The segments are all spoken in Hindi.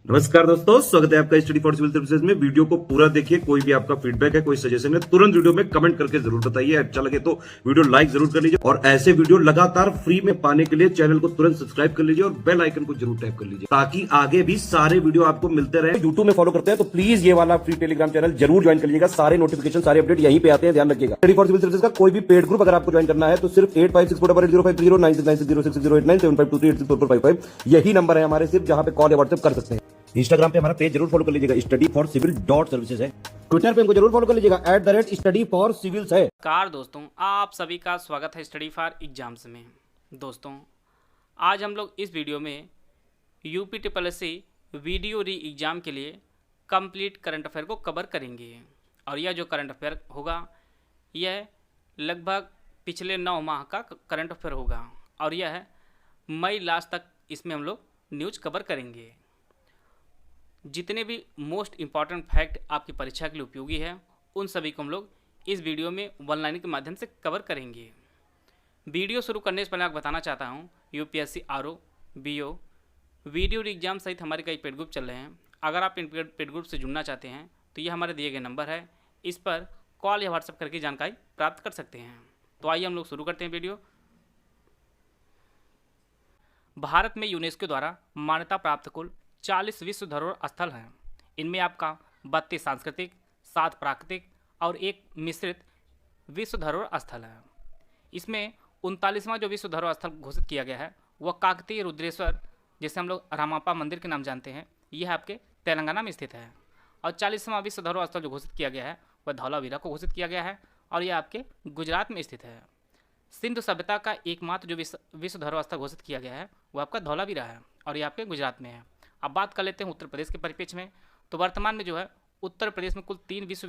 नमस्कार दोस्तों, स्वागत है आपका स्टडी फॉर सिविल सर्विसेज में। वीडियो को पूरा देखिए। कोई भी आपका फीडबैक है, कोई सजेशन है, तुरंत वीडियो में कमेंट करके जरूर बताइए। अच्छा लगे तो वीडियो लाइक जरूर कर लीजिए और ऐसे वीडियो लगातार फ्री में पाने के लिए चैनल को तुरंत सब्सक्राइब कर लीजिए और बेल आइकन को जरूर टैप कर लीजिए ताकि आगे भी सारे वीडियो आपको मिलते रहे। यूट्यूब में फॉलो करते हैं तो प्लीज ये वाला फ्री टेलीग्राम चैनल जरूर ज्वाइन कर लीजिएगा। सारे नोटिफिकेशन, सारे अपडेट यहीं पे आते हैं, ध्यान रखिएगा। स्टडी फॉर सिविल सर्विसेज का कोई भी पेड ग्रुप अगर आपको ज्वाइन करना है तो सिर्फ 856488053096906523860455 यही नंबर है हमारे, सिर्फ जहां पे कॉल या व्हाट्सएप कर सकते हैं। इंस्टाग्राम पे हमारा पेज जरूर फॉलो कर लीजिएगा, स्टडी फॉर सिविल .सर्विसेज है। ट्विटर पे हमको जरूर फॉलो कर लीजिएगा, @study for civils है। नमस्कार दोस्तों, आप सभी का स्वागत है स्टडी फॉर एग्जाम्स में। दोस्तों, आज हम लोग इस वीडियो में UPSSC वीडियो री एग्ज़ाम के लिए कंप्लीट करंट अफेयर को कवर करेंगे। और यह जो करंट अफेयर होगा यह लगभग पिछले 9 माह का करंट अफेयर होगा और यह मई लास्ट तक इसमें हम लोग न्यूज़ कवर करेंगे। जितने भी मोस्ट इम्पॉर्टेंट फैक्ट आपकी परीक्षा के लिए उपयोगी है उन सभी को हम लोग इस वीडियो में वन लाइन के माध्यम से कवर करेंगे। वीडियो शुरू करने से पहले आपको बताना चाहता हूँ, UPSC RO BO video exam सहित हमारे कई पेड ग्रुप चल रहे हैं। अगर आप इन पेड ग्रुप से जुड़ना चाहते हैं तो ये हमारे दिए गए नंबर है, इस पर कॉल या व्हाट्सएप करके जानकारी प्राप्त कर सकते हैं। तो आइए हम लोग शुरू करते हैं वीडियो। भारत में यूनेस्को द्वारा मान्यता प्राप्त कुल 40 विश्व धरोहर स्थल हैं। इनमें आपका 32 सांस्कृतिक, 7 प्राकृतिक और 1 मिश्रित विश्व धरोहर स्थल है। इसमें 39वां जो विश्व धरोहर स्थल घोषित किया गया है वह काकतीय रुद्रेश्वर, जिसे हम लोग रामापा मंदिर के नाम जानते हैं, यह आपके तेलंगाना में स्थित है। और 40वां विश्व धरोहर स्थल जो घोषित किया गया है वह धौलावीरा को घोषित किया गया है और यह आपके गुजरात में स्थित है। सिंधु सभ्यता का एकमात्र जो विश्व धरोहर स्थल घोषित किया गया है वह आपका धौलावीरा है और यह आपके गुजरात में है। अब बात कर लेते हैं उत्तर प्रदेश के परिप्रेक्ष्य में। तो वर्तमान में जो है उत्तर प्रदेश में कुल 3 विश्व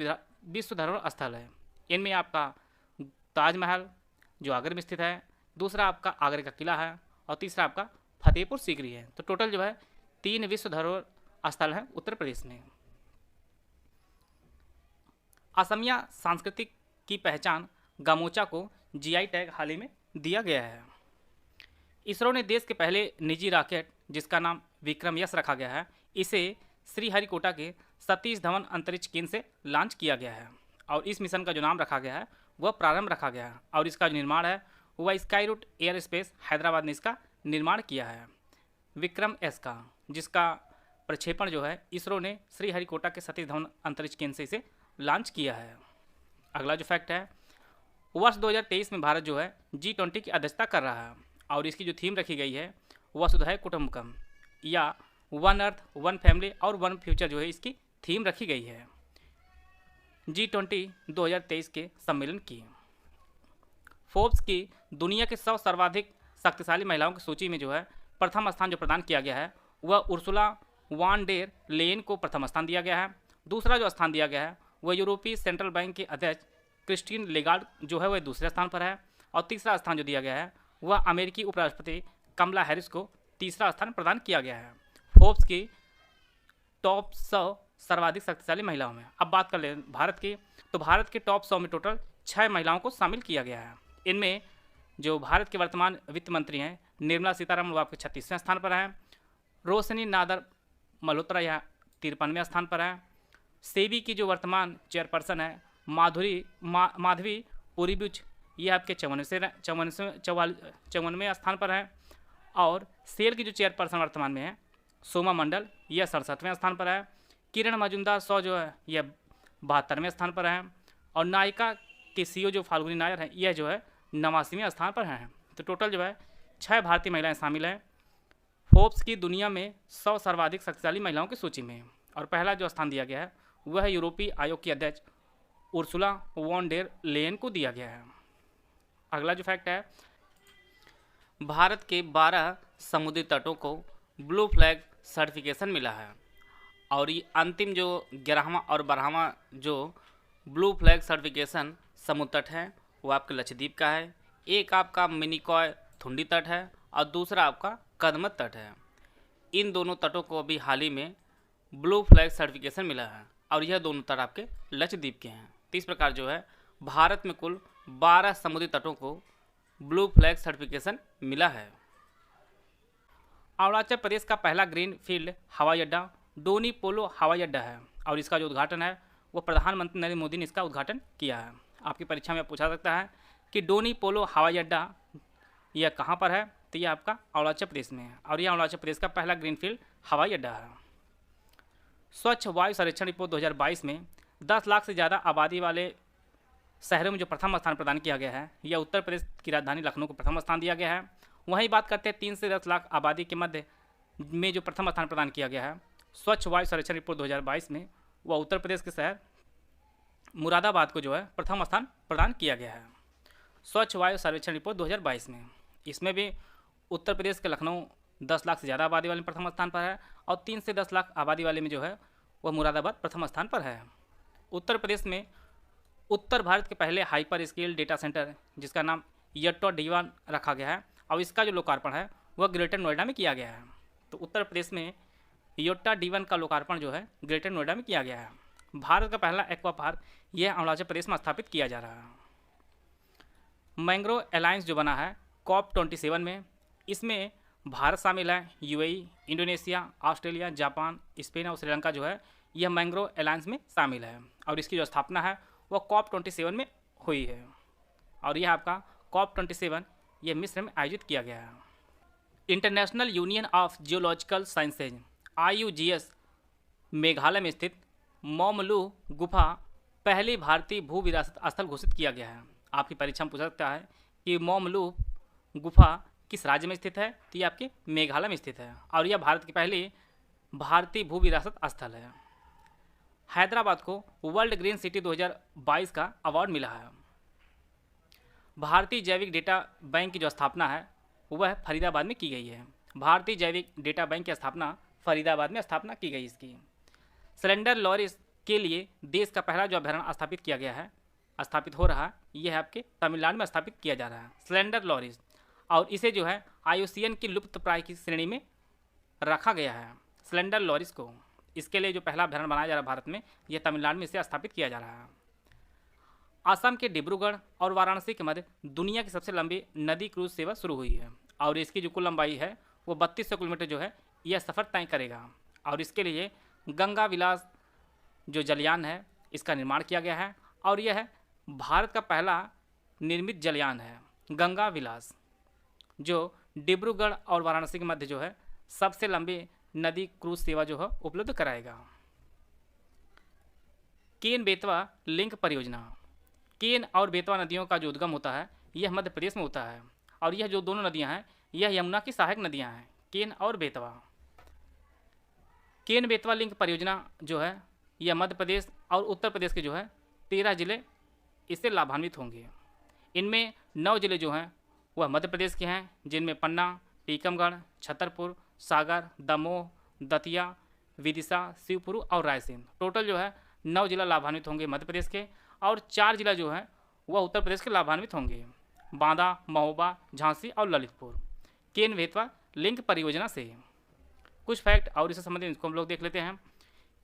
धरोहर स्थल है। इनमें आपका ताजमहल जो आगरा में स्थित है, दूसरा आपका आगरा का किला है और तीसरा आपका फतेहपुर सीकरी है। तो टोटल जो है 3 विश्व धरोहर स्थल हैं उत्तर प्रदेश में। असमिया सांस्कृतिक की पहचान गमोचा को GI टैग हाल ही में दिया गया है। इसरो ने देश के पहले निजी रॉकेट जिसका नाम विक्रम यस रखा गया है, इसे श्रीहरिकोटा के सतीश धवन अंतरिक्ष केंद्र से लॉन्च किया गया है और इस मिशन का जो नाम रखा गया है वह प्रारंभ रखा गया है और इसका जो निर्माण है वह Skyroot Aerospace Hyderabad ने इसका निर्माण किया है विक्रम एस का, जिसका प्रक्षेपण जो है इसरो ने श्रीहरिकोटा के सतीश धवन अंतरिक्ष केंद्र से इसे लॉन्च किया है। अगला जो फैक्ट है, वर्ष 2023 में भारत जो है G20 की अध्यक्षता कर रहा है और इसकी जो थीम रखी गई है वसुधैव कुटुंबकम या वन अर्थ, वन फैमिली और वन फ्यूचर जो है इसकी थीम रखी गई है G20 2023 के सम्मेलन की। फोर्ब्स की दुनिया के 100 सर्वाधिक शक्तिशाली महिलाओं की सूची में जो है प्रथम स्थान जो प्रदान किया गया है वह उर्सुला वान डेर लेयन को प्रथम स्थान दिया गया है। दूसरा जो स्थान दिया गया है वह यूरोपीय सेंट्रल बैंक के अध्यक्ष क्रिस्टीन लेगार्ड जो है वह दूसरे स्थान पर है और तीसरा स्थान जो दिया गया है वह अमेरिकी उपराष्ट्रपति कमला हैरिस को तीसरा स्थान प्रदान किया गया है फोर्ब्स की टॉप 100 सर्वाधिक शक्तिशाली महिलाओं में। अब बात कर ले भारत की, तो भारत के टॉप 100 में टोटल 6 महिलाओं को शामिल किया गया है। इनमें जो भारत के वर्तमान वित्त मंत्री हैं निर्मला सीतारमण वो आपके 36वें स्थान पर हैं। रोशनी नादर मल्होत्रा यहाँ 53वें स्थान पर है। सेबी की जो वर्तमान चेयरपर्सन है माधवी पुरीबुच, ये आपके 54वें स्थान पर है। और सेल की जो चेयरपर्सन वर्तमान में है सोमा मंडल, यह 67वें स्थान पर है। किरण मजुमदार सौ जो है यह 72वें स्थान पर है और नायिका के CEO जो फाल्गुनी नायर हैं यह जो है 89वें स्थान पर हैं। तो टोटल जो है 6 भारतीय महिलाएं शामिल हैं फोर्ब्स की दुनिया में 100 सर्वाधिक शक्तिशाली महिलाओं की सूची में। और पहला जो स्थान दिया गया है वह यूरोपीय आयोग की अध्यक्ष उर्सुला वॉन डेर लेयन को दिया गया है। अगला जो फैक्ट है, भारत के 12 समुद्री तटों को ब्लू फ्लैग सर्टिफिकेशन मिला है और ये अंतिम जो 11वां और 12वां जो ब्लू फ्लैग सर्टिफिकेशन समुद्र तट है वो आपके लक्षद्वीप का है। एक आपका मिनिकॉय थुंडी तट है और दूसरा आपका कदमत तट है। इन दोनों तटों को अभी हाल ही में ब्लू फ्लैग सर्टिफिकेशन मिला है और यह दोनों तट आपके लक्षद्वीप के हैं। तो इस प्रकार जो है भारत में कुल 12 समुद्री तटों को ब्लू फ्लैग सर्टिफिकेशन मिला है। अरुणाचल प्रदेश का पहला ग्रीन फील्ड हवाई अड्डा डोनी पोलो हवाई अड्डा है और इसका जो उद्घाटन है वो प्रधानमंत्री नरेंद्र मोदी ने इसका उद्घाटन किया है। आपकी परीक्षा में पूछा सकता है कि डोनी पोलो हवाई अड्डा यह कहाँ पर है, तो यह आपका अरुणाचल प्रदेश में है और यह अरुणाचल प्रदेश का पहला ग्रीनफील्ड हवाई अड्डा है। स्वच्छ वायु सर्वेक्षण रिपोर्ट 2022 में 10 लाख से ज़्यादा आबादी वाले शहरों में जो प्रथम स्थान प्रदान किया गया है, यह उत्तर प्रदेश की राजधानी लखनऊ को प्रथम स्थान दिया गया है। वहीं बात करते हैं 3 से 10 लाख आबादी के मध्य में जो प्रथम स्थान प्रदान किया गया है स्वच्छ वायु सर्वेक्षण रिपोर्ट 2022 में, वह उत्तर प्रदेश के शहर मुरादाबाद को जो है प्रथम स्थान प्रदान किया गया है स्वच्छ वायु सर्वेक्षण रिपोर्ट 2022 में। इसमें भी उत्तर प्रदेश के लखनऊ 10 लाख से ज़्यादा आबादी वाले में प्रथम स्थान पर है और 3 से 10 लाख आबादी वाले में जो है वह मुरादाबाद प्रथम स्थान पर है। उत्तर प्रदेश में उत्तर भारत के पहले हाइपर स्केल डेटा सेंटर जिसका नाम यट्टो डीवान रखा गया है और इसका जो लोकार्पण है वह ग्रेटर नोएडा में किया गया है। तो उत्तर प्रदेश में योट्टा डीवन का लोकार्पण जो है ग्रेटर नोएडा में किया गया है। भारत का पहला एक्वा पार्क यह अरुणाचल प्रदेश में स्थापित किया जा रहा है। मैंग्रोव अलायंस जो बना है COP27 में, इसमें भारत शामिल है, UAE, Indonesia, Australia, Japan, Spain और श्रीलंका जो है यह मैंग्रोव अलायंस में शामिल है और इसकी जो स्थापना है वह COP27 में हुई है और यह आपका COP27 यह मिस्र में आयोजित किया गया है। International union of geological sciences IUGS Meghalaya में स्थित मौमलू गुफा पहली भारतीय भू विरासत स्थल घोषित किया गया है। आपकी परीक्षा में पूछा सकता है कि मौमलू गुफा किस राज्य में स्थित है, तो ये आपके मेघालय में स्थित है और यह भारत की पहली भारतीय भू विरासत स्थल है। हैदराबाद को वर्ल्ड ग्रीन सिटी 2022 का अवार्ड मिला है। भारतीय जैविक डेटा बैंक की जो स्थापना है वह फरीदाबाद में की गई है। भारतीय जैविक डेटा बैंक की स्थापना फरीदाबाद में स्थापना की गई। इसकी सिलेंडर लॉरिस के लिए देश का पहला जो अभयारण्य स्थापित हो रहा है यह आपके तमिलनाडु में स्थापित किया जा रहा है सिलेंडर लॉरिस, और इसे जो है IUCN की लुप्तप्राय की श्रेणी में रखा गया है सिलेंडर लॉरिस को। इसके लिए जो पहला अभयारण्य बनाया जा रहा है भारत में, यह तमिलनाडु में इसे स्थापित किया जा रहा है। असम के डिब्रूगढ़ और वाराणसी के मध्य दुनिया की सबसे लंबी नदी क्रूज सेवा शुरू हुई है और इसकी जो कुल लंबाई है वो 3200 किलोमीटर जो है यह सफ़र तय करेगा और इसके लिए गंगा विलास जो जलयान है इसका निर्माण किया गया है और यह भारत का पहला निर्मित जलयान है गंगा विलास, जो डिब्रूगढ़ और वाराणसी के मध्य जो है सबसे लंबी नदी क्रूज सेवा जो है उपलब्ध कराएगा। केन बेतवा लिंक परियोजना, केन और बेतवा नदियों का जो उद्गम होता है यह मध्य प्रदेश में होता है और यह जो दोनों नदियां हैं यह यमुना की सहायक नदियां हैं, केन और बेतवा। केन बेतवा लिंक परियोजना जो है यह मध्य प्रदेश और उत्तर प्रदेश के जो है 13 जिले इससे लाभान्वित होंगे। इनमें 9 जिले जो हैं वह मध्य प्रदेश के हैं, जिनमें पन्ना, टीकमगढ़, छतरपुर, सागर, दमोह, दतिया, विदिशा, शिवपुरी और रायसेन। टोटल जो है 9 जिला लाभान्वित होंगे मध्य प्रदेश के और 4 जिला जो है वह उत्तर प्रदेश के लाभान्वित होंगे, बांदा, महोबा, झांसी और ललितपुर, केन बेतवा लिंक परियोजना से। कुछ फैक्ट और इससे संबंधित इसको हम लोग देख लेते हैं।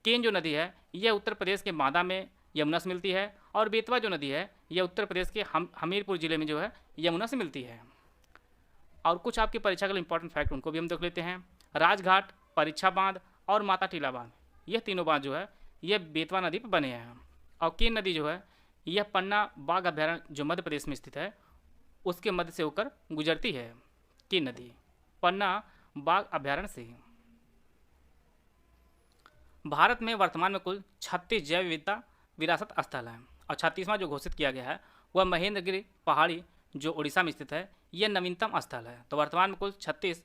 केन जो नदी है यह उत्तर प्रदेश के बांदा में यमुना से मिलती है और बेतवा जो नदी है यह उत्तर प्रदेश के हमीरपुर जिले में जो है यमुना से मिलती है। और कुछ आपकी परीक्षा के लिए इंपॉर्टेंट फैक्ट उनको भी हम देख लेते हैं। राजघाट, परीक्षा बांध और माता टीला बांध, यह तीनों बांध जो है यह बेतवा नदी पर बने हैं और केन नदी जो है यह पन्ना बाघ अभयारण्य जो मध्य प्रदेश में स्थित है उसके मध्य से होकर गुजरती है। केन नदी पन्ना बाघ अभयारण्य से। भारत में वर्तमान में कुल 36 जैव विविधता विरासत स्थल हैं और 36वां जो घोषित किया गया है वह महेंद्रगिरी पहाड़ी जो उड़ीसा में स्थित है यह नवीनतम स्थल है। तो वर्तमान में कुल 36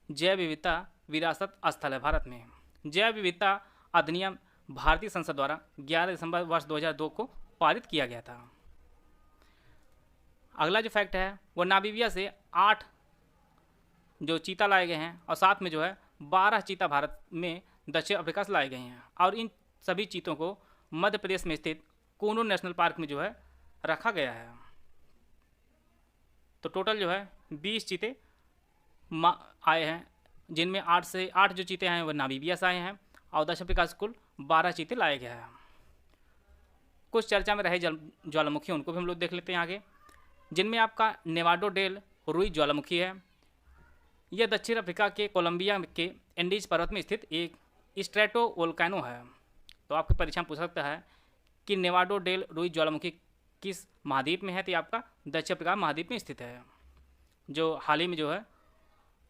जैव विविधता विरासत स्थल है भारत में। जैव विविधता अधिनियम भारतीय संसद द्वारा 11 दिसंबर वर्ष 2002 को पारित किया गया था। अगला जो फैक्ट है वो नामीबिया से 8 जो चीता लाए गए हैं और साथ में जो है 12 चीता भारत में दक्षिण अफ्रीका से लाए गए हैं और इन सभी चीतों को मध्य प्रदेश में स्थित कूनूर नेशनल पार्क में जो है रखा गया है। तो टोटल जो है 20 चीते आए हैं, जिनमें 8 जो चीते हैं वह नामीबिया से आए हैं और दक्षिण अफ्रीका से कुल 12 चीते लाए गए हैं। कुछ चर्चा में रहे ज्वालामुखी उनको भी हम लोग देख लेते हैं आगे, जिनमें आपका नेवाडो डेल रुई ज्वालामुखी है। यह दक्षिण अफ्रीका के कोलंबिया के एंडीज पर्वत में स्थित एक स्ट्रेटो वोल्केनो है। तो आपकी परीक्षा में पूछ सकता है कि नेवाडो डेल रुइज ज्वालामुखी किस महाद्वीप में है, तो ये आपका दक्षिण अफ्रीका महाद्वीप में स्थित है, जो हाल ही में जो है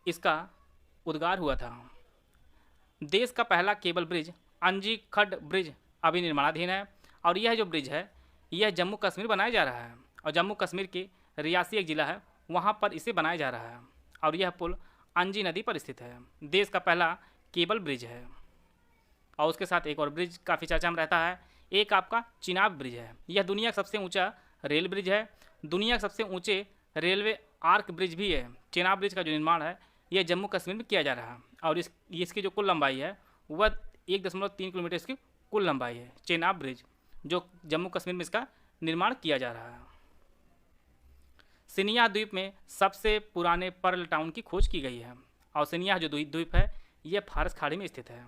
इसका उद्गार हुआ था। देश का पहला केबल ब्रिज अंजी खड्ड ब्रिज अभी निर्माणाधीन है, और यह जो ब्रिज है यह जम्मू कश्मीर बनाया जा रहा है, और जम्मू कश्मीर के रियासी एक ज़िला है वहाँ पर इसे बनाया जा रहा है, और यह पुल अंजी नदी पर स्थित है। देश का पहला केबल ब्रिज है। और उसके साथ एक और ब्रिज काफ़ी चर्चा में रहता है, एक आपका चिनाब ब्रिज है। यह दुनिया का सबसे ऊंचा रेल ब्रिज है, दुनिया के सबसे ऊंचे रेलवे आर्क ब्रिज भी है। चिनाब ब्रिज का जो निर्माण है यह जम्मू कश्मीर में किया जा रहा है, और इसकी जो कुल लंबाई है वह 1.3 किलोमीटर इसकी कुल लंबाई है। चिनाब ब्रिज जो जम्मू कश्मीर में इसका निर्माण किया जा रहा है। सिनिया द्वीप में सबसे पुराने पर्ल टाउन की खोज की गई है, और सिनिया जो द्वीप है यह फारस खाड़ी में स्थित है।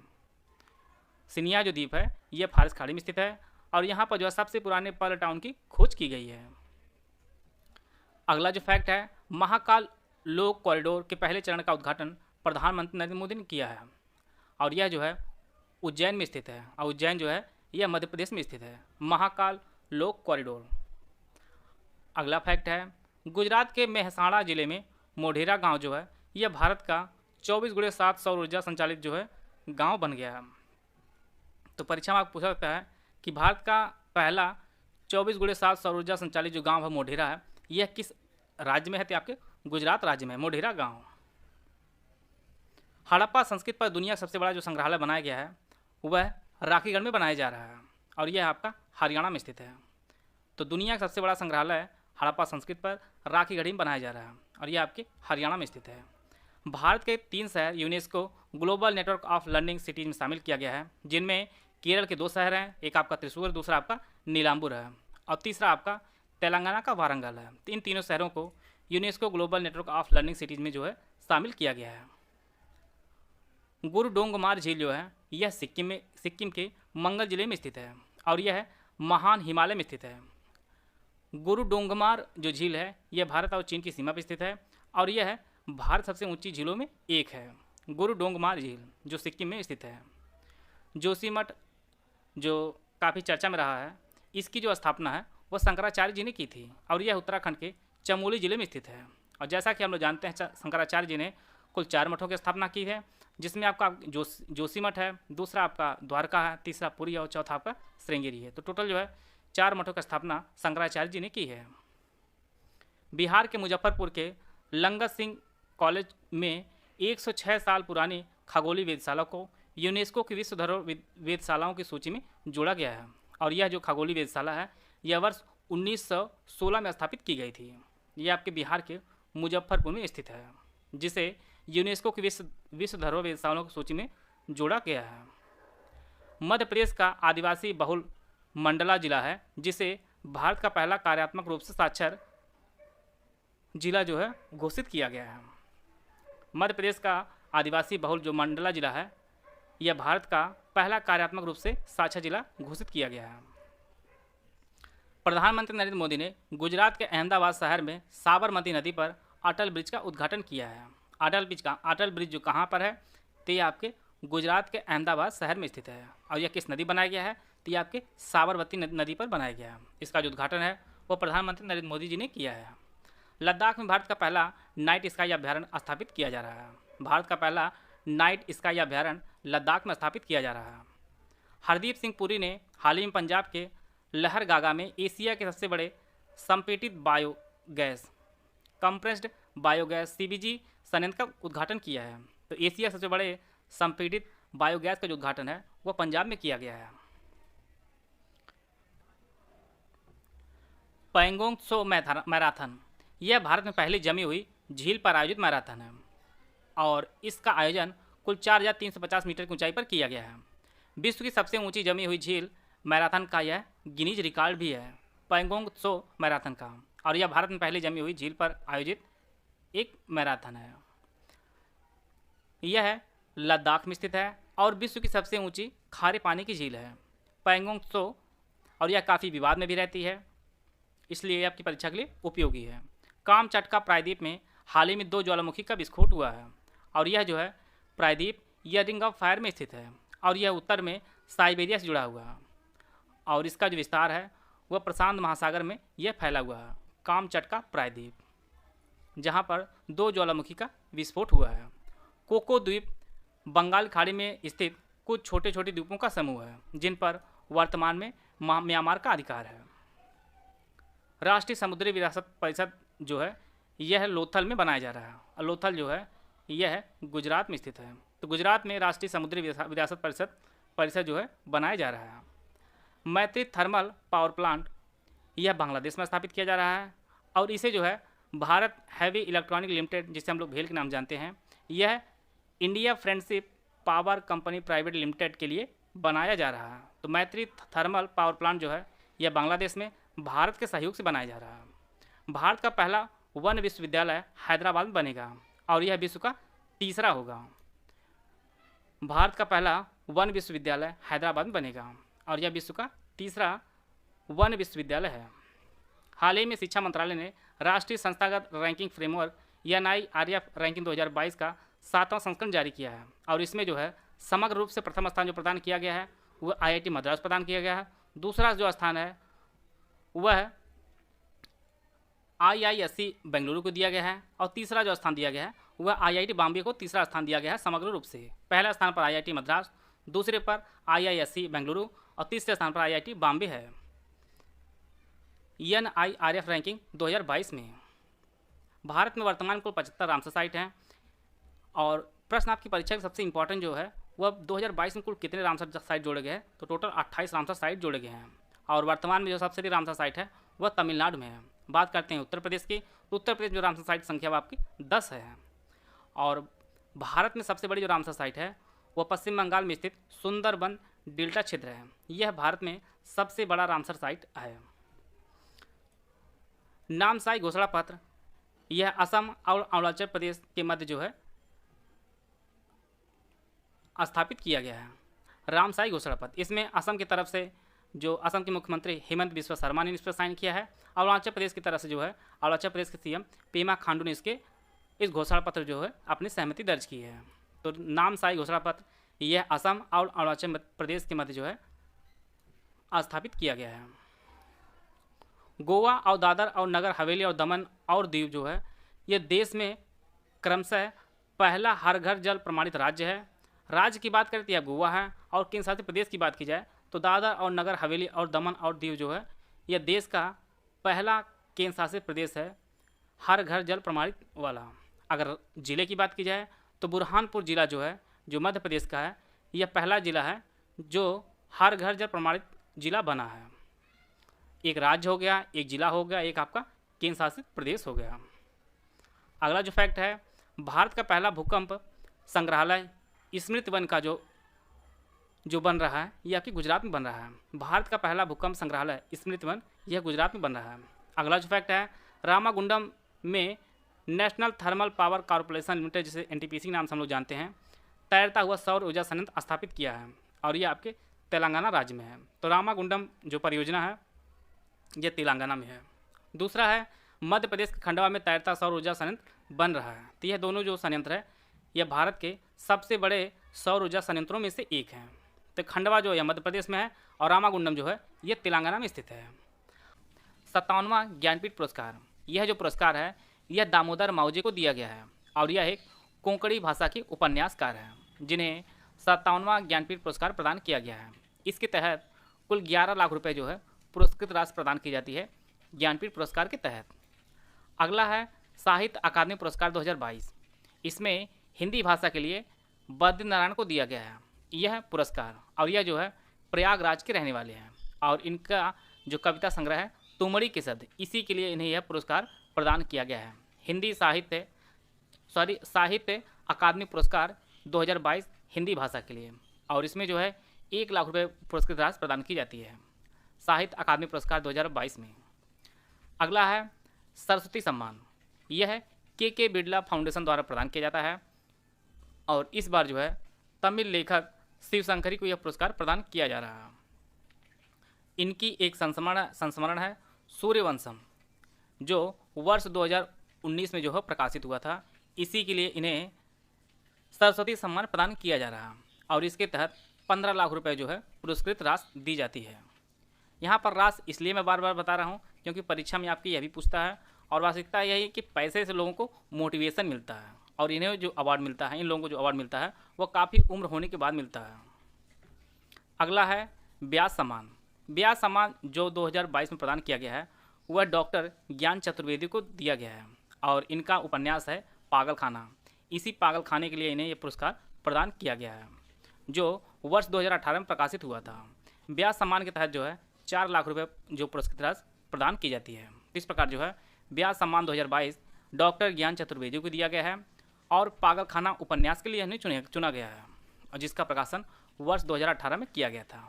सिनिया जो द्वीप है यह फारस खाड़ी में स्थित है, और यहाँ पर जो है सबसे पुराने पर्ल टाउन की खोज की गई है। अगला जो फैक्ट है, महाकाल लोक कॉरिडोर के पहले चरण का उद्घाटन प्रधानमंत्री नरेंद्र मोदी ने किया है, और यह जो है उज्जैन में स्थित है, और उज्जैन जो है यह मध्य प्रदेश में स्थित है। महाकाल लोक कॉरिडोर। अगला फैक्ट है, गुजरात के मेहसाणा जिले में मोढेरा गांव जो है यह भारत का 24x7 सौर ऊर्जा संचालित जो है गांव बन गया है। तो परीक्षा में आपको पूछा सकता है कि भारत का पहला 24x7 सौर ऊर्जा संचालित जो गांव है मोढेरा है, यह किस राज्य में है, तो आपके गुजरात राज्य में मोढेरा गांव। हड़प्पा संस्कृति पर दुनिया का सबसे बड़ा जो संग्रहालय बनाया गया है वह राखीगढ़ में बनाया जा रहा है, और यह आपका हरियाणा में स्थित है। तो दुनिया का सबसे बड़ा संग्रहालय हड़प्पा संस्कृति पर राखीगढ़ में बनाया जा रहा है, और यह आपके हरियाणा में स्थित है। भारत के 3 शहर UNESCO global network of learning cities में शामिल किया गया है, जिनमें केरल के 2 शहर हैं, एक आपका त्रिशूर, दूसरा आपका नीलांबुर है, और तीसरा आपका तेलंगाना का वारंगल है। इन तीनों शहरों को UNESCO global network of learning cities में जो है शामिल किया गया है। गुरुडोंगमार झील जो है यह सिक्किम के मंगल जिले में स्थित है, और यह महान हिमालय में स्थित है। गुरुडोंगमार जो झील है यह भारत और चीन की सीमा पर स्थित है, और यह भारत सबसे ऊंची झीलों में एक है। गुरुडोंगमार झील जो सिक्किम में स्थित है। जोशीमठ जो काफ़ी चर्चा में रहा है, इसकी जो स्थापना है वह शंकराचार्य जी ने की थी, और यह उत्तराखंड के चमोली जिले में स्थित है। और जैसा कि हम लोग जानते हैं शंकराचार्य जी ने कुल 4 मठों की स्थापना की है, जिसमें आपका जोशीमठ है, दूसरा आपका द्वारका है, तीसरा पुरी और चौथा आपका श्रृंगेरी है। तो टोटल जो है 4 मठों की स्थापना शंकराचार्य जी ने की है। बिहार के मुजफ्फरपुर के लंगत सिंह कॉलेज में 106 साल पुरानी खगोलीय वेधशाला को यूनेस्को की विश्व धरोहर वेधशालाओं की सूची में जोड़ा गया है, और यह जो खगोलीय वेधशाला है यह वर्ष 1916 में स्थापित की गई थी। यह आपके बिहार के मुजफ्फरपुर में स्थित है, जिसे यूनेस्को की विश्व धरोहर वेधशालाओं की सूची में जोड़ा गया है। मध्य प्रदेश का आदिवासी बहुल मंडला जिला है, जिसे भारत का पहला कार्यात्मक रूप से साक्षर जिला जो है घोषित किया गया है। मध्य प्रदेश का आदिवासी बहुल जो मंडला जिला है यह भारत का पहला कार्यात्मक रूप से साक्षर जिला घोषित किया गया है। प्रधानमंत्री नरेंद्र मोदी ने गुजरात के अहमदाबाद शहर में साबरमती नदी पर अटल ब्रिज का उद्घाटन किया है। अटल ब्रिज जो कहाँ पर है, तो ये आपके गुजरात के अहमदाबाद शहर में स्थित है, और यह किस नदी बनाया गया है, तो ये आपके साबरमती नदी पर बनाया गया है। इसका जो उद्घाटन है वो प्रधानमंत्री नरेंद्र मोदी जी ने किया है। लद्दाख में भारत का पहला नाइट स्काई अभ्यारण्य स्थापित किया जा रहा है। भारत का पहला नाइट स्काई अभ्यारण्य लद्दाख में स्थापित किया जा रहा है। हरदीप सिंह पुरी ने हाल ही में पंजाब के लहरगागा में एशिया के सबसे बड़े संपीड़ित बायोगैस कंप्रेस्ड बायोगैस CBG संयंत्र का उद्घाटन किया है। तो एशिया सबसे बड़े संपीड़ित बायोगैस का जो उद्घाटन है वह पंजाब में किया गया है। पैंगोंग त्सो मैराथन यह भारत में पहले जमी हुई झील पर आयोजित मैराथन है, और इसका आयोजन कुल 4350 मीटर की ऊंचाई पर किया गया है। विश्व की सबसे ऊंची जमी हुई झील मैराथन का यह गिनीज रिकॉर्ड भी है, पैंगोंग त्सो मैराथन का, और यह भारत में पहले जमी हुई झील पर आयोजित एक मैराथन है। यह लद्दाख में स्थित है, और विश्व की सबसे ऊंची खारे पानी की झील है पैंगोंग त्सो, और यह काफ़ी विवाद में भी रहती है, इसलिए यह आपकी परीक्षा के लिए उपयोगी है। कामचटका प्रायद्वीप में हाल ही में 2 ज्वालामुखी का विस्फोट हुआ है, और यह जो है प्रायद्वीप यह रिंग ऑफ फायर में स्थित है, और यह उत्तर में साइबेरिया से जुड़ा हुआ है और इसका जो विस्तार है वह प्रशांत महासागर में यह फैला हुआ है, कामचटका प्रायद्वीप, जहाँ पर 2 ज्वालामुखी का विस्फोट हुआ है। कोको द्वीप बंगाल खाड़ी में स्थित कुछ छोटे छोटे द्वीपों का समूह है जिन पर वर्तमान में म्यांमार का अधिकार है। राष्ट्रीय समुद्री विरासत परिषद जो है यह लोथल में बनाया जा रहा है और लोथल जो है यह गुजरात में स्थित है। तो गुजरात में राष्ट्रीय समुद्री विरासत परिषद जो है बनाया जा रहा है। मैत्री थर्मल पावर प्लांट यह बांग्लादेश में स्थापित किया जा रहा है और इसे जो है भारत हैवी इलेक्ट्रॉनिक लिमिटेड, जिसे हम लोग भेल के नाम जानते हैं, यह India friendship power company private limited के लिए बनाया जा रहा है। तो मैत्री थर्मल पावर प्लांट जो है यह बांग्लादेश में भारत के सहयोग से बनाया जा रहा है। भारत का पहला वन विश्वविद्यालय हैदराबाद में बनेगा और यह विश्व का तीसरा होगा। भारत का पहला वन विश्वविद्यालय हैदराबाद में बनेगा और यह विश्व का तीसरा वन विश्वविद्यालय है। हाल ही में शिक्षा मंत्रालय ने राष्ट्रीय संस्थागत रैंकिंग फ्रेमवर्क NIRF रैंकिंग 2022 का 7वां संस्करण जारी किया है और इसमें जो है समग्र रूप से प्रथम स्थान जो प्रदान किया गया है वह IIT मद्रास प्रदान किया गया है। दूसरा जो स्थान है वह IISc बेंगलुरु को दिया गया है और तीसरा जो स्थान दिया गया है वह IIT बॉम्बे को तीसरा स्थान दिया गया है समग्र रूप से। पहला स्थान पर IIT मद्रास, दूसरे पर IISc बेंगलुरु और तीसरे स्थान पर IIT बॉम्बे है। NIRF रैंकिंग 2022 में भारत में वर्तमान कुल 75 रामसर साइट हैं और प्रश्न आपकी परीक्षा का सबसे इंपॉर्टेंट जो है वह 2022 में कुल कितने रामसर साइट जोड़े गए हैं, तो टोटल 28 रामसर साइट जोड़े गए हैं और वर्तमान में जो सबसे बड़ी रामसर साइट है वह तमिलनाडु में है। बात करते हैं उत्तर प्रदेश की, तो उत्तर प्रदेश जो रामसर साइट संख्या वो आपकी 10 है और भारत में सबसे बड़ी जो रामसर साइट है वह पश्चिम बंगाल में स्थित सुंदरबन डेल्टा क्षेत्र है। यह भारत में सबसे बड़ा रामसर साइट है। नामसाई घोषणा पत्र यह असम और अरुणाचल प्रदेश के मध्य जो है स्थापित किया गया है। रामसाई घोषणा पत्र इसमें असम की तरफ से जो असम के मुख्यमंत्री हेमंत बिस्वा शर्मा ने इस पर साइन किया है, अरुणाचल प्रदेश की तरफ से जो है अरुणाचल प्रदेश के CM पेमा खांडू ने इस घोषणा पत्र जो है अपनी सहमति दर्ज की है। तो नामसाई घोषणा पत्र यह असम और अरुणाचल प्रदेश के मध्य जो है स्थापित किया गया है। गोवा और दादर और नगर हवेली और दमन और दीव जो है ये देश में क्रमशः पहला हर घर जल प्रमाणित राज्य है। राज्य की बात करें तो यह गोवा है और केंद्र शासित प्रदेश की बात की जाए तो दादर और नगर हवेली और दमन और दीव जो है यह देश का पहला केंद्र शासित प्रदेश है हर घर जल प्रमाणित वाला। अगर ज़िले की बात की जाए तो बुरहानपुर ज़िला जो है जो मध्य प्रदेश का है यह पहला ज़िला है जो हर घर जल प्रमाणित ज़िला बना है। एक राज्य हो गया, एक ज़िला हो गया, एक आपका केंद्र शासित प्रदेश हो गया। अगला जो फैक्ट है, भारत का पहला भूकंप संग्रहालय स्मृति वन का जो बन रहा है यह आपकी गुजरात में बन रहा है। भारत का पहला भूकंप संग्रहालय स्मृति वन यह गुजरात में बन रहा है। अगला जो फैक्ट है, रामागुंडम में national thermal power corporation limited जिसे NTPC के नाम से हम लोग जानते हैं तैरता हुआ सौर ऊर्जा संयंत्र स्थापित किया है और यह आपके तेलंगाना राज्य में है। तो रामागुंडम जो परियोजना है यह तेलंगाना में है। दूसरा है मध्य प्रदेश के खंडवा में तैरता सौर ऊर्जा संयंत्र बन रहा है। तो यह दोनों जो संयंत्र है यह भारत के सबसे बड़े सौर ऊर्जा संयंत्रों में से एक है। तो खंडवा जो है मध्य प्रदेश में है और रामागुंडम जो है यह तेलंगाना में स्थित है। 57वां ज्ञानपीठ पुरस्कार, यह जो पुरस्कार है यह दामोदर मावजी को दिया गया है और यह एक कोंकणी भाषा के उपन्यासकार हैं जिन्हें 57वां ज्ञानपीठ पुरस्कार प्रदान किया गया है। इसके तहत कुल 11 लाख रुपए जो है पुरस्कृत राशि प्रदान की जाती है ज्ञानपीठ पुरस्कार के तहत। अगला है साहित्य अकादमी पुरस्कार 2022। इसमें हिंदी भाषा के लिए बद्री नारायण को दिया गया है यह पुरस्कार और यह जो है प्रयागराज के रहने वाले हैं और इनका जो कविता संग्रह है तुमड़ी के शब्द, इसी के लिए इन्हें यह पुरस्कार प्रदान किया गया है। हिंदी साहित्य अकादमी पुरस्कार 2022 हिंदी भाषा के लिए और इसमें जो है 1 लाख रुपये पुरस्कृत राशि प्रदान की जाती है साहित्य अकादमी पुरस्कार 2022 में। अगला है सरस्वती सम्मान, यह के बिड़ला फाउंडेशन द्वारा प्रदान किया जाता है और इस बार जो है तमिल लेखक शिवशंकरी को यह पुरस्कार प्रदान किया जा रहा है। इनकी एक संस्मरण है सूर्यवंशम जो वर्ष 2019 में जो है प्रकाशित हुआ था, इसी के लिए इन्हें सरस्वती सम्मान प्रदान किया जा रहा है और इसके तहत 15 लाख रुपए जो है पुरस्कृत राशि दी जाती है। यहाँ पर राशि इसलिए मैं बार बार बता रहा हूँ क्योंकि परीक्षा में आपकी यह भी पूछता है, और वास्तविकता यही है कि पैसे से लोगों को मोटिवेशन मिलता है, और इन्हें जो अवार्ड मिलता है, इन लोगों को जो अवार्ड मिलता है वो काफ़ी उम्र होने के बाद मिलता है। अगला है ब्यास सम्मान। ब्यास सम्मान जो 2022 में प्रदान किया गया है वह डॉक्टर ज्ञान चतुर्वेदी को दिया गया है, और इनका उपन्यास है पागल खाना। इसी पागल खाने के लिए इन्हें यह पुरस्कार प्रदान किया गया है, जो वर्ष 2018 में प्रकाशित हुआ था। ब्यास सम्मान के तहत जो है 4 लाख रुपए जो पुरस्कृत राशि प्रदान की जाती है। इस प्रकार जो है ब्यास सम्मान 2022 डॉक्टर ज्ञान चतुर्वेदी को दिया गया है, और पागल खाना उपन्यास के लिए इन्हें चुना गया है, और जिसका प्रकाशन वर्ष 2018 में किया गया था।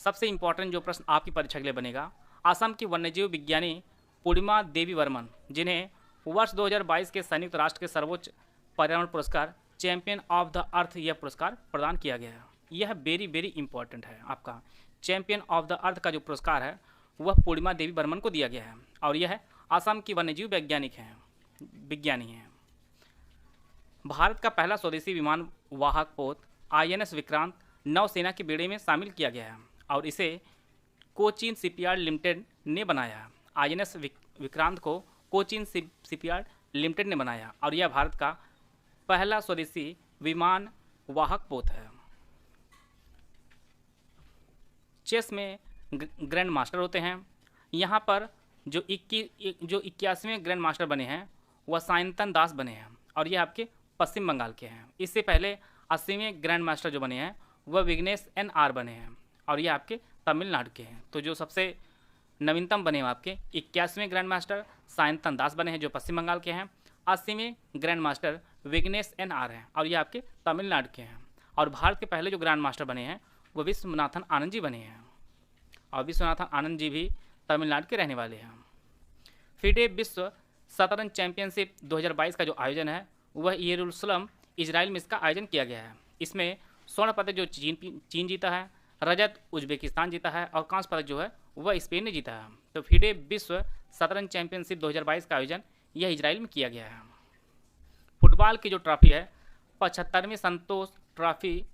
सबसे इम्पोर्टेंट जो प्रश्न आपकी परीक्षा के लिए बनेगा, असम की वन्यजीव विज्ञानी पूर्णिमा देवी वर्मन, जिन्हें वर्ष 2022 के संयुक्त राष्ट्र के सर्वोच्च पर्यावरण पुरस्कार चैंपियन ऑफ द अर्थ यह पुरस्कार प्रदान किया गया है। यह वेरी इंपॉर्टेंट है। आपका चैंपियन ऑफ द अर्थ का जो पुरस्कार है वह पूर्णिमा देवी वर्मन को दिया गया है, और यह असम की वन्यजीव विज्ञानी हैं। भारत का पहला स्वदेशी विमान वाहक पोत INS विक्रांत नौसेना के बेड़े में शामिल किया गया है, और इसे कोचीन शिपयार्ड लिमिटेड ने बनाया। INS विक्रांत को कोचीन शिपयार्ड लिमिटेड ने बनाया, और यह भारत का पहला स्वदेशी विमान वाहक पोत है। चेस में ग्रैंड मास्टर होते हैं। यहाँ पर जो 81वें ग्रैंड मास्टर बने हैं वह सायंतन दास बने हैं, और यह आपके पश्चिम बंगाल के हैं। इससे पहले 80वें ग्रैंड मास्टर जो बने हैं वह विघ्नेश NR बने हैं, और यह आपके तमिलनाडु के हैं। तो जो सबसे नवीनतम बने हैं आपके 81वें ग्रैंड मास्टर सायंतन दास बने हैं जो पश्चिम बंगाल के हैं। 80वें ग्रैंड मास्टर विघ्नेश NR हैं, और ये आपके तमिलनाडु के हैं। और भारत के पहले जो ग्रैंड मास्टर बने हैं वो विश्वनाथन आनंद जी बने हैं, और विश्वनाथन आनंद जी भी तमिलनाडु के रहने वाले हैं। फिडे विश्व शतरंज चैंपियनशिप 2022 का जो आयोजन है वह यरूशलेम इजराइल में इसका आयोजन किया गया है। इसमें स्वर्ण पदक जो चीन जीता है, रजत उज्बेकिस्तान जीता है, और कांस्य पदक जो है वह स्पेन ने जीता है। तो फिडे विश्व शतरंज चैंपियनशिप 2022 का आयोजन यह इजराइल में किया गया है। फुटबॉल की जो ट्रॉफी है 75वें संतोष ट्रॉफी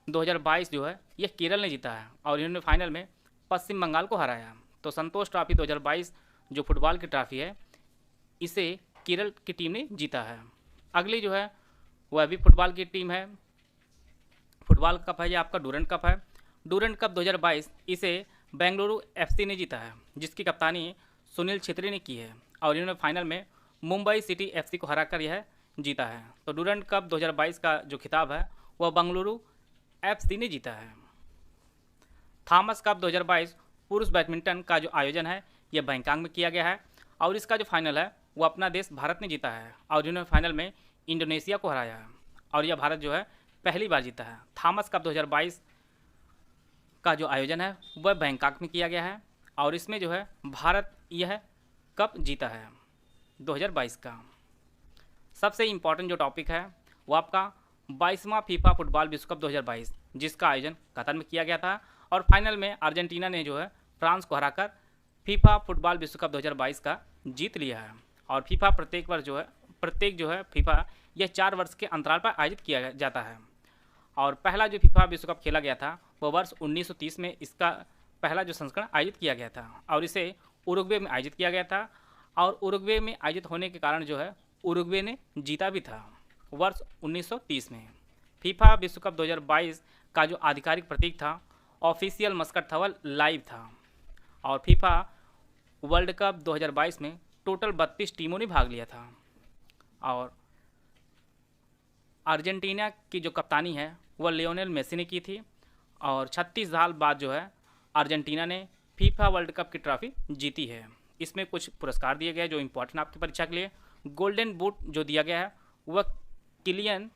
2022 जो है यह केरल ने जीता है, और इन्होंने फाइनल में पश्चिम बंगाल को हराया। तो संतोष ट्रॉफी 2022 जो फुटबॉल की ट्रॉफी है इसे केरल की टीम ने जीता है। अगली जो है वह भी फुटबॉल की टीम है। फुटबॉल कप है, ये आपका डूरंड कप है। डूरंड कप 2022 इसे बेंगलुरु FC ने जीता है, जिसकी कप्तानी सुनील छेत्री ने की है, और इन्होंने फाइनल में मुंबई सिटी FC को हराकर यह जीता है। तो डूरंड कप 2022 का जो खिताब है वह बेंगलुरु FC ने जीता है। थॉमस कप 2022 पुरुष बैडमिंटन का जो आयोजन है यह बैंकॉक में किया गया है, और इसका जो फाइनल है वो अपना देश भारत ने जीता है, और इन्होंने फाइनल में इंडोनेशिया को हराया है, और यह भारत जो है पहली बार जीता है। थॉमस कप 2022 का जो आयोजन है वह बैंकॉक में किया गया है, और इसमें जो है भारत यह कप जीता है 2022 का। सबसे इम्पॉर्टेंट जो टॉपिक है वो आपका 22वां फीफा फुटबॉल विश्व कप 2022 जिसका आयोजन कतर में किया गया था, और फाइनल में अर्जेंटीना ने जो है फ्रांस को हराकर फीफा फुटबॉल विश्व कप 2022 का जीत लिया है। और फीफा प्रत्येक जो है फीफा यह 4 वर्ष के अंतराल पर आयोजित किया जाता है, और पहला जो फीफा विश्व कप खेला गया था वह वर्ष 1930 में इसका पहला जो संस्करण आयोजित किया गया था, और इसे उरुग्वे में आयोजित किया गया था, और उरुग्वे में आयोजित होने के कारण जो है उरुग्वे ने जीता भी था वर्ष 1930 में। फीफा विश्व कप 2022 का जो आधिकारिक प्रतीक था ऑफिशियल मस्कट था वह लाइव था, और फीफा वर्ल्ड कप 2022 में टोटल 32 टीमों ने भाग लिया था, और अर्जेंटीना की जो कप्तानी है वह लियोनेल मेसी ने की थी, और 36 साल बाद जो है अर्जेंटीना ने फीफा वर्ल्ड कप की ट्रॉफी जीती है। इसमें कुछ पुरस्कार दिए गए जो इम्पोर्टेंट आपकी परीक्षा के लिए। गोल्डन बूट जो दिया गया है वह किलियन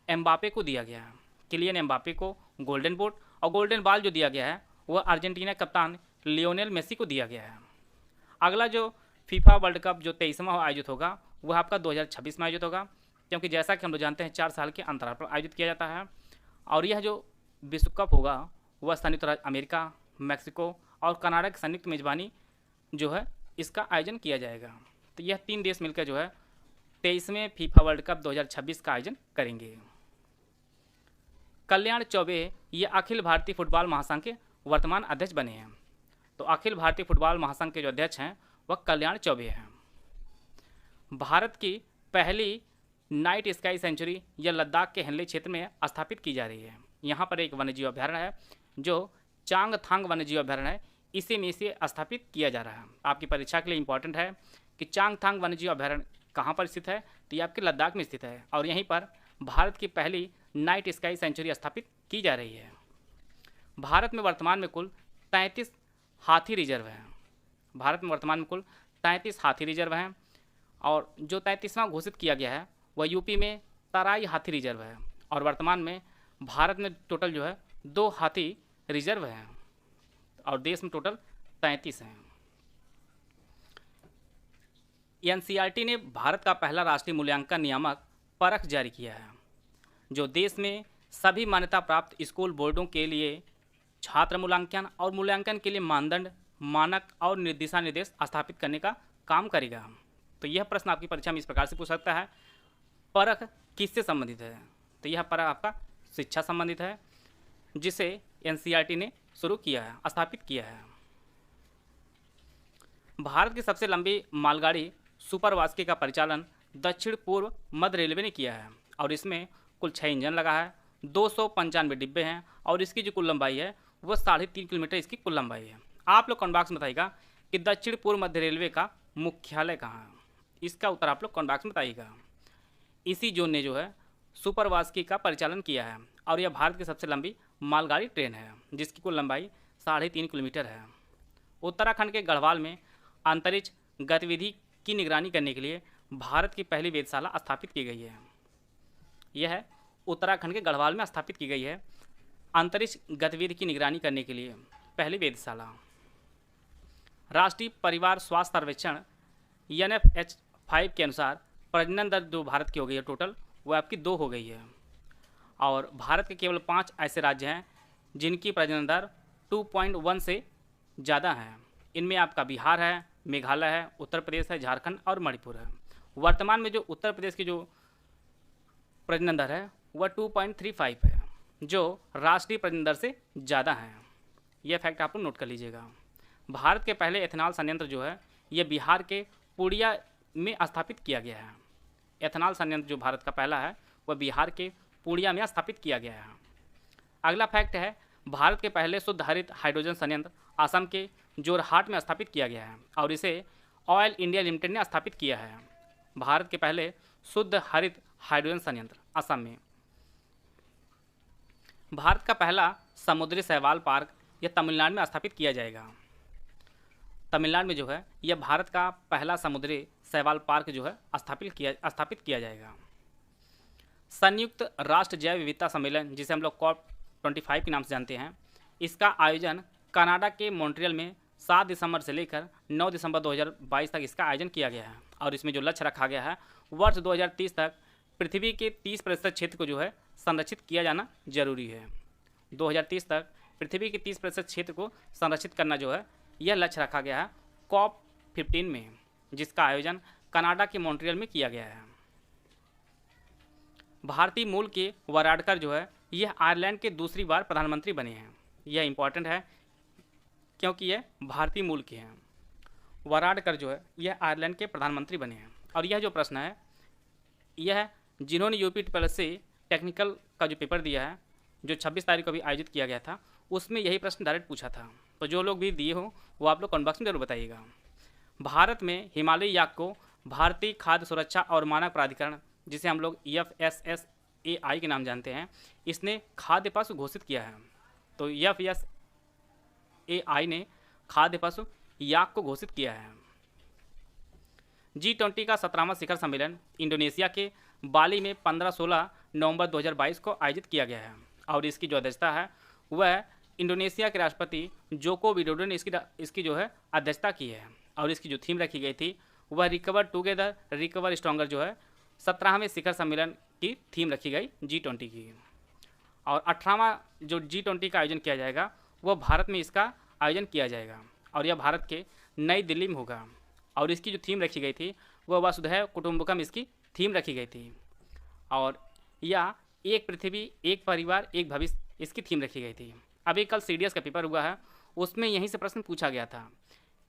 एम्बापे को दिया गया है, किलियन एम्बापे को गोल्डन बूट, और गोल्डन बॉल जो दिया गया है वह अर्जेंटीना कप्तान लियोनेल मेसी को दिया गया है। अगला जो फीफा वर्ल्ड कप जो 23वां आयोजित होगा वह आपका 2026 में आयोजित होगा, क्योंकि जैसा कि हम लोग जानते हैं 4 साल के अंतराल पर आयोजित किया जाता है, और यह जो विश्व कप होगा वह संयुक्त राज्य अमेरिका, मैक्सिको और कनाडा की संयुक्त मेजबानी जो है इसका आयोजन किया जाएगा। तो यह 3 देश मिलकर जो है 23वें फीफा वर्ल्ड कप 2026 का आयोजन करेंगे। कल्याण चौबे ये अखिल भारतीय फुटबॉल महासंघ के वर्तमान अध्यक्ष बने हैं। तो अखिल भारतीय फुटबॉल महासंघ के जो अध्यक्ष हैं वह कल्याण चौबे हैं। भारत की पहली नाइट स्काई सेंचुरी यह लद्दाख के हेनले क्षेत्र में स्थापित की जा रही है। यहाँ पर एक वन्यजीव अभ्यारण्य है जो चांगथांग वन्यजीव अभ्यारण्य है, इसी में इसे स्थापित किया जा रहा है। आपकी परीक्षा के लिए इंपॉर्टेंट है कि चांगथांग वन्यजीव अभ्यारण्य कहाँ पर स्थित है, तो ये आपके लद्दाख में स्थित है और यहीं पर भारत की पहली नाइट स्काई सेंचुरी स्थापित की जा रही है। भारत में वर्तमान में कुल 33 हाथी रिजर्व हैं। भारत में वर्तमान में कुल 33 हाथी रिजर्व हैं और जो 33वां घोषित किया गया है वह यूपी में तराई हाथी रिजर्व है और वर्तमान में भारत में टोटल जो है 2 हाथी रिजर्व हैं और देश में टोटल 33 हैं। एनसीईआरटी ने भारत का पहला राष्ट्रीय मूल्यांकन नियामक परख जारी किया है जो देश में सभी मान्यता प्राप्त स्कूल बोर्डों के लिए छात्र मूल्यांकन और मूल्यांकन के लिए मानदंड, मानक और दिशा निर्देश स्थापित करने का काम करेगा। तो यह प्रश्न आपकी परीक्षा में इस प्रकार से पूछ सकता है, परख किससे संबंधित है? तो यह परख आपका शिक्षा संबंधित है जिसे एनसीईआरटी ने शुरू किया है, स्थापित किया है। भारत की सबसे लंबी मालगाड़ी सुपरवास्की का परिचालन दक्षिण पूर्व मध्य रेलवे ने किया है और इसमें कुल 6 इंजन लगा है, 295 डिब्बे हैं और इसकी जो कुल लंबाई है वह 3.5 किलोमीटर इसकी कुल लंबाई है। आप लोग कमेंट बॉक्स में बताइएगा कि दक्षिण पूर्व मध्य रेलवे का मुख्यालय कहाँ है, इसका उत्तर आप लोग कमेंट बॉक्स में बताइएगा। इसी जोन ने जो है सुपरवास्की का परिचालन किया है और यह भारत की सबसे लंबी मालगाड़ी ट्रेन है जिसकी कुल लंबाई 3.5 किलोमीटर है। उत्तराखंड के गढ़वाल में अंतरिक्ष गतिविधि की निगरानी करने के लिए भारत की पहली वेधशाला स्थापित की गई है। यह उत्तराखंड के गढ़वाल में स्थापित की गई है अंतरिक्ष गतिविधि की निगरानी करने के लिए पहली वेधशाला। राष्ट्रीय परिवार स्वास्थ्य सर्वेक्षण NFH5 के अनुसार प्रजनन दर जो भारत की हो गई है टोटल वो आपकी 2 हो गई है और भारत के केवल 5 ऐसे राज्य हैं जिनकी प्रजनन दर 2.1 से ज़्यादा है। इनमें आपका बिहार है, मेघालय है, उत्तर प्रदेश है, झारखंड और मणिपुर है। वर्तमान में जो उत्तर प्रदेश की जो प्रजनन दर है वह 2.35 है जो राष्ट्रीय प्रजनन दर से ज़्यादा है। यह फैक्ट आप लोग नोट कर लीजिएगा। भारत के पहले एथेनॉल संयंत्र जो है यह बिहार के पूर्णिया में स्थापित किया गया है। एथेनॉल संयंत्र जो भारत का पहला है वह बिहार के पूर्णिया में स्थापित किया गया है। अगला फैक्ट है भारत के पहले शुद्ध हरित हाइड्रोजन संयंत्र असम के जोरहाट में स्थापित किया गया है और इसे ऑयल इंडिया लिमिटेड ने स्थापित किया है। भारत के पहले शुद्ध हरित हाइड्रोजन संयंत्र असम में। भारत का पहला समुद्री शैवाल पार्क यह तमिलनाडु में स्थापित किया जाएगा। तमिलनाडु में जो है यह भारत का पहला समुद्री शैवाल पार्क जो है स्थापित किया जाएगा। संयुक्त राष्ट्र जैव विविधता सम्मेलन जिसे हम लोग COP25 के नाम से जानते हैं, इसका आयोजन कनाडा के मॉन्ट्रियल में 7 दिसंबर से लेकर 9 दिसंबर 2022 तक इसका आयोजन किया गया है और इसमें जो लक्ष्य रखा गया है वर्ष 2030 तक पृथ्वी के 30% क्षेत्र को जो है संरक्षित किया जाना जरूरी है। 2030 तक पृथ्वी के 30% क्षेत्र को संरक्षित करना जो है यह लक्ष्य रखा गया है COP15 में, जिसका आयोजन कनाडा के मॉन्ट्रियल में किया गया है। भारतीय मूल के वराडकर जो है यह आयरलैंड के दूसरी बार प्रधानमंत्री बने हैं। यह इंपॉर्टेंट है क्योंकि यह भारतीय मूल के हैं। वराडकर जो है यह आयरलैंड के प्रधानमंत्री बने हैं और यह जो प्रश्न है यह जिन्होंने UPSC टेक्निकल का जो पेपर दिया है जो 26 तारीख को भी आयोजित किया गया था उसमें यही प्रश्न डायरेक्ट पूछा था। तो जो लोग भी दिए हो वो आप लोग कमेंट बॉक्स में जरूर बताइएगा। भारत में हिमालयी याक को भारतीय खाद्य सुरक्षा और मानक प्राधिकरण जिसे हम लोग FSSAI के नाम जानते हैं, इसने खाद्य पशु घोषित किया है। तो FSSAI ने खाद्य पशु याक को घोषित किया है। G20 का 17वां शिखर सम्मेलन इंडोनेशिया के बाली में 15-16 नवंबर 2022 को आयोजित किया गया है और इसकी जो अध्यक्षता है वह इंडोनेशिया के राष्ट्रपति जोको विडोडो ने इसकी जो है अध्यक्षता की है और इसकी जो थीम रखी गई थी वह रिकवर टुगेदर रिकवर स्ट्रॉन्गर जो है 17वें शिखर सम्मेलन की थीम रखी गई G20 की। और 18वां जो G20 का आयोजन किया जाएगा वह भारत में इसका आयोजन किया जाएगा और यह भारत के नई दिल्ली में होगा और इसकी जो थीम रखी गई थी वह वसुधैव कुटुंबकम इसकी थीम रखी गई थी और यह एक पृथ्वी एक परिवार एक भविष्य, इसकी थीम रखी गई थी। अभी कल सीडीएस का पेपर हुआ है, उसमें यहीं से प्रश्न पूछा गया था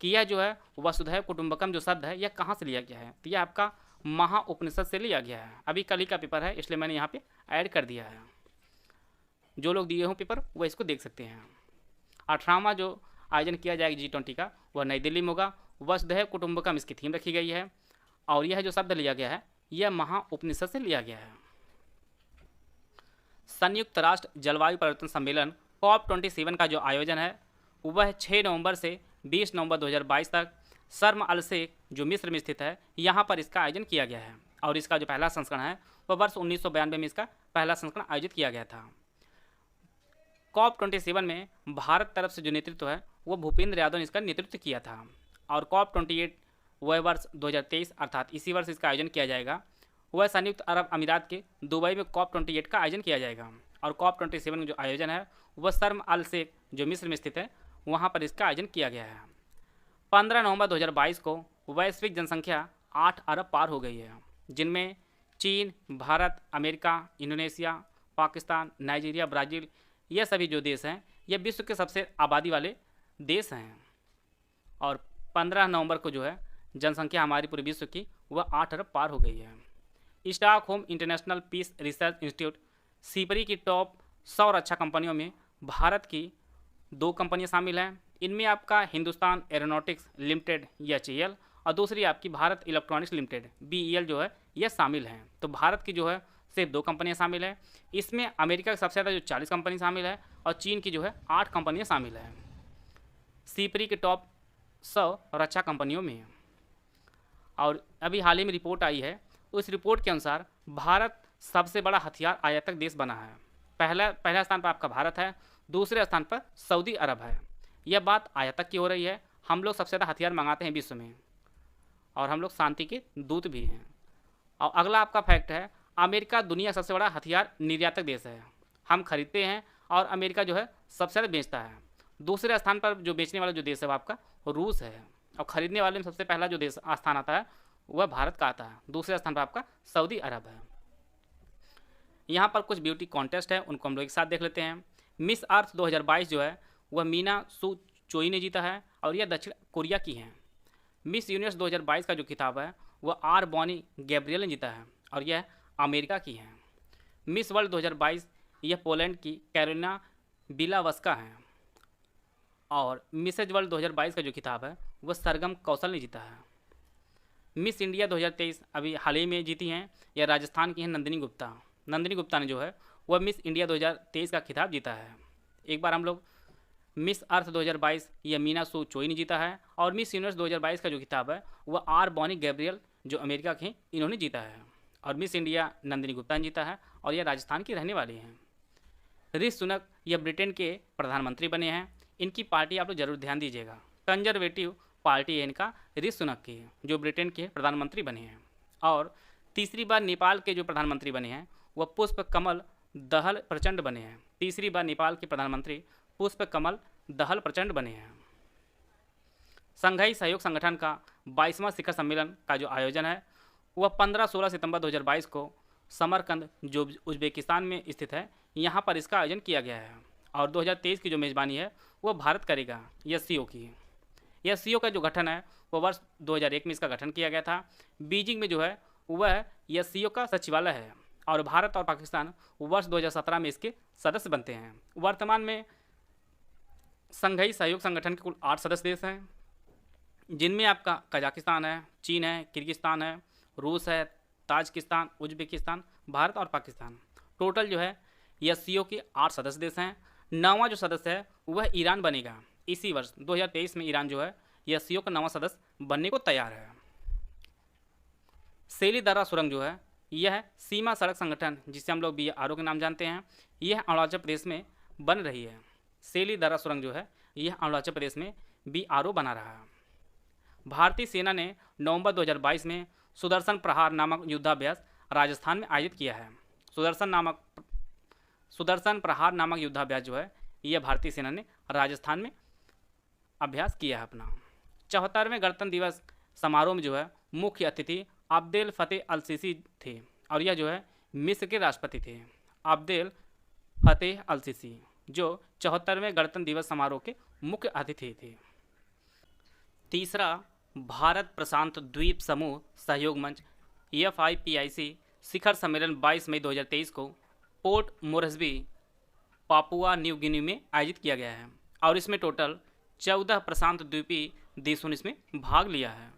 कि यह जो है वसुधैव कुटुंबकम जो शब्द है यह कहाँ से लिया गया है, तो यह आपका महा उपनिषद से लिया गया है। अभी कल ही का पेपर है, इसलिए मैंने यहाँ पे ऐड कर दिया है। जो लोग दिए हों पेपर वह इसको देख सकते हैं। 18वां जो आयोजन किया जाएगा G20 का, वह नई दिल्ली में होगा। वसुधैव कुटुंबकम इसकी थीम रखी गई है, और यह जो शब्द लिया गया है यह महा उपनिषद से लिया गया है। संयुक्त राष्ट्र जलवायु परिवर्तन सम्मेलन COP27 का जो आयोजन है वह 6 नवंबर से 20 नवंबर 2022 तक शर्म अल शेख जो मिस्र में स्थित है यहाँ पर इसका आयोजन किया गया है। और इसका जो पहला संस्करण है वह वर्ष 1992 में इसका पहला संस्करण आयोजित किया गया था। COP27 में भारत तरफ से जो नेतृत्व है वो भूपेंद्र यादव ने इसका नेतृत्व किया था। और COP28 वह वर्ष 2023 अर्थात इसी वर्ष इसका आयोजन किया जाएगा। वह संयुक्त अरब अमीरात के दुबई में COP28 का आयोजन किया जाएगा। और COP27 में जो आयोजन है वह शर्म अल शेख जो मिस्र में स्थित है वहाँ पर इसका आयोजन किया गया है। 15 नवंबर 2022 को वैश्विक जनसंख्या 8 अरब पार हो गई है, जिनमें चीन, Bharat, America, Indonesia, Pakistan, Nigeria, Brazil, ये सभी जो देश हैं ये विश्व के सबसे आबादी वाले देश हैं। और 15 नवंबर को जो है जनसंख्या हमारी पूरे विश्व की वह 8 अरब पार हो गई है। Stockholm international peace research institute SIPRI की टॉप 100 रक्षा कंपनियों में भारत की 2 कंपनियां शामिल हैं। इनमें आपका हिंदुस्तान एरोनॉटिक्स लिमिटेड HAL और दूसरी आपकी भारत इलेक्ट्रॉनिक्स लिमिटेड BEL जो है यह शामिल हैं। तो भारत की जो है सिर्फ 2 कंपनियां शामिल हैं। इसमें अमेरिका की सबसे ज़्यादा जो 40 कंपनी शामिल है और चीन की जो है 8 कंपनियां शामिल हैं सीपरी के टॉप 100 रक्षा कंपनियों में। और अभी हाल ही में रिपोर्ट आई है, उस रिपोर्ट के अनुसार भारत सबसे बड़ा हथियार आयातक देश बना है। पहला स्थान पर आपका भारत है, दूसरे स्थान पर सऊदी अरब है। यह बात आयातक की हो रही है। हम लोग सबसे ज़्यादा हथियार मंगाते हैं विश्व में और हम लोग शांति के दूत भी हैं। और अगला आपका फैक्ट है, अमेरिका दुनिया का सबसे बड़ा हथियार निर्यातक देश है। हम खरीदते हैं और अमेरिका जो है सबसे ज़्यादा बेचता है। दूसरे स्थान पर जो बेचने वाला जो देश है वो आपका रूस है। और ख़रीदने वाले में सबसे पहला जो देश स्थान आता है वह भारत का आता है। दूसरे स्थान पर आपका सऊदी अरब है। यहाँ पर कुछ ब्यूटी कॉन्टेस्ट है, उनको हम लोग एक साथ देख लेते हैं। मिस अर्थ 2022 जो है वह मीना सू चोई ने जीता है और यह दक्षिण कोरिया की हैं। मिस यूनिवर्स 2022 का जो खिताब है वह आर बॉनी गैब्रियल ने जीता है और यह अमेरिका की हैं। मिस वर्ल्ड 2022 यह पोलैंड की कैरोलिना बिलावस्का हैं। और मिसेज वर्ल्ड 2022 का जो खिताब है वह सरगम कौशल ने जीता है। मिस इंडिया 2023 अभी हाल ही में जीती हैं, यह राजस्थान की हैं नंदिनी गुप्ता। नंदिनी गुप्ता ने जो है वह मिस इंडिया 2023 का खिताब जीता है। एक बार हम लोग मिस अर्थ 2022 यह मीना सू चोई ने जीता है। और मिस यूनिवर्स 2022 का जो खिताब है वह आर बॉनी गैब्रियल जो अमेरिका के इन्होंने जीता है। और मिस इंडिया नंदिनी गुप्ता ने जीता है और यह राजस्थान की रहने वाली हैं। ऋषि सुनक यह ब्रिटेन के प्रधानमंत्री बने हैं। इनकी पार्टी आप लोग जरूर ध्यान दीजिएगा, कंजर्वेटिव पार्टी है इनका, ऋषि सुनक की जो ब्रिटेन के प्रधानमंत्री बने हैं। और तीसरी बार नेपाल के जो प्रधानमंत्री बने हैं वह पुष्प कमल दहल प्रचंड बने हैं। तीसरी बार नेपाल के प्रधानमंत्री पुष्प कमल दहल प्रचंड बने हैं। संघाई सहयोग संगठन का 22वां शिखर सम्मेलन का जो आयोजन है वह 15-16 सितंबर 2022 को समरकंद जो उज्बेकिस्तान में स्थित है यहाँ पर इसका आयोजन किया गया है। और 2023 की जो मेज़बानी है वह भारत करेगा SCO की। SCO का जो गठन है वह वर्ष 2001 में इसका गठन किया गया था। बीजिंग में जो है वह SCO का सचिवालय है। और भारत और पाकिस्तान वर्ष 2017 में इसके सदस्य बनते हैं। वर्तमान में संघाई सहयोग संगठन के कुल 8 सदस्य देश हैं, जिनमें आपका कजाकिस्तान है, चीन है, किर्गिस्तान है, रूस है, ताजिकिस्तान, उज्बेकिस्तान, भारत और पाकिस्तान। टोटल जो है SCO के 8 सदस्य देश हैं। 9वां जो सदस्य है वह ईरान बनेगा। इसी वर्ष 2023 में ईरान जो है SCO का 9वां सदस्य बनने को तैयार है। सेली दर्रा सुरंग जो है यह सीमा सड़क संगठन जिसे हम लोग BRO के नाम जानते हैं, यह अरुणाचल प्रदेश में बन रही है। सेली दर्रा सुरंग जो है यह अरुणाचल प्रदेश में BRO बना रहा है। भारतीय सेना ने नवंबर 2022 में सुदर्शन प्रहार नामक युद्धाभ्यास राजस्थान में आयोजित किया है। सुदर्शन प्रहार नामक युद्धाभ्यास जो है यह भारतीय सेना ने राजस्थान में अभ्यास किया है अपना। 74वें गणतंत्र दिवस समारोह में जो है मुख्य अतिथि अब्देल फतेह अल सीसी थे और यह जो है मिस्र के राष्ट्रपति थे। अब्देल फतेह अल सीसी, जो 74वें गणतंत्र दिवस समारोह के मुख्य अतिथि थे। तीसरा, भारत प्रशांत द्वीप समूह सहयोग मंच FIPIC शिखर सम्मेलन 22 मई 2023 को port Moresby, Papua New Guinea में आयोजित किया गया है और इसमें टोटल 14 प्रशांत द्वीपीय देशों ने इसमें भाग लिया है।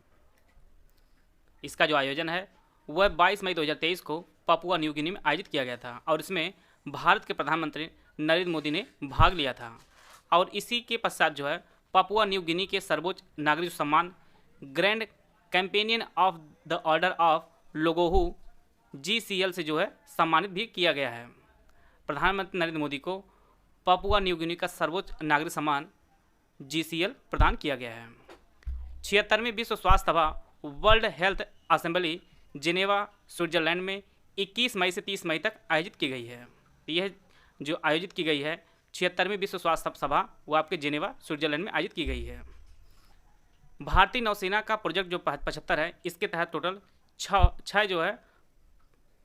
इसका जो आयोजन है वह 22 मई 2023 को पापुआ न्यू गिनी में आयोजित किया गया था और इसमें भारत के प्रधानमंत्री नरेंद्र मोदी ने भाग लिया था। और इसी के पश्चात जो है पापुआ न्यू गिनी के सर्वोच्च नागरिक सम्मान grand companion of the order of लोगोहू GCL से जो है सम्मानित भी किया गया है। प्रधानमंत्री नरेंद्र मोदी को पापुआ न्यू गिनी का सर्वोच्च नागरिक सम्मान GCL प्रदान किया गया है। 76वीं विश्व स्वास्थ्य सभा world health assembly Geneva Switzerland में 21 मई से 30 मई तक आयोजित की गई है। यह जो आयोजित की गई है 76वीं विश्व स्वास्थ्य सभा वो आपके जिनेवा स्विट्जरलैंड में आयोजित की गई है। भारतीय नौसेना का प्रोजेक्ट जो 75 है, इसके तहत टोटल छः जो है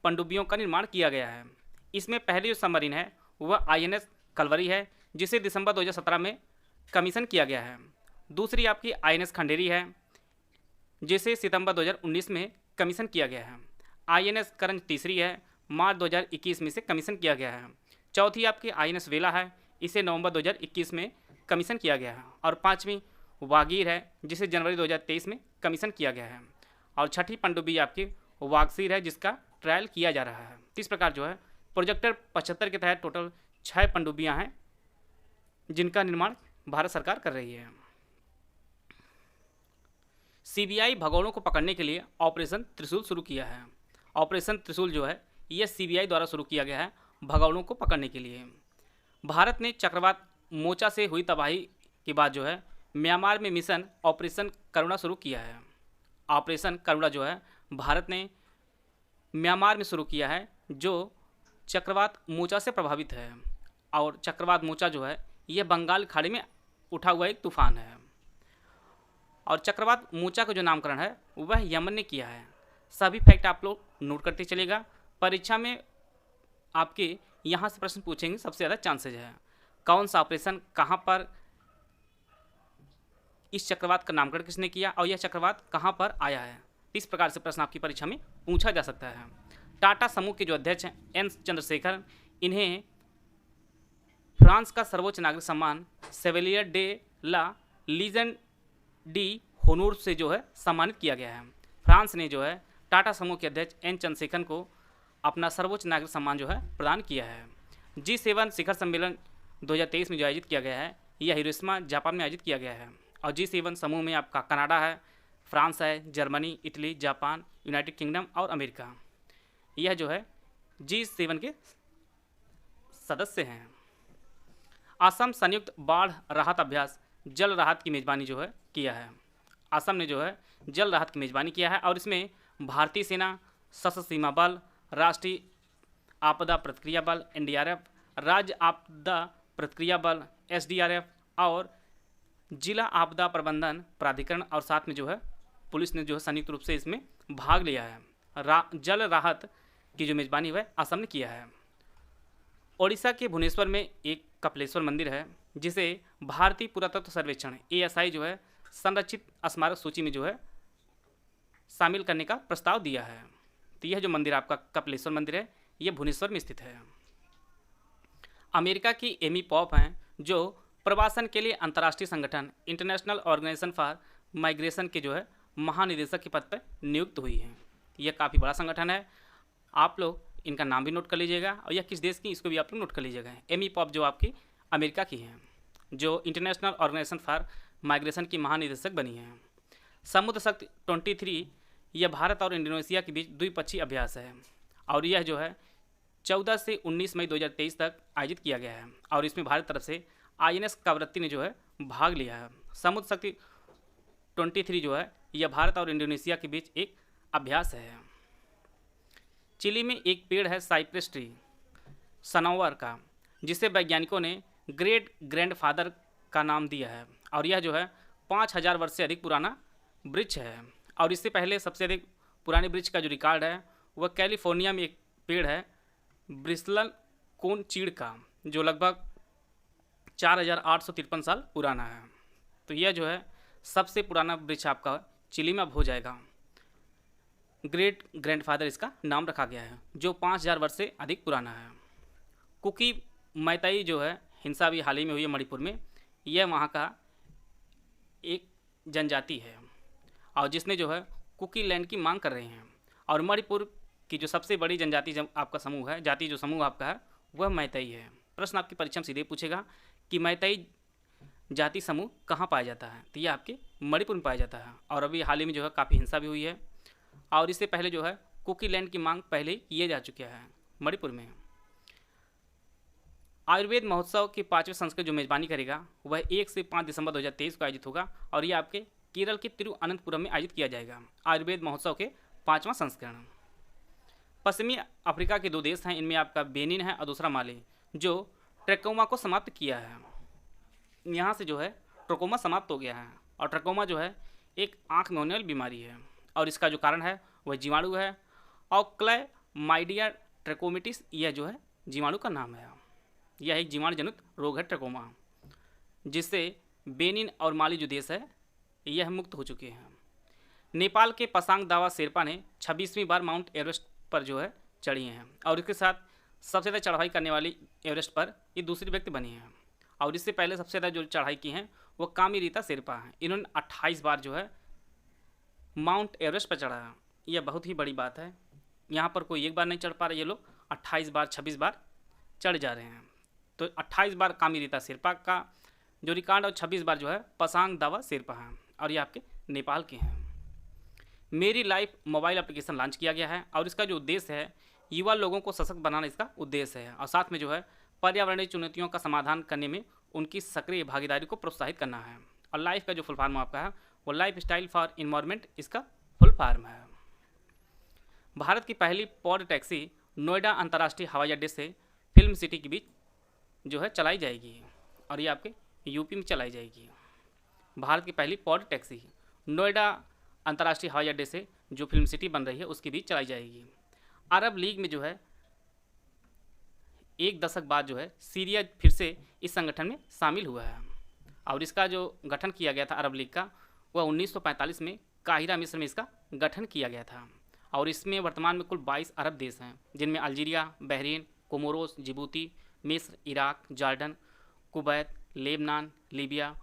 पनडुब्बियों का निर्माण किया गया है। इसमें पहली जो सबमरीन है वह INS कलवरी है, जिसे दिसंबर 2017 में कमीशन किया गया है। दूसरी आपकी INS खंडेरी है, जिसे सितंबर 2019 में कमीशन किया गया है। INS करंज तीसरी है, मार्च 2021 में से कमीशन किया गया है। चौथी आपकी INS वेला है, इसे नवंबर 2021 में कमीशन किया गया है। और पाँचवीं वागीर है, जिसे जनवरी 2023 में कमीशन किया गया है। और छठी पनडुब्बी आपकी वागसीर है, जिसका ट्रायल किया जा रहा है। इस प्रकार जो है प्रोजेक्टर 75 के तहत टोटल 6 पनडुब्बियाँ हैं जिनका निर्माण भारत सरकार कर रही है। CBI भगोड़ों को पकड़ने के लिए ऑपरेशन त्रिशूल शुरू किया है। ऑपरेशन त्रिशूल जो है यह CBI द्वारा शुरू किया गया है भगोड़ों को पकड़ने के लिए। भारत ने चक्रवात मोचा से हुई तबाही के बाद जो है म्यांमार में मिशन ऑपरेशन करुणा शुरू किया है। ऑपरेशन करुणा जो है भारत ने म्यांमार में शुरू किया है, जो चक्रवात मोचा से प्रभावित है। और चक्रवात मोचा जो है यह बंगाल खाड़ी में उठा हुआ एक तूफान है। और चक्रवात मोचा का जो नामकरण है वह यमन ने किया है। सभी फैक्ट आप लोग नोट करते चलेगा। परीक्षा में आपके यहाँ से प्रश्न पूछेंगे, सबसे ज़्यादा चांसेज है। कौन सा ऑपरेशन कहाँ पर, इस चक्रवात का नामकरण किसने किया और यह चक्रवात कहाँ पर आया है। इस प्रकार से प्रश्न आपकी परीक्षा में पूछा जा सकता है। टाटा समूह के जो अध्यक्ष हैं N चंद्रशेखर, इन्हें फ्रांस का सर्वोच्च नागरिक सम्मान सेवेलियर डे ला लीजन डी होनूर से जो है सम्मानित किया गया है। फ्रांस ने जो है टाटा समूह के अध्यक्ष N चंद्रशेखर को अपना सर्वोच्च नागरिक सम्मान जो है प्रदान किया है। G7 शिखर सम्मेलन 2023 में जो आयोजित किया गया है यह हिरोशिमा जापान में आयोजित किया गया है। और G7 समूह में आपका कनाडा है, फ्रांस है, Germany, Italy, Japan, United Kingdom और अमेरिका, यह जो है G7 के सदस्य हैं। असम संयुक्त बाढ़ राहत अभ्यास जल राहत की मेज़बानी जो है किया है। असम ने जो है जल राहत की मेज़बानी किया है और इसमें भारतीय सेना, सशस्त्र सीमा बल, राष्ट्रीय आपदा प्रतिक्रिया बल NDRF, राज्य आपदा प्रतिक्रिया बल SDRF और जिला आपदा प्रबंधन प्राधिकरण और साथ में जो है पुलिस ने जो है संयुक्त रूप से इसमें भाग लिया है। जल राहत की जो मेज़बानी है असम ने किया है। ओडिशा के भुवनेश्वर में एक कपिलेश्वर मंदिर है, जिसे भारतीय पुरातत्व सर्वेक्षण ASI जो है संरक्षित स्मारक सूची में जो है शामिल करने का प्रस्ताव दिया है। तो यह जो मंदिर आपका कपिलेश्वर मंदिर है यह भुवनेश्वर में स्थित है। अमेरिका की एमी पॉप हैं, जो प्रवासन के लिए अंतर्राष्ट्रीय संगठन इंटरनेशनल ऑर्गेनाइजेशन फॉर माइग्रेशन के जो है महानिदेशक के पद पर नियुक्त हुई हैं। यह काफ़ी बड़ा संगठन है, आप लोग इनका नाम भी नोट कर लीजिएगा और यह किस देश की इसको भी आप लोग नोट कर लीजिएगा। एमी पॉप जो आपकी अमेरिका की हैं, जो इंटरनेशनल ऑर्गेनाइजेशन फॉर माइग्रेशन की महानिदेशक बनी हैं। समुद्र शक्ति 23 यह भारत और इंडोनेशिया के बीच द्विपक्षीय अभ्यास है और यह जो है 14 से 19 मई 2023 तक आयोजित किया गया है और इसमें भारत तरफ से INS कावरत्ती ने जो है भाग लिया है। समुद्र शक्ति 23 जो है यह भारत और इंडोनेशिया के बीच एक अभ्यास है। चिली में एक पेड़ है साइप्रस ट्री सनोवर का, जिसे वैज्ञानिकों ने ग्रेट ग्रैंडफादर का नाम दिया है और यह जो है 5000 वर्ष से अधिक पुराना वृक्ष है। और इससे पहले सबसे अधिक पुराने वृक्ष का जो रिकॉर्ड है वह कैलिफोर्निया में एक पेड़ है ब्रिसलन कोन चीड़ का, जो लगभग 4,853 साल पुराना है। तो यह जो है सबसे पुराना वृक्ष आपका चिली में अब हो जाएगा। ग्रेट ग्रैंडफादर इसका नाम रखा गया है, जो 5,000 वर्ष से अधिक पुराना है। कुकी मैताई जो है हिंसा भी हाल ही में हुई है मणिपुर में। यह वहाँ का एक जनजाति है और जिसने जो है कुकी लैंड की मांग कर रहे हैं। और मणिपुर की जो सबसे बड़ी जनजाति जब आपका समूह है, जाति जो समूह आपका है, वह मैताई है। प्रश्न आपकी परीक्षा में सीधे पूछेगा कि मैताई जाति समूह कहाँ पाया जाता है, तो यह आपके मणिपुर में पाया जाता है। और अभी हाल ही में जो है काफ़ी हिंसा भी हुई है और इससे पहले जो है कुकी लैंड की मांग पहले ही किए जा चुका है मणिपुर में। आयुर्वेद महोत्सव की 5वें संस्करण जो मेजबानी करेगा वह 1 से 5 दिसंबर 2023 को आयोजित होगा और यह आपके केरल के तिरुअनंतपुरम में आयोजित किया जाएगा। आयुर्वेद महोत्सव के 5वां संस्करण। पश्चिमी अफ्रीका के 2 देश हैं, इनमें आपका बेनिन है और दूसरा माली, जो ट्रैकोमा को समाप्त किया है। यहाँ से जो है ट्रकोमा समाप्त हो गया है और ट्रकोमा जो है एक आँख में होने वाली बीमारी है और इसका जो कारण है वह जीवाणु है। और क्लेमाइडिया ट्रैकोमिटिस यह जो है जीवाणु का नाम है। यह एक जीवाणु जनित रोग है ट्रकोमा, जिससे बेनिन और माली जो देश है यह मुक्त हो चुके हैं। नेपाल के पसांग दावा शेरपा ने 26वीं बार माउंट एवरेस्ट पर जो है चढ़ी हैं और इसके साथ सबसे ज़्यादा चढ़ाई करने वाली एवरेस्ट पर ये दूसरी व्यक्ति बनी है। और इससे पहले सबसे ज़्यादा जो चढ़ाई की हैं वो कामी रीता शेरपा हैं। इन्होंने 28 बार जो है माउंट एवरेस्ट पर चढ़ा है। यह बहुत ही बड़ी बात है। यहाँ पर कोई एक बार नहीं चढ़ पा रहे, ये लोग 28 बार 26 बार चढ़ जा रहे हैं। तो 28 बार कामी रीता शेरपा का जो रिकॉर्ड और 26 बार जो है पसांग दावा शेरपा है और ये आपके नेपाल के हैं। मेरी लाइफ मोबाइल एप्लीकेशन लॉन्च किया गया है और इसका जो उद्देश्य है युवा लोगों को सशक्त बनाना इसका उद्देश्य है और साथ में जो है पर्यावरणीय चुनौतियों का समाधान करने में उनकी सक्रिय भागीदारी को प्रोत्साहित करना है। और लाइफ का जो फुल फॉर्म आपका है वो लाइफ स्टाइल फॉर इन्वायरमेंट इसका फुल फॉर्म है। भारत की पहली पॉड टैक्सी नोएडा अंतर्राष्ट्रीय हवाई अड्डे से फिल्म सिटी के बीच जो है चलाई जाएगी और ये आपके यूपी में चलाई जाएगी। भारत की पहली पॉड टैक्सी नोएडा अंतर्राष्ट्रीय हवाई अड्डे से जो फिल्म सिटी बन रही है उसके बीच चलाई जाएगी। अरब लीग में जो है 1 दशक बाद जो है सीरिया फिर से इस संगठन में शामिल हुआ है और इसका जो गठन किया गया था अरब लीग का वह 1945 में काहिरा मिस्र में इसका गठन किया गया था। और इसमें वर्तमान में कुल 22 अरब देश हैं, जिनमें अल्जीरिया, बहरीन, कोमोरोस, जिबूती, मिस्र, Iraq, Jordan, Kuwait, Lebanon, Libya,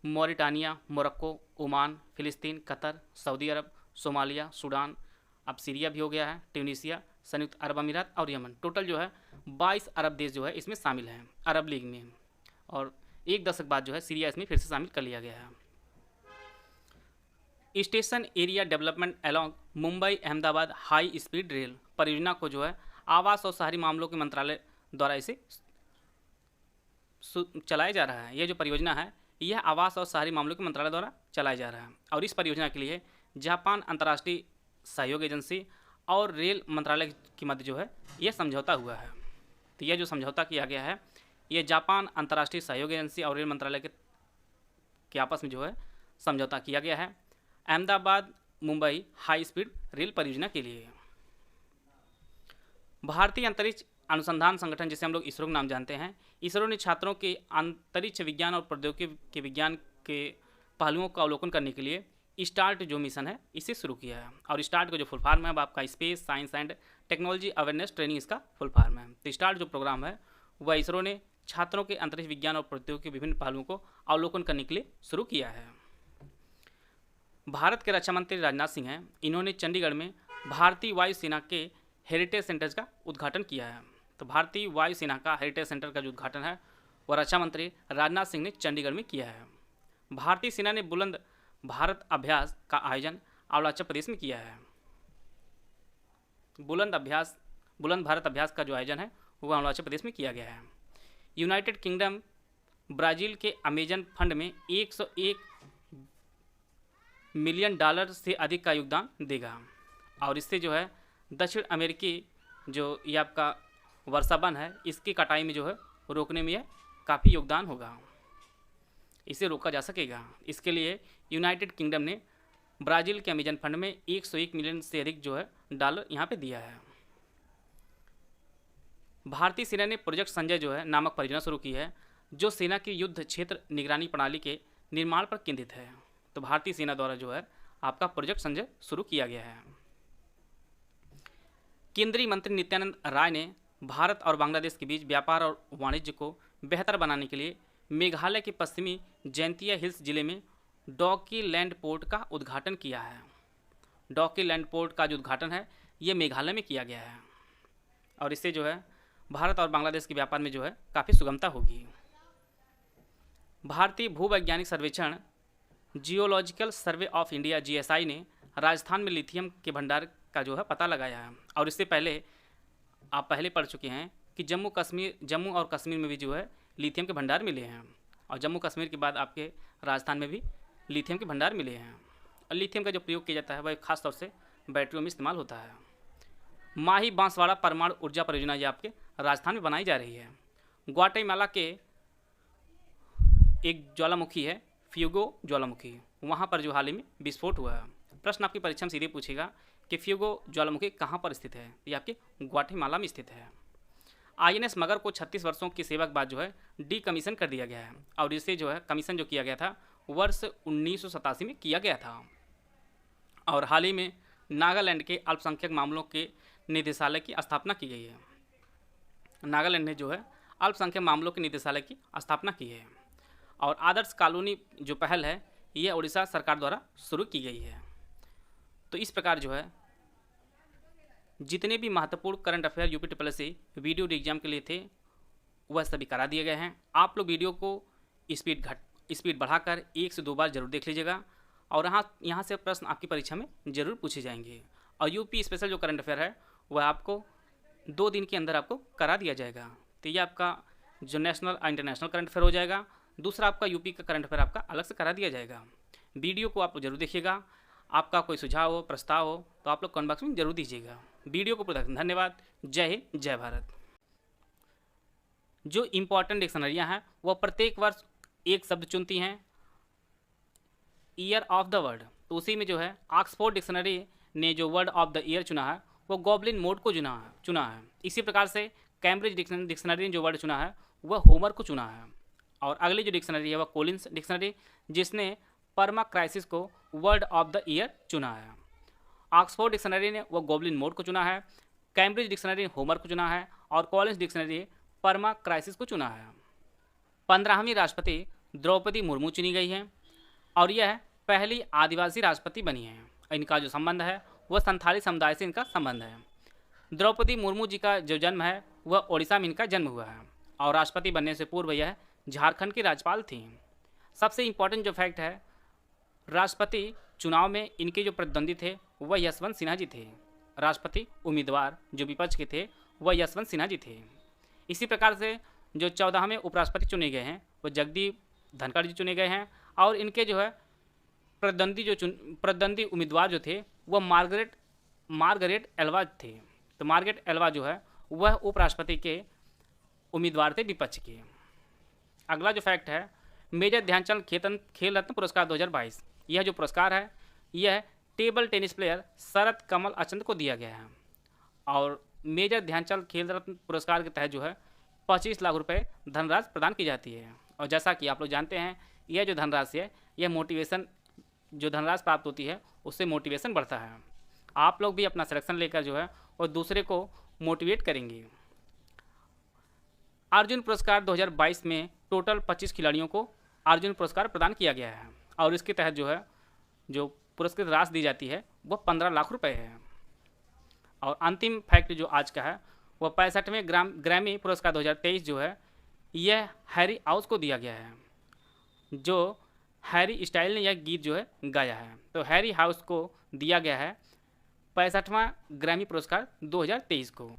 Mauritania, Morocco, Oman, फ़िलिस्तीन, कतर, सऊदी अरब, सोमालिया, सूडान, अब सीरिया भी हो गया है, ट्यूनीसिया, संयुक्त अरब अमीरात और यमन। टोटल जो है 22 अरब देश जो है इसमें शामिल हैं अरब लीग में और 1 दशक बाद जो है सीरिया इसमें फिर से शामिल कर लिया गया है। Station area development along Mumbai Ahmedabad high speed rail परियोजना को जो है आवास और शहरी मामलों के मंत्रालय द्वारा इसे चलाया जा रहा है। यह जो परियोजना है यह आवास और शहरी मामलों के मंत्रालय द्वारा चलाया जा रहा है और इस परियोजना के लिए जापान अंतर्राष्ट्रीय सहयोग एजेंसी और रेल मंत्रालय के मध्य जो है यह समझौता हुआ है। तो यह जो समझौता किया गया है यह जापान अंतर्राष्ट्रीय सहयोग एजेंसी और रेल मंत्रालय के आपस में जो है समझौता किया गया है Ahmedabad Mumbai high speed rail परियोजना के लिए। भारतीय अंतरिक्ष अनुसंधान संगठन, जिसे हम लोग इसरो का नाम जानते हैं, इसरो ने छात्रों के अंतरिक्ष विज्ञान और प्रौद्योगिकी के विज्ञान के पहलुओं का अवलोकन करने के लिए स्टार्ट जो मिशन है इसे शुरू किया है। और स्टार्ट का जो फुल फॉर्म है अब आपका space science and technology awareness training इसका फुल फॉर्म है। तो स्टार्ट जो प्रोग्राम है वह इसरो ने छात्रों के अंतरिक्ष विज्ञान और प्रौद्योगिकी के विभिन्न पहलुओं को अवलोकन करने के लिए शुरू किया है। भारत के रक्षा मंत्री राजनाथ सिंह हैं, इन्होंने चंडीगढ़ में भारतीय वायुसेना के हेरिटेज सेंटर का उद्घाटन किया है। तो भारतीय वायुसेना का हेरिटेज सेंटर का जो उद्घाटन है वह रक्षा मंत्री राजनाथ सिंह ने चंडीगढ़ में किया है। भारतीय सेना ने बुलंद भारत अभ्यास का आयोजन अरुणाचल प्रदेश में किया है। बुलंद भारत अभ्यास का जो आयोजन है वह अरुणाचल प्रदेश में किया गया है। यूनाइटेड किंगडम ब्राज़ील के अमेजन फंड में $101 मिलियन से अधिक का योगदान देगा और इससे जो है दक्षिण अमेरिकी जो ये आपका वर्षावन है इसकी कटाई में जो है रोकने में यह काफ़ी योगदान होगा, इसे रोका जा सकेगा। इसके लिए यूनाइटेड किंगडम ने ब्राज़ील के अमेजन फंड में $101 मिलियन से अधिक जो है डॉलर यहाँ पे दिया है। भारतीय सेना ने प्रोजेक्ट संजय जो है नामक परियोजना शुरू की है, जो सेना की युद्ध क्षेत्र निगरानी प्रणाली के निर्माण पर केंद्रित है। तो भारतीय सेना द्वारा जो है आपका प्रोजेक्ट संजय शुरू किया गया है। केंद्रीय मंत्री नित्यानंद राय ने भारत और बांग्लादेश के बीच व्यापार और वाणिज्य को बेहतर बनाने के लिए मेघालय के पश्चिमी जैंतिया हिल्स जिले में डॉकी लैंड पोर्ट का उद्घाटन किया है। डॉकी लैंड पोर्ट का जो उद्घाटन है ये मेघालय में किया गया है और इससे जो है भारत और बांग्लादेश के व्यापार में जो है काफ़ी सुगमता होगी। भारतीय भूवैज्ञानिक सर्वेक्षण geological survey of India GSI ने राजस्थान में लिथियम के भंडार का जो है पता लगाया है। और इससे पहले आप पहले पढ़ चुके हैं कि जम्मू और कश्मीर में भी जो है लिथियम के भंडार मिले हैं और जम्मू कश्मीर के बाद आपके राजस्थान में भी लिथियम के भंडार मिले हैं। और लिथियम का जो प्रयोग किया जाता है वह खास तौर से बैटरियों में इस्तेमाल होता है। माही बांसवाड़ा परमाणु ऊर्जा परियोजना ये आपके राजस्थान में बनाई जा रही है। ग्वाटेमाला के एक ज्वालामुखी है फ्यूगो ज्वालामुखी, वहाँ पर जो हाल ही में विस्फोट हुआ है। प्रश्न आपकी परीक्षा में सीधे पूछेगा कि फ्यूगो ज्वालामुखी कहाँ पर स्थित है, ये आपके ग्वाटेमाला में स्थित है। INS मगर को 36 वर्षों की सेवा के बाद जो है डीकमीशन कर दिया गया है और इसे जो है कमीशन जो किया गया था वर्ष 1987 में किया गया था। और हाल ही में नागालैंड के अल्पसंख्यक मामलों के निदेशालय की स्थापना की गई है। नागालैंड ने जो है अल्पसंख्यक मामलों के निदेशालय की स्थापना की है। और आदर्श कॉलोनी जो पहल है यह उड़ीसा सरकार द्वारा शुरू की गई है। तो इस प्रकार जो है जितने भी महत्वपूर्ण current affair UPSS video exam के लिए थे वह सभी करा दिए गए हैं। आप लोग वीडियो को स्पीड बढ़ाकर 1 से 2 बार जरूर देख लीजिएगा और यहाँ से प्रश्न आपकी परीक्षा में जरूर पूछे जाएंगे। और UP स्पेशल जो करंट अफेयर है वह आपको 2 दिन के अंदर आपको करा दिया जाएगा। तो ये आपका जो नेशनल और इंटरनेशनल करंट अफेयर हो जाएगा। दूसरा आपका UP का करंट अफेयर आपका अलग से करा दिया जाएगा। वीडियो को आप जरूर देखिएगा। आपका कोई सुझाव हो प्रस्ताव हो तो आप लोग कमेंट बॉक्स में जरूर दीजिएगा। वीडियो को पूरा धन्यवाद। जय हिंद जय भारत। जो इम्पोर्टेंट डिक्शनरियाँ हैं वह प्रत्येक वर्ष एक शब्द चुनती हैं ईयर ऑफ द वर्ड। तो उसी में जो है ऑक्सफोर्ड डिक्शनरी ने जो वर्ड ऑफ द ईयर चुना है वो गॉबलिन मोड को चुना है। इसी प्रकार से कैम्ब्रिज डिक्शनरी ने जो वर्ड चुना है वह होमर को चुना है। और अगली जो डिक्शनरी है वह कोलिन्स डिक्शनरी जिसने परमा क्राइसिस को वर्ड ऑफ द ईयर चुना है। ऑक्सफोर्ड डिक्शनरी ने वह गॉबलिन मोड को चुना है। कैम्ब्रिज डिक्शनरी ने होमर को चुना है और कॉलिन्स डिक्शनरी ने परमा क्राइसिस को चुना है। 15वीं राष्ट्रपति द्रौपदी मुर्मू चुनी गई है और यह पहली आदिवासी राष्ट्रपति बनी है। इनका जो संबंध है वह संथाली समुदाय से इनका संबंध है। द्रौपदी मुर्मू जी का जो जन्म है वह ओडिशा में इनका जन्म हुआ है और राष्ट्रपति बनने से पूर्व यह झारखंड की राज्यपाल थी। सबसे इम्पोर्टेंट जो फैक्ट है राष्ट्रपति चुनाव में इनके जो प्रतिद्वंदी थे वह यशवंत सिन्हा जी थे। राष्ट्रपति उम्मीदवार जो विपक्ष के थे वह यशवंत सिन्हा जी थे। इसी प्रकार से जो 14वें उपराष्ट्रपति चुने गए हैं वो जगदीप धनखड़ जी चुने गए हैं और इनके जो है प्रतिद्वंदी उम्मीदवार जो थे वह मार्गरेट एल्वा थे। तो मार्गरेट एल्वा जो है वह उपराष्ट्रपति के उम्मीदवार थे विपक्ष के। अगला जो फैक्ट है मेजर ध्यानचंद खेल रत्न पुरस्कार 2022 यह जो पुरस्कार है यह टेबल टेनिस प्लेयर शरद कमल अचंद को दिया गया है। और मेजर ध्यानचंद खेल रत्न पुरस्कार के तहत जो है 25 लाख रुपए धनराशि प्रदान की जाती है। और जैसा कि आप लोग जानते हैं यह जो धनराशि है यह मोटिवेशन जो धनराशि प्राप्त होती है उससे मोटिवेशन बढ़ता है। आप लोग भी अपना सिलेक्शन लेकर जो है और दूसरे को मोटिवेट करेंगे। अर्जुन पुरस्कार 2022 में टोटल 25 खिलाड़ियों को अर्जुन पुरस्कार प्रदान किया गया है और इसके तहत जो है जो पुरस्कृत राशि दी जाती है वह 15 लाख रुपए है। और अंतिम फैक्ट जो आज का है वह 65वें ग्रैमी पुरस्कार 2023 जो है यह हैरी हाउस को दिया गया है। जो हैरी स्टाइल ने यह गीत जो है गाया है तो हैरी हाउस को दिया गया है 65वां ग्रैमी पुरस्कार 2023 को।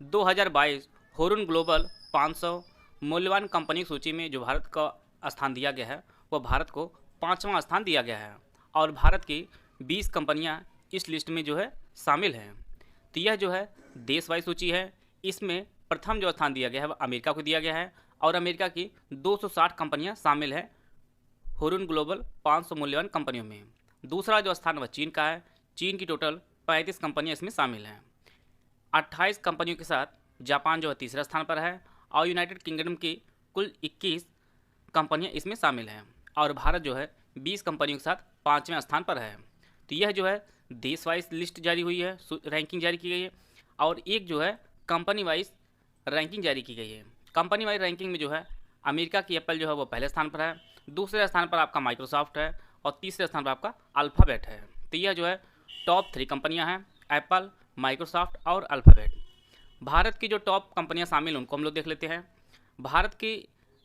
2022 होरून ग्लोबल 500 मूल्यवान कंपनी की सूची में जो भारत का स्थान दिया गया है वह भारत को 5वां स्थान दिया गया है और भारत की 20 कंपनियां इस लिस्ट में जो है शामिल हैं। तो यह जो है देशवाई सूची है। इसमें प्रथम जो स्थान दिया गया है वह अमेरिका को दिया गया है और अमेरिका की 260 कंपनियां शामिल हैं होरून ग्लोबल 500 मूल्यवान कंपनियों में। दूसरा जो स्थान वह चीन का है। चीन की टोटल 35 कंपनियां इसमें शामिल हैं। 28 कंपनियों के साथ जापान जो है तीसरे स्थान पर है और यूनाइटेड किंगडम की कुल 21 कंपनियां इसमें शामिल हैं और भारत जो है 20 कंपनियों के साथ 5वें स्थान पर है। तो यह जो है देश वाइज लिस्ट जारी हुई है, रैंकिंग जारी की गई है और एक जो है कंपनी वाइज रैंकिंग जारी की गई है। कंपनी वाइज रैंकिंग में जो है अमेरिका की एप्पल जो है वो पहले स्थान पर है, दूसरे स्थान पर आपका माइक्रोसॉफ्ट है और तीसरे स्थान पर आपका अल्फ़ाबेट है। तो यह जो है टॉप 3 कंपनियां हैं, एप्पल, माइक्रोसॉफ्ट और अल्फ़ाबेट। भारत की जो टॉप कंपनियां शामिल उनको हम लोग देख लेते हैं। भारत की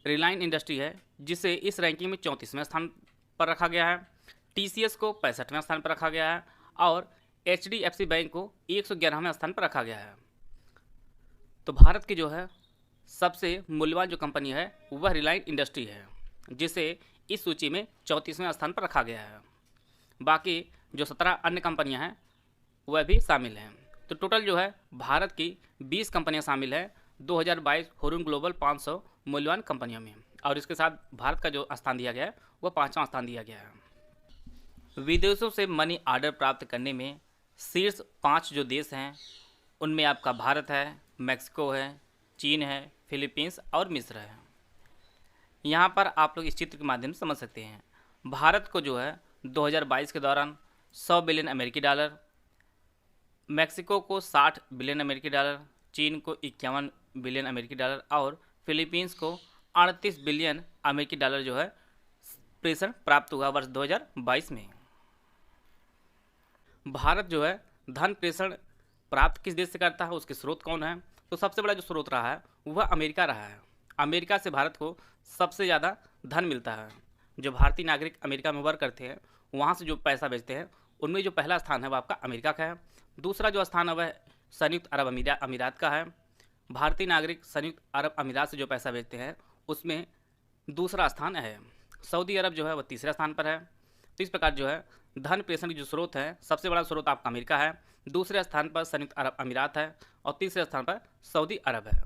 रिलायंस इंडस्ट्री है जिसे इस रैंकिंग में 34वें स्थान पर रखा गया है, TCS को 65वें स्थान पर रखा गया है और HDFC बैंक को 111वें स्थान पर रखा गया है। तो भारत की जो है सबसे मूल्यवान जो कंपनी है वह रिलायंस इंडस्ट्री है जिसे इस सूची में 34वें स्थान पर रखा गया है। बाकी जो 17 अन्य कंपनियां हैं वह भी शामिल हैं। तो टोटल जो है भारत की 20 कंपनियां शामिल हैं 2022 हुरुन ग्लोबल 500 मूल्यवान कंपनियों में और इसके साथ भारत का जो स्थान दिया गया है वह 5वां स्थान दिया गया है। विदेशों से मनी ऑर्डर प्राप्त करने में शीर्ष 5 जो देश हैं उनमें आपका भारत है, मैक्सिको है, चीन है, फिलीपींस और मिस्र है। यहाँ पर आप लोग इस चित्र के माध्यम से समझ सकते हैं। भारत को जो है 2022 के दौरान 100 बिलियन अमेरिकी डॉलर, मैक्सिको को 60 बिलियन अमेरिकी डॉलर, चीन को 51 बिलियन अमेरिकी डॉलर और फिलीपींस को 38 बिलियन अमेरिकी डॉलर जो है प्रेषण प्राप्त हुआ वर्ष 2022 में। भारत जो है धन प्रेषण प्राप्त किस देश से करता है, उसके स्रोत कौन है? तो सबसे बड़ा जो स्रोत रहा है वह अमेरिका रहा है। अमेरिका से भारत को सबसे ज़्यादा धन मिलता है। जो भारतीय नागरिक अमेरिका में वर्क करते हैं वहाँ से जो पैसा भेजते हैं उनमें जो पहला स्थान है वह आपका अमेरिका का है। दूसरा जो स्थान है वह संयुक्त अरब अमीरात का है। भारतीय नागरिक संयुक्त अरब अमीरात से जो पैसा भेजते हैं उसमें दूसरा स्थान है। सऊदी अरब जो है वह तीसरे स्थान पर है। तो इस प्रकार जो है धन प्रेषण की जो स्रोत है सबसे बड़ा स्रोत आपका अमेरिका है, दूसरे स्थान पर संयुक्त अरब अमीरात है और तीसरे स्थान पर सऊदी अरब है।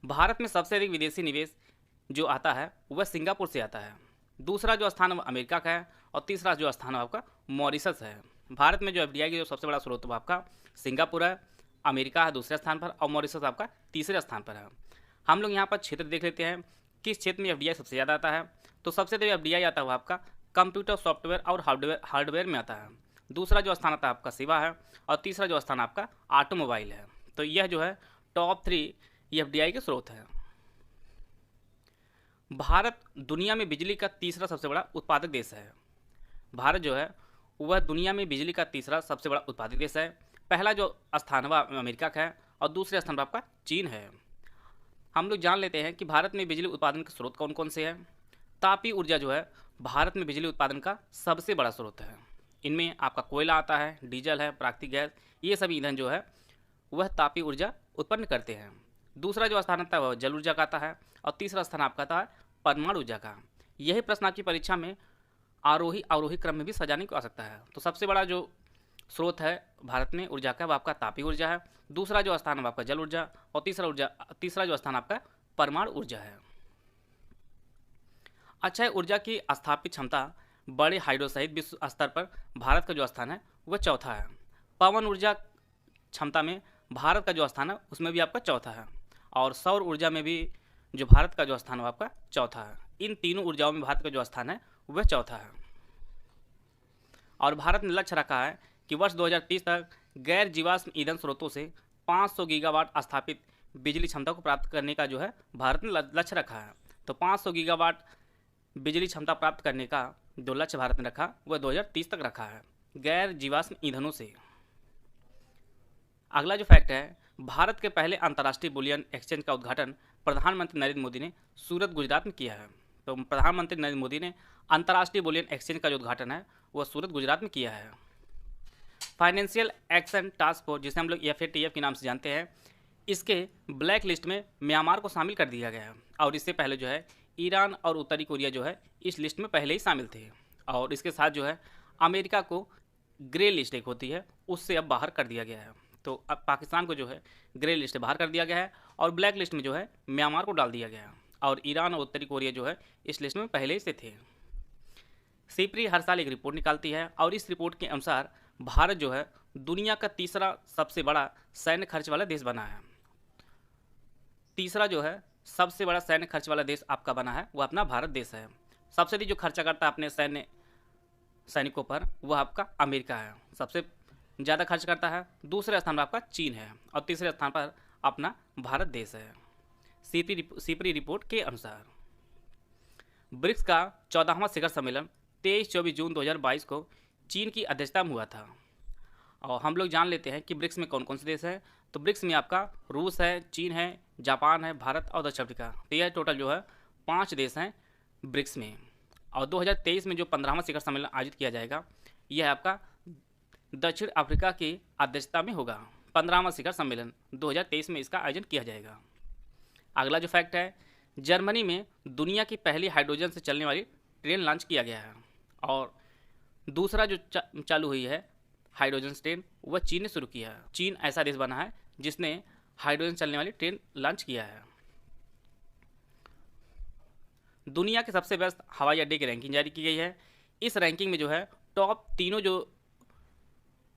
भारत में सबसे अधिक विदेशी निवेश जो आता है वह सिंगापुर से आता है। दूसरा जो स्थान है वह अमेरिका का है और तीसरा जो स्थान है आपका मॉरिशस है। भारत में जो FDI की जो सबसे बड़ा स्रोत है आपका सिंगापुर है, अमेरिका है दूसरे स्थान पर और मॉरिशस आपका तीसरे स्थान पर है। हम लोग यहाँ पर क्षेत्र देख लेते हैं किस क्षेत्र में FDI सबसे ज़्यादा आता है। तो सबसे ज़्यादा FDI आता है वह आपका कंप्यूटर सॉफ्टवेयर और हार्डवेयर में आता है। दूसरा जो स्थान आता है आपका सेवा है और तीसरा जो स्थान आपका ऑटोमोबाइल है। तो यह जो है टॉप 3 FDI के स्रोत है। भारत दुनिया में बिजली का तीसरा सबसे बड़ा उत्पादक देश है। भारत जो है वह दुनिया में बिजली का तीसरा सबसे बड़ा उत्पादक देश है। पहला जो स्थान है वह अमेरिका का है और दूसरे स्थान पर आपका चीन है। हम लोग जान लेते हैं कि भारत में बिजली उत्पादन के स्रोत कौन कौन से हैं। तापीय ऊर्जा जो है भारत में बिजली उत्पादन का सबसे बड़ा स्रोत है। इनमें आपका कोयला आता है, डीजल है, प्राकृतिक गैस, ये सभी ईंधन जो है वह तापीय ऊर्जा उत्पन्न करते हैं। दूसरा जो स्थान आता है वह जल ऊर्जा का आता है और तीसरा स्थान आपका आता है परमाणु ऊर्जा का। यही प्रश्न आपकी परीक्षा में आरोही अवरोही क्रम में भी सजाने की आ सकता है। तो सबसे बड़ा जो स्रोत है भारत में ऊर्जा का वह आपका तापीय ऊर्जा है, दूसरा जो स्थान है आपका जल ऊर्जा और तीसरा जो स्थान आपका परमाणु ऊर्जा है। अक्षय ऊर्जा की स्थापित क्षमता बड़े हाइड्रो सहित विश्व स्तर पर भारत का जो स्थान है वह चौथा है। पवन ऊर्जा क्षमता में भारत का जो स्थान है उसमें भी आपका चौथा है और सौर ऊर्जा में भी जो भारत का जो स्थान है आपका चौथा है। इन तीनों ऊर्जाओं में भारत का जो स्थान है वह चौथा है। और भारत ने लक्ष्य रखा है कि वर्ष 2030 तक गैर जीवाश्म ईंधन स्रोतों से 500 गीगावाट स्थापित बिजली क्षमता को प्राप्त करने का जो है भारत ने लक्ष्य रखा है। तो 500 गीगावाट बिजली क्षमता प्राप्त करने का जो लक्ष्य भारत ने रखा वह 2030 तक रखा है गैर जीवाश्म ईंधनों से। अगला जो फैक्ट है, भारत के पहले अंतर्राष्ट्रीय बुलियन एक्सचेंज का उद्घाटन प्रधानमंत्री नरेंद्र मोदी ने सूरत गुजरात में किया है। तो प्रधानमंत्री नरेंद्र मोदी ने अंतर्राष्ट्रीय बुलियन एक्सचेंज का जो उद्घाटन है वह सूरत गुजरात में किया है। फाइनेंशियल एक्शन टास्क फोर्स जिसे हम लोग FATF के नाम से जानते हैं, इसके ब्लैक लिस्ट में म्यांमार को शामिल कर दिया गया है और इससे पहले जो है ईरान और उत्तरी कोरिया जो है इस लिस्ट में पहले ही शामिल थे। और इसके साथ जो है अमेरिका को ग्रे लिस्ट एक होती है उससे अब बाहर कर दिया गया है। तो अब पाकिस्तान को जो है ग्रे लिस्ट से बाहर कर दिया गया है और ब्लैक लिस्ट में जो है म्यांमार को डाल दिया गया है और ईरान और उत्तरी कोरिया जो है इस लिस्ट में पहले ही से थे। सिप्री हर साल एक रिपोर्ट निकालती है और इस रिपोर्ट के अनुसार भारत जो है दुनिया का तीसरा सबसे बड़ा सैन्य खर्च वाला देश बना है। तीसरा जो है सबसे बड़ा सैन्य खर्च वाला देश आपका बना है वो अपना भारत देश है। सबसे अधिक जो खर्चा करता है अपने सैनिकों पर वह आपका अमेरिका है, सबसे ज़्यादा खर्च करता है। दूसरे स्थान पर आपका चीन है और तीसरे स्थान पर अपना भारत देश है, सीपरी रिपोर्ट के अनुसार। ब्रिक्स का 14वां शिखर सम्मेलन 23-24 जून 2022 को चीन की अध्यक्षता में हुआ था। और हम लोग जान लेते हैं कि ब्रिक्स में कौन कौन से देश हैं। तो ब्रिक्स में आपका रूस है, चीन है, जापान है, भारत और दक्षिण अफ्रीका। तो यह टोटल जो है 5 देश हैं ब्रिक्स में। और 2023 में जो 15वां शिखर सम्मेलन आयोजित किया जाएगा यह आपका दक्षिण अफ्रीका की अध्यक्षता में होगा। 15वां शिखर सम्मेलन 2023 में इसका आयोजन किया जाएगा। अगला जो फैक्ट है, जर्मनी में दुनिया की पहली हाइड्रोजन से चलने वाली ट्रेन लॉन्च किया गया है। और दूसरा जो चालू हुई है हाइड्रोजन ट्रेन वह चीन ने शुरू किया है। चीन ऐसा देश बना है जिसने हाइड्रोजन चलने वाली ट्रेन लॉन्च किया है। दुनिया के सबसे बेस्ट हवाई अड्डे की रैंकिंग जारी की गई है। इस रैंकिंग में जो है टॉप तीनों जो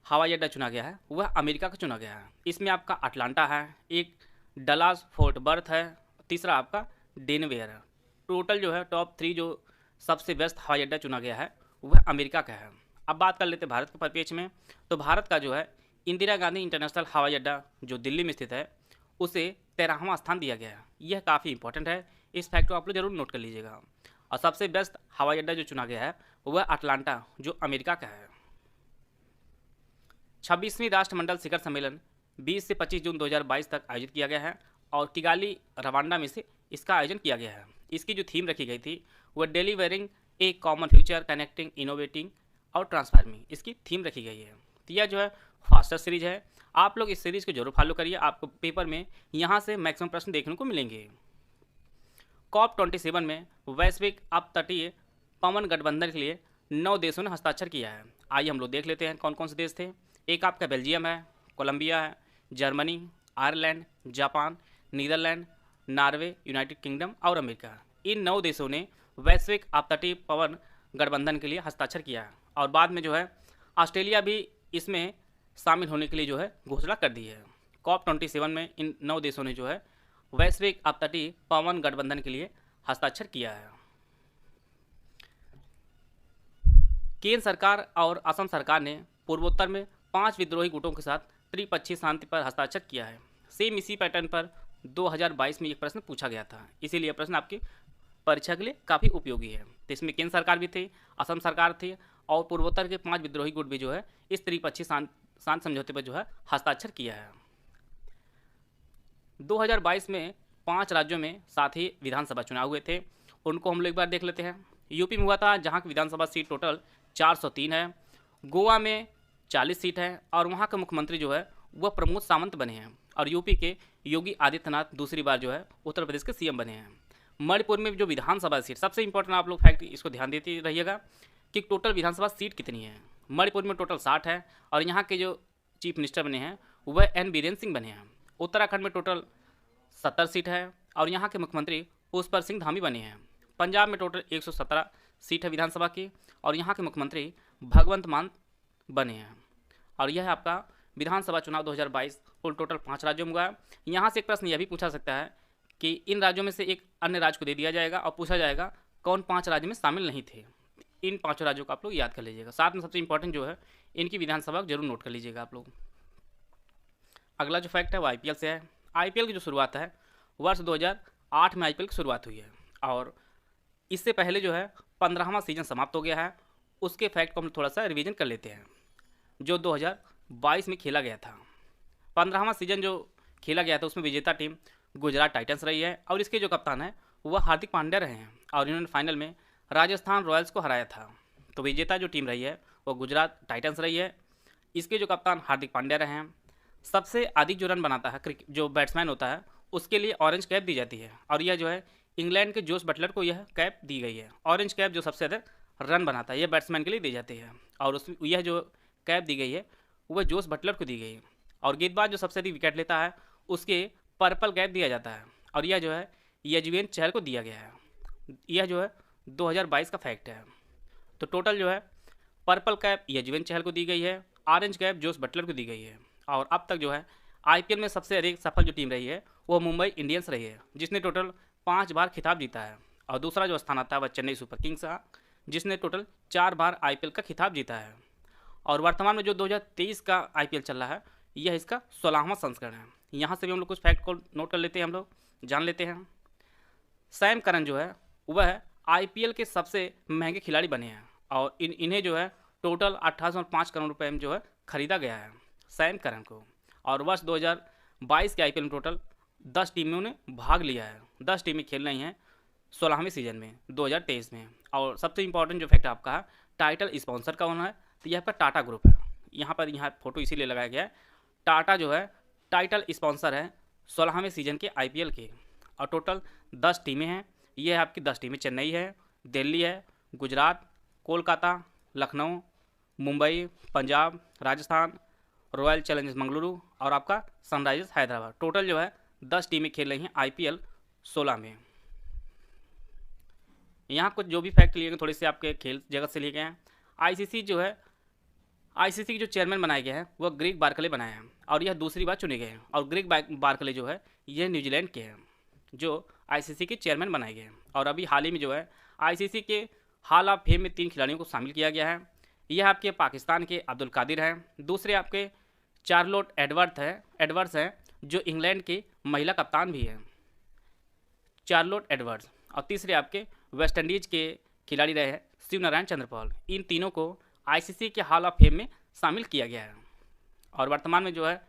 हवाई अड्डा चुना गया है वह अमेरिका का चुना गया है। इसमें आपका अटलांटा है, एक डलास फोर्ट वर्थ है, तीसरा आपका डेनवेयर है। टोटल जो है टॉप 3 जो सबसे बेस्ट हवाई अड्डा चुना गया है वह अमेरिका का है। अब बात कर लेते हैं भारत के परिप्रेक्ष्य में। तो भारत का जो है इंदिरा गांधी इंटरनेशनल हवाई अड्डा जो दिल्ली में स्थित है उसे 13वां स्थान दिया गया है। यह काफ़ी इंपॉर्टेंट है, इस फैक्ट को आप लोग जरूर नोट कर लीजिएगा। और सबसे बेस्ट हवाई अड्डा जो चुना गया है वह अटलांटा जो अमेरिका का है। 26वीं राष्ट्रमंडल शिखर सम्मेलन 20 से 25 जून 2022 तक आयोजित किया गया है और किगाली रवांडा में से इसका आयोजन किया गया है। इसकी जो थीम रखी गई थी वह डिलीवरिंग ए कॉमन फ्यूचर कनेक्टिंग इनोवेटिंग और ट्रांसफार्मिंग, इसकी थीम रखी गई है। तो यह जो है फास्टर सीरीज है, आप लोग इस सीरीज़ को जरूर फॉलो करिए, आपको पेपर में यहाँ से मैक्सिमम प्रश्न देखने को मिलेंगे। COP27 में वैश्विक अपतटीय पवन गठबंधन के लिए 9 देशों ने हस्ताक्षर किया है। आइए हम लोग देख लेते हैं कौन कौन से देश थे। एक आपका बेल्जियम है, कोलंबिया है, Germany, Ireland, Japan, Netherland, Norway, United Kingdom और अमेरिका। इन 9 देशों ने वैश्विक अपतटीय पवन गठबंधन के लिए हस्ताक्षर किया है। और बाद में जो है ऑस्ट्रेलिया भी इसमें शामिल होने के लिए जो है घोषणा कर दी है। COP27 में इन 9 देशों ने जो है वैश्विक अपतटीय पवन गठबंधन के लिए हस्ताक्षर किया है। केंद्र सरकार और असम सरकार ने पूर्वोत्तर में 5 विद्रोही गुटों के साथ त्रिपक्षीय शांति पर हस्ताक्षर किया है। सेम इसी पैटर्न पर 2022 में एक प्रश्न पूछा गया था, इसीलिए प्रश्न आपकी परीक्षा के लिए काफ़ी उपयोगी है। तो इसमें केंद्र सरकार भी थी, असम सरकार थी और पूर्वोत्तर के 5 विद्रोही गुट भी जो है इस त्रिपक्षीय शांति समझौते पर जो है हस्ताक्षर किया है। 2022 में 5 राज्यों में साथ ही विधानसभा चुनाव हुए थे, उनको हम लोग एक बार देख लेते हैं। यूपी में हुआ था जहाँ की विधानसभा सीट टोटल 403 है। गोवा में 40 सीट है और वहाँ के मुख्यमंत्री जो है वह प्रमोद सावंत बने हैं। और यूपी के योगी आदित्यनाथ दूसरी बार जो है उत्तर प्रदेश के सीएम बने हैं। मणिपुर में जो विधानसभा सीट, सबसे इंपॉर्टेंट आप लोग फैक्ट इसको ध्यान देते रहिएगा कि टोटल विधानसभा सीट कितनी है। मणिपुर में टोटल 60 है और यहाँ के जो चीफ मिनिस्टर बने हैं वह एन बीरेन सिंह बने हैं। उत्तराखंड में टोटल 70 सीट है और यहाँ के मुख्यमंत्री पुष्पर सिंह धामी बने हैं। पंजाब में टोटल 117 सीट है विधानसभा की और यहाँ के मुख्यमंत्री भगवंत मान बने हैं। और यह आपका विधानसभा चुनाव 2022 कुल टोटल 5 राज्यों में हुआ है। यहाँ से एक प्रश्न यह भी पूछा सकता है कि इन राज्यों में से एक अन्य राज्य को दे दिया जाएगा और पूछा जाएगा कौन 5 राज्य में शामिल नहीं थे। इन 5 राज्यों को आप लोग याद कर लीजिएगा। साथ में सबसे इंपॉर्टेंट जो है इनकी विधानसभा जरूर नोट कर लीजिएगा आप लोग। अगला जो फैक्ट है वो आईपीएल से है। आईपीएल की जो शुरुआत है वर्ष 2008 में आईपीएल की शुरुआत हुई है और इससे पहले जो है 15वां सीजन समाप्त हो गया है। उसके फैक्ट को हम थोड़ा सा रिवीजन कर लेते हैं जो 2022 में खेला गया था। 15वां सीजन जो खेला गया था उसमें विजेता टीम गुजरात टाइटंस रही है और इसके जो कप्तान है वह हार्दिक पांड्या रहे हैं और इन्होंने फाइनल में राजस्थान रॉयल्स को हराया था। तो विजेता जो टीम रही है वो गुजरात टाइटंस रही है। इसके जो कप्तान हार्दिक पांड्या रहे हैं। सबसे अधिक जो रन बनाता है जो बैट्समैन होता है उसके लिए ऑरेंज कैप दी जाती है और यह जो है इंग्लैंड के जोस बटलर को यह कैप दी गई है। ऑरेंज कैप जो सबसे अधिक रन बनाता है यह बैट्समैन के लिए दी जाती है और उस यह जो कैप दी गई है वह जोस बटलर को दी गई है। और गेंदबाज जो सबसे अधिक विकेट लेता है उसके पर्पल कैप दिया जाता है और यह जो है यजुवेंद्र चहल को दिया गया है। यह जो है 2022 का फैक्ट है। तो टोटल जो है पर्पल कैप यजुवेंद्र चहल को दी गई है ऑरेंज कैप जोस बटलर को दी गई है। और अब तक जो है आईपीएल में सबसे अधिक सफल जो टीम रही है वो मुंबई इंडियंस रही है, जिसने टोटल 5 बार खिताब जीता है। और दूसरा जो स्थान आता है वह चेन्नई सुपर किंग्स का, जिसने टोटल 4 बार आईपीएल का खिताब जीता है। और वर्तमान में जो 2023 का आईपीएल चल रहा है यह इसका 16वां संस्करण है। यहाँ से भी हम लोग कुछ फैक्ट को नोट कर लेते हैं, हम लोग जान लेते हैं। सैम करन जो है वह आईपीएल के सबसे महंगे खिलाड़ी बने हैं और इन्हें जो है टोटल 1805 करोड़ रुपए में जो है खरीदा गया है सैम करन को। और वर्ष 2022 के आईपीएल में टोटल 10 टीमों ने भाग लिया है, 10 टीमें खेल रही हैं 16वें सीजन में 2023 में। और सबसे इंपॉर्टेंट जो फैक्ट आपका है टाइटल स्पॉन्सर का होना है, तो यह आपका टाटा ग्रुप है। यहाँ फोटो इसीलिए लगाया गया है, टाटा जो है टाइटल स्पॉन्सर है 16वें सीजन के आईपीएल के। और टोटल 10 टीमें हैं, ये है आपकी 10 टीमें, चेन्नई है, दिल्ली है, गुजरात, कोलकाता, लखनऊ, मुंबई, पंजाब, राजस्थान, रॉयल चैलेंजर्स बेंगलुरु और आपका सनराइजर्स हैदराबाद। टोटल जो है 10 टीमें खेल रही हैं आईपीएल 16 में। यहाँ कुछ जो भी फैक्ट लिए गए थोड़े से आपके खेल जगत से लिए गए हैं। आईसीसी के जो चेयरमैन बनाए गए हैं वह ग्रेग बार्कले बनाए हैं और यह दूसरी बार चुने गए हैं। और ग्रेग बार्कले जो है यह न्यूजीलैंड के हैं जो आईसीसी के चेयरमैन बनाए गए हैं। और अभी हाल ही में जो है आईसीसी के हॉल ऑफ फेम में 3 खिलाड़ियों को शामिल किया गया है। यह आपके पाकिस्तान के अब्दुल कादिर हैं, दूसरे आपके चार्लोट एडवर्ड्स हैं जो इंग्लैंड के महिला कप्तान भी हैं, चार्लोट एडवर्ड्स। और तीसरे आपके वेस्ट इंडीज के खिलाड़ी रहे हैं शिव नारायण चंद्रपाल। इन तीनों को आईसीसी के हॉल ऑफ फेम में शामिल किया गया है। और वर्तमान में जो है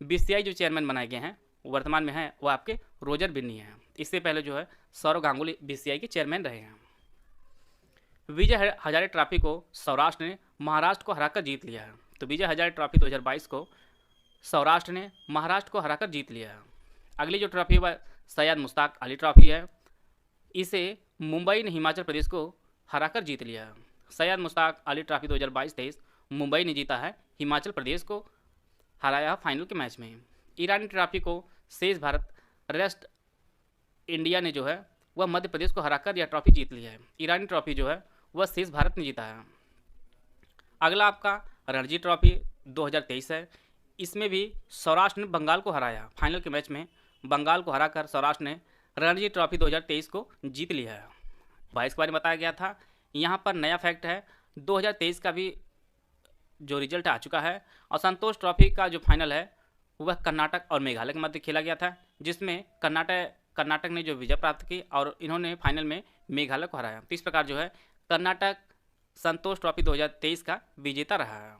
बीसीसीआई जो चेयरमैन बनाए गए हैं वर्तमान में है वो आपके रोजर बिन्नी हैं। इससे पहले जो है सौरव गांगुली बीसीसीआई के चेयरमैन रहे हैं। विजय हजारे ट्रॉफी को सौराष्ट्र ने महाराष्ट्र को हराकर जीत लिया है। तो विजय हजारे ट्रॉफी 2022 को सौराष्ट्र ने महाराष्ट्र को हराकर जीत लिया है। अगली जो ट्रॉफी है वह सैयद मुश्ताक अली ट्रॉफी है, इसे मुंबई ने हिमाचल प्रदेश को हराकर जीत लिया है। सैयद मुश्ताक अली ट्रॉफी 2022-23 मुंबई ने जीता है, हिमाचल प्रदेश को हराया फाइनल के मैच में। ईरानी ट्रॉफी को शेष भारत रेस्ट इंडिया ने जो है वह मध्य प्रदेश को हराकर यह ट्रॉफी जीत ली है। ईरानी ट्रॉफी जो है वह शेष भारत ने जीता है। अगला आपका रणजी ट्रॉफी 2023 है, इसमें भी सौराष्ट्र ने बंगाल को हराया। फाइनल के मैच में बंगाल को हराकर सौराष्ट्र ने रणजी ट्रॉफी 2023 को जीत लिया है। 22 के बारे में बताया गया था। यहाँ पर नया फैक्ट है 2023 का भी जो रिजल्ट आ चुका है और संतोष ट्रॉफी का जो फाइनल है वह कर्नाटक और मेघालय के मध्य खेला गया था, जिसमें कर्नाटक ने जो विजय प्राप्त की और इन्होंने फाइनल में मेघालय को हराया। तो इस प्रकार जो है कर्नाटक संतोष ट्रॉफी 2023 का विजेता रहा है।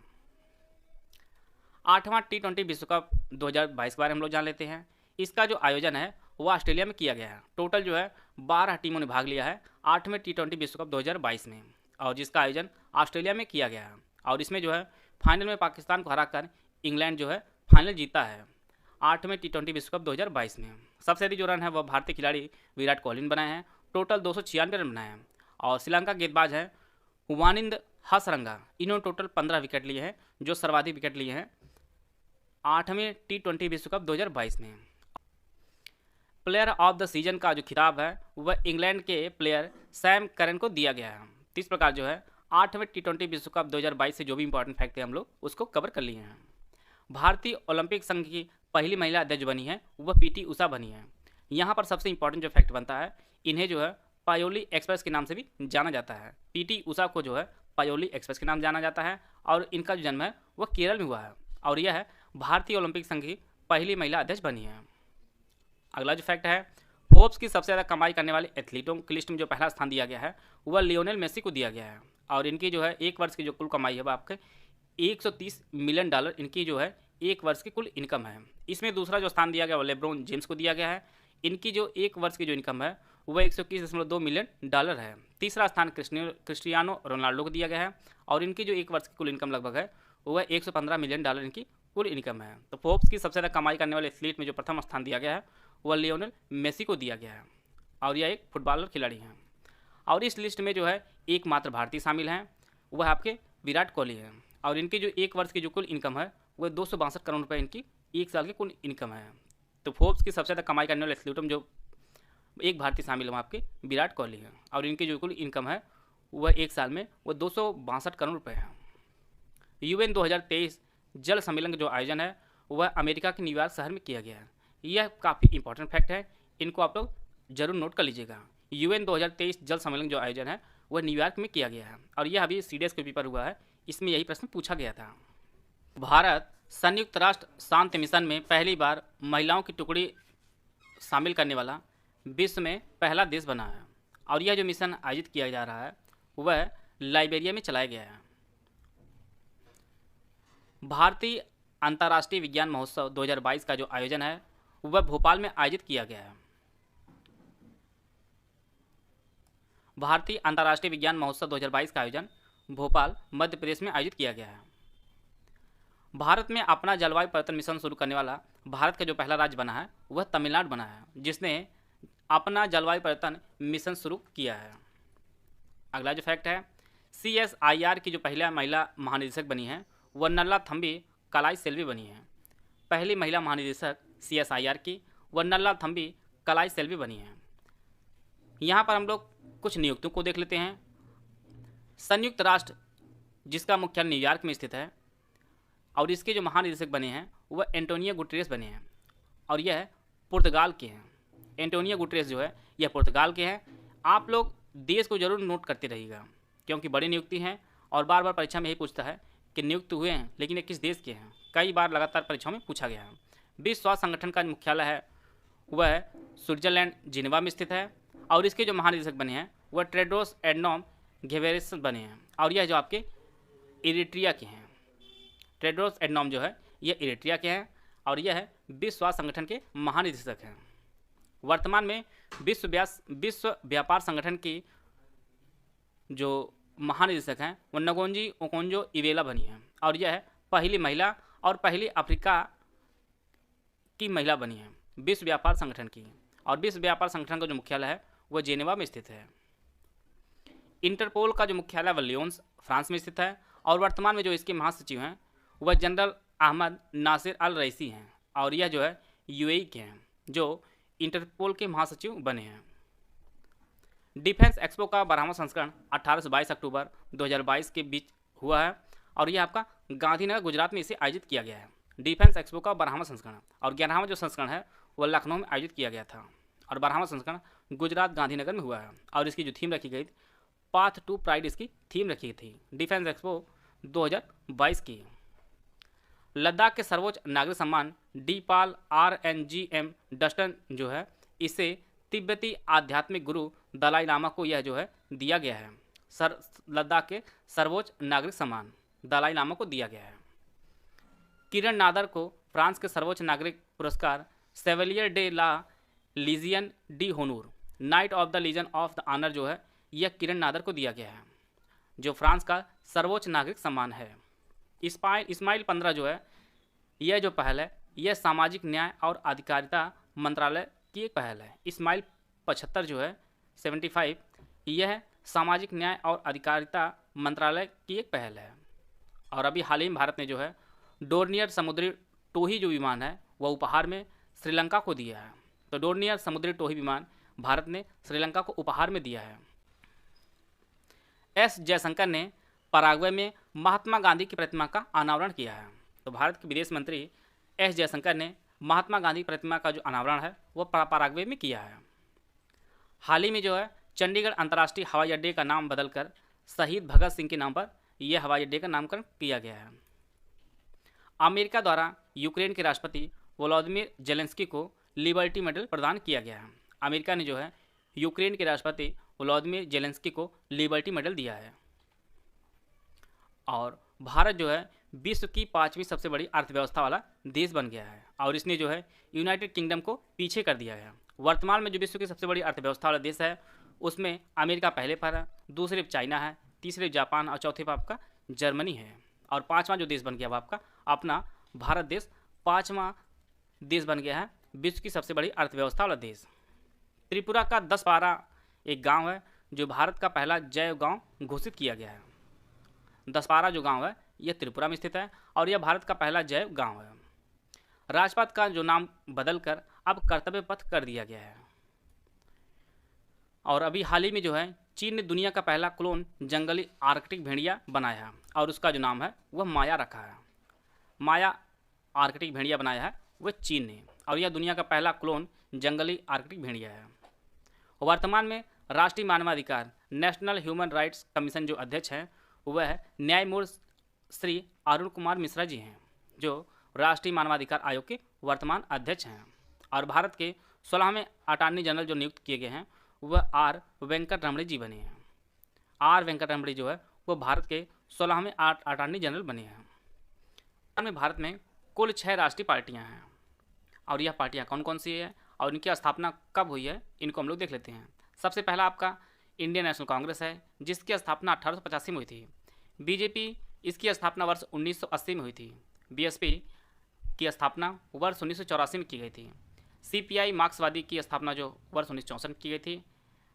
8वां T20 विश्व कप 2022 के बारे में हम लोग जान लेते हैं। इसका जो आयोजन है वह ऑस्ट्रेलिया में किया गया है। टोटल जो है 12 टीमों ने भाग लिया है 8वें T20 विश्व कप 2022 में, और जिसका आयोजन ऑस्ट्रेलिया में किया गया है। और इसमें जो है फाइनल में पाकिस्तान को हराकर इंग्लैंड जो है फाइनल जीता है 8वें T20 विश्व कप 2022 में। सबसे अधिक जो रन है वह भारतीय खिलाड़ी विराट कोहली ने बनाए हैं, टोटल 296 रन बनाए हैं। और श्रीलंका गेंदबाज हैं वानिंद हसरंगा, इन्होंने टोटल 15 विकेट लिए हैं, जो सर्वाधिक विकेट लिए हैं 8वें T20 विश्व कप 2022 में। प्लेयर ऑफ द सीजन का जो खिताब है वह इंग्लैंड के प्लेयर सैम करन को दिया गया है। इस प्रकार जो है 8वें T20 विश्व कप 2022 से जो भी इंपॉर्टेंट फैक्ट है हम लोग उसको कवर कर लिए हैं। भारतीय ओलंपिक संघ की पहली महिला अध्यक्ष बनी है वह पीटी उषा बनी है। यहाँ पर सबसे इंपॉर्टेंट जो फैक्ट बनता है, इन्हें जो है पायोली एक्सप्रेस के नाम से भी जाना जाता है। पीटी उषा को जो है पायोली एक्सप्रेस के नाम जाना जाता है और इनका जो जन्म है वह केरल में हुआ है और यह है भारतीय ओलंपिक संघ की पहली महिला अध्यक्ष बनी है। अगला जो फैक्ट है, फोर्ब्स की सबसे ज़्यादा कमाई करने वाले एथलीटों की लिस्ट में जो पहला स्थान दिया गया है वह लियोनेल मेसी को दिया गया है और इनकी जो है एक वर्ष की जो कुल कमाई है वह आपके $130 मिलियन इनकी जो है एक वर्ष की कुल इनकम है। इसमें दूसरा जो स्थान दिया गया वो लेब्रोन जेम्स को दिया गया है, इनकी जो एक वर्ष की जो इनकम है वह $121.2 मिलियन है। तीसरा स्थान क्रिस्टियानो रोनाल्डो को दिया गया है और इनकी जो एक वर्ष की कुल इनकम लगभग है वह $115 मिलियन इनकी कुल इनकम है। तो फोर्ब्स की सबसे ज़्यादा कमाई करने वाले एथलीट में जो प्रथम स्थान दिया गया है वह लियोनेल मेसी को दिया गया है और यह एक फुटबॉलर खिलाड़ी हैं। और इस लिस्ट में जो है एकमात्र भारतीय शामिल हैं वह आपके विराट कोहली हैं और इनकी जो एक वर्ष की जो कुल इनकम है वह 262 करोड़ रुपए इनकी एक साल की कुल इनकम है। तो फोर्ब्स की सबसे ज़्यादा कमाई करने वाले एथलीटों में जो एक भारतीय शामिल है आपके विराट कोहली हैं और इनकी जो कुल इनकम है वह एक साल में वह 262 करोड़ रुपये है। UN 2023 जल सम्मेलन का जो आयोजन है वह अमेरिका के न्यूयॉर्क शहर में किया गया है। यह काफ़ी इंपॉर्टेंट फैक्ट है, इनको आप लोग जरूर नोट कर लीजिएगा। UN 2023 जल सम्मेलन जो आयोजन है वह न्यूयॉर्क में किया गया है और यह अभी CDS के पेपर हुआ है, इसमें यही प्रश्न पूछा गया था। भारत संयुक्त राष्ट्र शांति मिशन में पहली बार महिलाओं की टुकड़ी शामिल करने वाला विश्व में पहला देश बना है और यह जो मिशन आयोजित किया जा रहा है वह लाइबेरिया में चलाया गया है। भारतीय अंतर्राष्ट्रीय विज्ञान महोत्सव 2022 का जो आयोजन है वह भोपाल में आयोजित किया गया है। भारतीय अंतर्राष्ट्रीय विज्ञान महोत्सव 2022 का आयोजन भोपाल मध्य प्रदेश में आयोजित किया गया है। भारत में अपना जलवायु परिवर्तन मिशन शुरू करने वाला भारत का जो पहला राज्य बना है वह तमिलनाडु बना है, जिसने अपना जलवायु परिवर्तन मिशन शुरू किया है। अगला जो फैक्ट है, CSIR की जो पहला महिला महानिदेशक बनी है वह नल्ला थम्बी कलाई सेल्वी बनी है। पहली महिला महानिदेशक CSIR की वह नल्ला थम्बी कलाई सेल्वी बनी है। यहाँ पर हम लोग कुछ नियुक्तियों को देख लेते हैं। संयुक्त राष्ट्र जिसका मुख्यालय न्यूयॉर्क में स्थित है और इसके जो महानिदेशक बने हैं वह एंटोनियो गुटेरेस बने हैं और यह पुर्तगाल के हैं। एंटोनियो गुटेरेस जो है यह पुर्तगाल के हैं। आप लोग देश को जरूर नोट करते रहिएगा क्योंकि बड़ी नियुक्ति हैं और बार बार परीक्षा में यही पूछता है कि नियुक्त हुए हैं लेकिन ये किस देश के हैं, कई बार लगातार परीक्षाओं में पूछा गया है। विश्व स्वास्थ्य संगठन का मुख्यालय है वह स्विट्जरलैंड जिनेवा में स्थित है और इसके जो महानिदेशक बने हैं वह टेड्रोस एडनॉम घेब्रेयेसस बने हैं और यह जो आपके इरिट्रिया के हैं। टेड्रोस एडनॉम जो है यह इरिट्रिया के हैं और यह विश्व स्वास्थ्य संगठन के महानिदेशक हैं। वर्तमान में विश्व व्यापार संगठन की जो महानिदेशक हैं वह नगोंजी ओकोंजो इवेला बनी है और यह पहली महिला और पहली अफ्रीका की महिला बनी है विश्व व्यापार संगठन की। और विश्व व्यापार संगठन का जो मुख्यालय है वह जेनेवा में स्थित है। इंटरपोल का जो मुख्यालय वह लियोन्स फ्रांस में स्थित है और वर्तमान में जो इसके महासचिव हैं वह जनरल अहमद नासिर अल रईसी हैं और यह जो है UAE के हैं जो इंटरपोल के महासचिव बने हैं। डिफेंस एक्सपो का 12वां संस्करण 18 से 22 अक्टूबर 2022 के बीच हुआ है और यह आपका गांधीनगर गुजरात में इसे आयोजित किया गया है। डिफेंस एक्सपो का 12वां संस्करण और 11वां जो संस्करण है वह लखनऊ में आयोजित किया गया था और 12वां संस्करण गुजरात गांधीनगर में हुआ है और इसकी जो थीम रखी गई थी पाथ टू प्राइड, इसकी थीम रखी गई थी डिफेंस एक्सपो 2022 की। लद्दाख के सर्वोच्च नागरिक सम्मान डीपाल RNGM डस्टन जो है इसे तिब्बती आध्यात्मिक गुरु दलाई लामा को यह जो है दिया गया है। लद्दाख के सर्वोच्च नागरिक सम्मान दलाई लामा को दिया गया है। किरण नादर को फ्रांस के सर्वोच्च नागरिक पुरस्कार सेवेलियर डे ला लीजियन डी होनूर knight of the legion of the honour जो है यह किरण नादर को दिया गया है जो फ्रांस का सर्वोच्च नागरिक सम्मान है। इस्माइल 15 जो है यह जो पहल है यह सामाजिक न्याय और अधिकारिता मंत्रालय की एक पहल है। इस्माइल 75 जो है 75 यह सामाजिक न्याय और अधिकारिता मंत्रालय की एक पहल है। और अभी हाल ही में भारत ने जो है डोर्नियर समुद्री टोही जो विमान है वह उपहार में श्रीलंका को दिया है। तो डोर्नियर समुद्री टोही विमान भारत ने श्रीलंका को उपहार में दिया है। S जयशंकर ने पराग्वे में महात्मा गांधी की प्रतिमा का अनावरण किया है। तो भारत के विदेश मंत्री S जयशंकर ने महात्मा गांधी प्रतिमा का जो अनावरण है वो पराग्वे में किया है। हाल ही में जो है चंडीगढ़ अंतर्राष्ट्रीय हवाई अड्डे का नाम बदलकर शहीद भगत सिंह के नाम पर यह हवाई अड्डे का नामकरण किया गया है। अमेरिका द्वारा यूक्रेन के राष्ट्रपति वोलोदिमीर जेलेंस्की को लिबर्टी मेडल प्रदान किया गया है। अमेरिका ने जो है यूक्रेन के राष्ट्रपति वोलोदिमीर जेलेंस्की को लिबर्टी मेडल दिया है। और भारत जो है विश्व की 5वीं सबसे बड़ी अर्थव्यवस्था वाला देश बन गया है और इसने जो है यूनाइटेड किंगडम को पीछे कर दिया है। वर्तमान में जो विश्व की सबसे बड़ी अर्थव्यवस्था वाला देश है उसमें अमेरिका पहले पर है, दूसरे पर चाइना है, तीसरे जापान और चौथे पर आपका जर्मनी है और 5वां जो देश बन गया वो आपका अपना भारत देश 5वां देश बन गया है विश्व की सबसे बड़ी अर्थव्यवस्था वाला देश। त्रिपुरा का 10-12 एक गांव है जो भारत का पहला जैव गांव घोषित किया गया है। 10-12 जो गांव है यह त्रिपुरा में स्थित है और यह भारत का पहला जैव गांव है। राजपथ का जो नाम बदलकर अब कर्तव्य पथ कर दिया गया है। और अभी हाल ही में जो है चीन ने दुनिया का पहला क्लोन जंगली आर्कटिक भेड़िया बनाया है और उसका जो नाम है वह माया रखा है। माया आर्कटिक भेड़िया बनाया है वह चीन ने, और यह दुनिया का पहला क्लोन जंगली आर्कटिक भेड़िया है। वर्तमान में राष्ट्रीय मानवाधिकार नेशनल ह्यूमन राइट्स कमीशन जो अध्यक्ष हैं वह न्यायमूर्ति श्री अरुण कुमार मिश्रा जी हैं, जो राष्ट्रीय मानवाधिकार आयोग के वर्तमान अध्यक्ष हैं। और भारत के 16वें अटॉर्नी जनरल जो नियुक्त किए गए हैं वह आर वेंकट रमणी जी बने हैं। आर वेंकट रमणी जो है वो भारत के 16वें अटॉर्नी जनरल बने हैं। भारत में कुल 6 राष्ट्रीय पार्टियां हैं, और यह पार्टियां कौन कौन सी है और इनकी स्थापना कब हुई है इनको हम लोग देख लेते हैं। सबसे पहला आपका इंडियन नेशनल कांग्रेस है, जिसकी स्थापना 1885 में हुई थी। बीजेपी, इसकी स्थापना वर्ष 1980 में हुई थी। बीएसपी की स्थापना वर्ष 1984 में की गई थी। सीपीआई मार्क्सवादी की स्थापना जो वर्ष 1964 में की गई थी।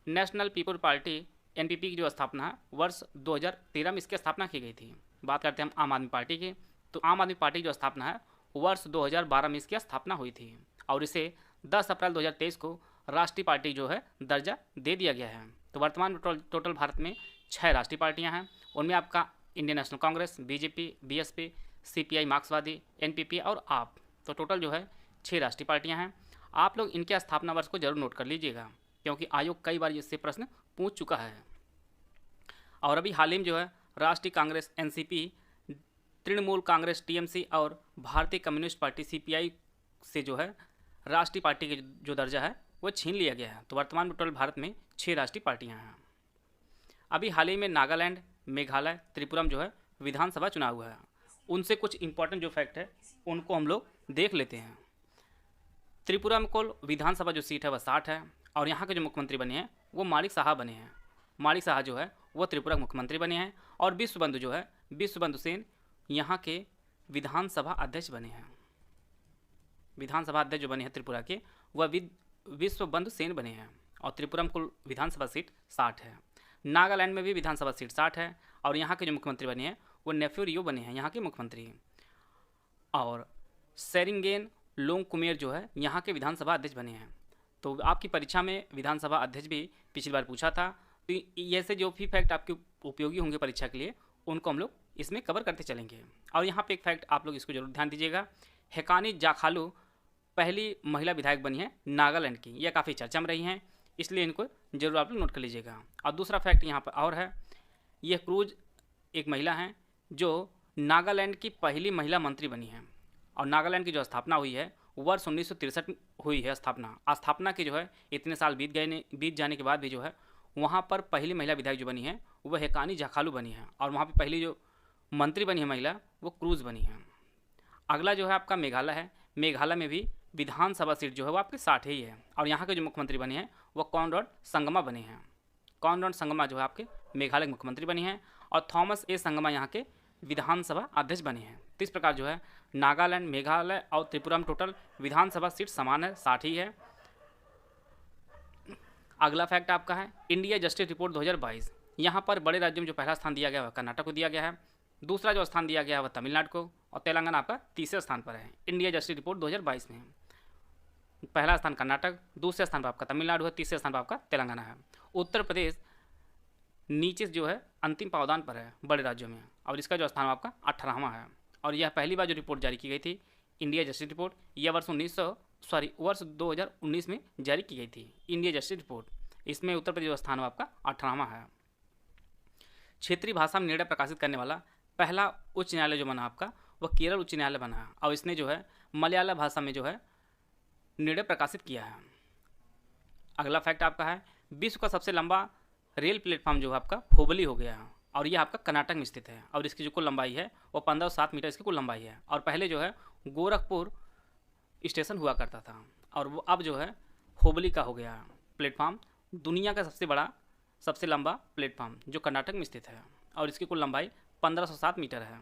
नेशनल पीपल पार्टी एनपीपी की जो स्थापना है वर्ष 2013 में इसकी स्थापना की गई थी। बात करते हैं हम आम आदमी पार्टी की, तो आम आदमी पार्टी जो स्थापना है वर्ष 2012 में इसकी स्थापना हुई थी, और इसे 10 अप्रैल 2023 को राष्ट्रीय पार्टी जो है दर्जा दे दिया गया है। तो वर्तमान में टोटल भारत में 6 राष्ट्रीय पार्टियां हैं। उनमें आपका Indian national Congress, BJP, BSP, CPI मार्क्सवादी, एनपीपी और आप, तो टोटल जो है 6 राष्ट्रीय पार्टियां हैं। आप लोग इनके स्थापना वर्ष को जरूर नोट कर लीजिएगा, क्योंकि आयोग कई बार इससे प्रश्न पूछ चुका है। और अभी हाल ही में जो है राष्ट्रीय कांग्रेस एनसीपी, तृणमूल कांग्रेस टीएमसी और भारतीय कम्युनिस्ट पार्टी सीपीआई से जो है राष्ट्रीय पार्टी के जो दर्जा है वो छीन लिया गया है। तो वर्तमान में टोटल भारत में 6 राष्ट्रीय पार्टियां हैं। अभी हाल ही में नागालैंड, मेघालय, त्रिपुरा में जो है विधानसभा चुनाव हुआ है। उनसे कुछ इंपॉर्टेंट जो फैक्ट है उनको हम लोग देख लेते हैं। त्रिपुरा में कुल विधानसभा जो सीट है वह 60 है, और यहाँ के जो मुख्यमंत्री बने हैं वो माणिक साहा बने हैं। माणिक साहा जो है वो त्रिपुरा के मुख्यमंत्री बने हैं, और विश्वबंधु जो है विश्वबंधु सेन यहाँ के विधानसभा अध्यक्ष बने हैं। विधानसभा अध्यक्ष जो बने हैं त्रिपुरा के वह विश्वबंधु सेन बने हैं, और त्रिपुरा में कुल विधानसभा सीट 60 है। नागालैंड में भी विधानसभा सीट 60 है, और यहाँ के जो मुख्यमंत्री बने हैं वो नेफ्यू रियो बने हैं यहाँ के मुख्यमंत्री। और सेरिंगेन लोंगकुमेर जो है यहाँ के विधानसभा अध्यक्ष बने हैं। तो आपकी परीक्षा में विधानसभा अध्यक्ष भी पिछली बार पूछा था, तो ऐसे जो भी फैक्ट आपके उपयोगी होंगे परीक्षा के लिए उनको हम लोग इसमें कवर करते चलेंगे। और यहाँ पे एक फैक्ट आप लोग इसको जरूर ध्यान दीजिएगा, हेकानी जाखालू पहली महिला विधायक बनी है नागालैंड की। यह काफ़ी चर्चा में रही हैं, इसलिए इनको जरूर आप लोग नोट कर लीजिएगा। और दूसरा फैक्ट यहाँ पर और है, यह क्रूज एक महिला हैं जो नागालैंड की पहली महिला मंत्री बनी है। और नागालैंड की जो स्थापना हुई है वर्ष 1963 में हुई है स्थापना की जो है इतने साल बीत जाने के बाद भी जो है वहाँ पर पहली महिला विधायक जो बनी है वह हेकानी जाखालू बनी है, और वहाँ पर पहली जो मंत्री बनी है महिला वो क्रूज बनी है। अगला जो है आपका मेघालय है। मेघालय में भी विधानसभा सीट जो है वो आपके 60 ही है, और यहाँ के जो मुख्यमंत्री बने हैं वो कॉनराड संगमा बने हैं। कॉनराड संगमा जो है आपके मेघालय के मुख्यमंत्री बने हैं, और थॉमस ए संगमा यहाँ के विधानसभा अध्यक्ष बने हैं। तो इस प्रकार जो है नागालैंड, मेघालय और त्रिपुरा में टोटल विधानसभा सीट समान है, 60 ही है। अगला फैक्ट आपका है इंडिया जस्टिस रिपोर्ट 2022। यहाँ पर बड़े राज्यों में जो पहला स्थान दिया गया है कर्नाटक को दिया गया है, दूसरा जो स्थान दिया गया है वह तमिलनाडु को, और तेलंगाना आपका तीसरे स्थान पर है। इंडिया जस्टिस रिपोर्ट 2022 में पहला स्थान कर्नाटक, दूसरे स्थान पर आपका तमिलनाडु है, तीसरे स्थान पर आपका तेलंगाना है। उत्तर प्रदेश नीचे जो है अंतिम पावदान पर है बड़े राज्यों में, और इसका जो स्थान आपका 18वां है। और यह पहली बार जो रिपोर्ट जारी की गई थी इंडिया जस्टिस रिपोर्ट, यह वर्ष 2019 में जारी की गई थी इंडिया जस्टिस रिपोर्ट। इसमें उत्तर प्रदेश का स्थान आपका 18वां है। क्षेत्रीय भाषा में निर्णय प्रकाशित करने वाला पहला उच्च न्यायालय जो बना आपका वह केरल उच्च न्यायालय बना है, और इसने जो है मलयालम भाषा में जो है निर्णय प्रकाशित किया है। अगला फैक्ट आपका है विश्व का सबसे लंबा रेल प्लेटफॉर्म जो है आपका हुबली हो गया है, और यह आपका कर्नाटक में स्थित है, और इसकी जो कुल लंबाई है वो 1507 मीटर इसकी कुल लंबाई है। और पहले जो है गोरखपुर स्टेशन हुआ करता था, और वो अब जो है हुबली का हो गया प्लेटफॉर्म। दुनिया का सबसे लंबा प्लेटफॉर्म जो कर्नाटक में स्थित है, और इसकी कुल लंबाई 1507 मीटर है।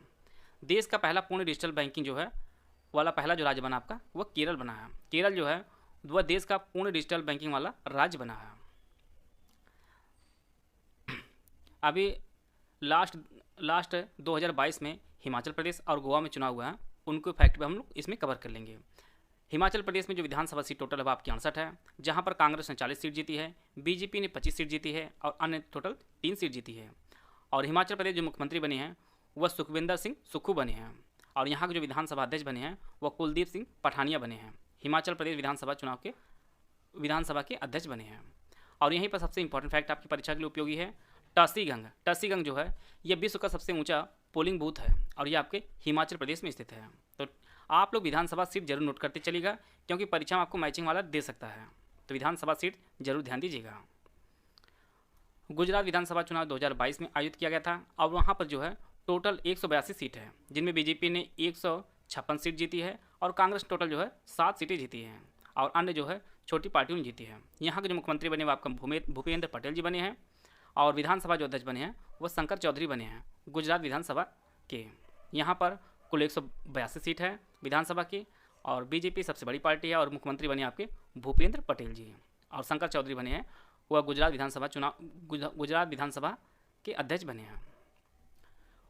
देश का पहला पूर्ण डिजिटल बैंकिंग जो है वाला पहला जो राज्य बना आपका वह केरल बना है। केरल जो है वह देश का पूर्ण डिजिटल बैंकिंग वाला राज्य बना है। अभी लास्ट 2022 में हिमाचल प्रदेश और गोवा में चुनाव हुआ है, उनको फैक्ट भी हम लोग इसमें कवर कर लेंगे। हिमाचल प्रदेश में जो विधानसभा सीट टोटल है आपकी 68 है, जहां पर कांग्रेस ने 40 सीट जीती है, बीजेपी ने 25 सीट जीती है और अन्य टोटल 3 सीट जीती है। और हिमाचल प्रदेश जो मुख्यमंत्री बने हैं वह सुखविंदर सिंह सुक्खू बने हैं और यहाँ के जो विधानसभा अध्यक्ष बने हैं वह कुलदीप सिंह पठानिया बने हैं। हिमाचल प्रदेश विधानसभा चुनाव के विधानसभा के अध्यक्ष बने हैं। और यहीं पर सबसे इंपॉर्टेंट फैक्ट आपकी परीक्षा के लिए उपयोगी है, टसीगंग। टसीगंग जो है यह विश्व का सबसे ऊंचा पोलिंग बूथ है और ये आपके हिमाचल प्रदेश में स्थित है। तो आप लोग विधानसभा सीट जरूर नोट करते चलिएगा क्योंकि परीक्षा में आपको मैचिंग वाला दे सकता है, तो विधानसभा सीट जरूर ध्यान दीजिएगा। गुजरात विधानसभा चुनाव 2022 में आयोजित किया गया था और वहाँ पर जो है टोटल 182 सीट है, जिनमें बीजेपी ने 156 सीट जीती है और कांग्रेस टोटल जो है 7 सीटें जीती हैं और अन्य जो है छोटी पार्टियों ने जीती है। यहाँ के जो मुख्यमंत्री बने वो आपका भूपेंद्र पटेल जी बने हैं और विधानसभा जो अध्यक्ष बने हैं वो शंकर चौधरी बने हैं गुजरात विधानसभा के। यहाँ पर कुल 182 सीट है विधानसभा की और बीजेपी सबसे बड़ी पार्टी है और मुख्यमंत्री बने आपके भूपेंद्र पटेल जी और शंकर चौधरी बने हैं वह गुजरात विधानसभा के अध्यक्ष बने हैं।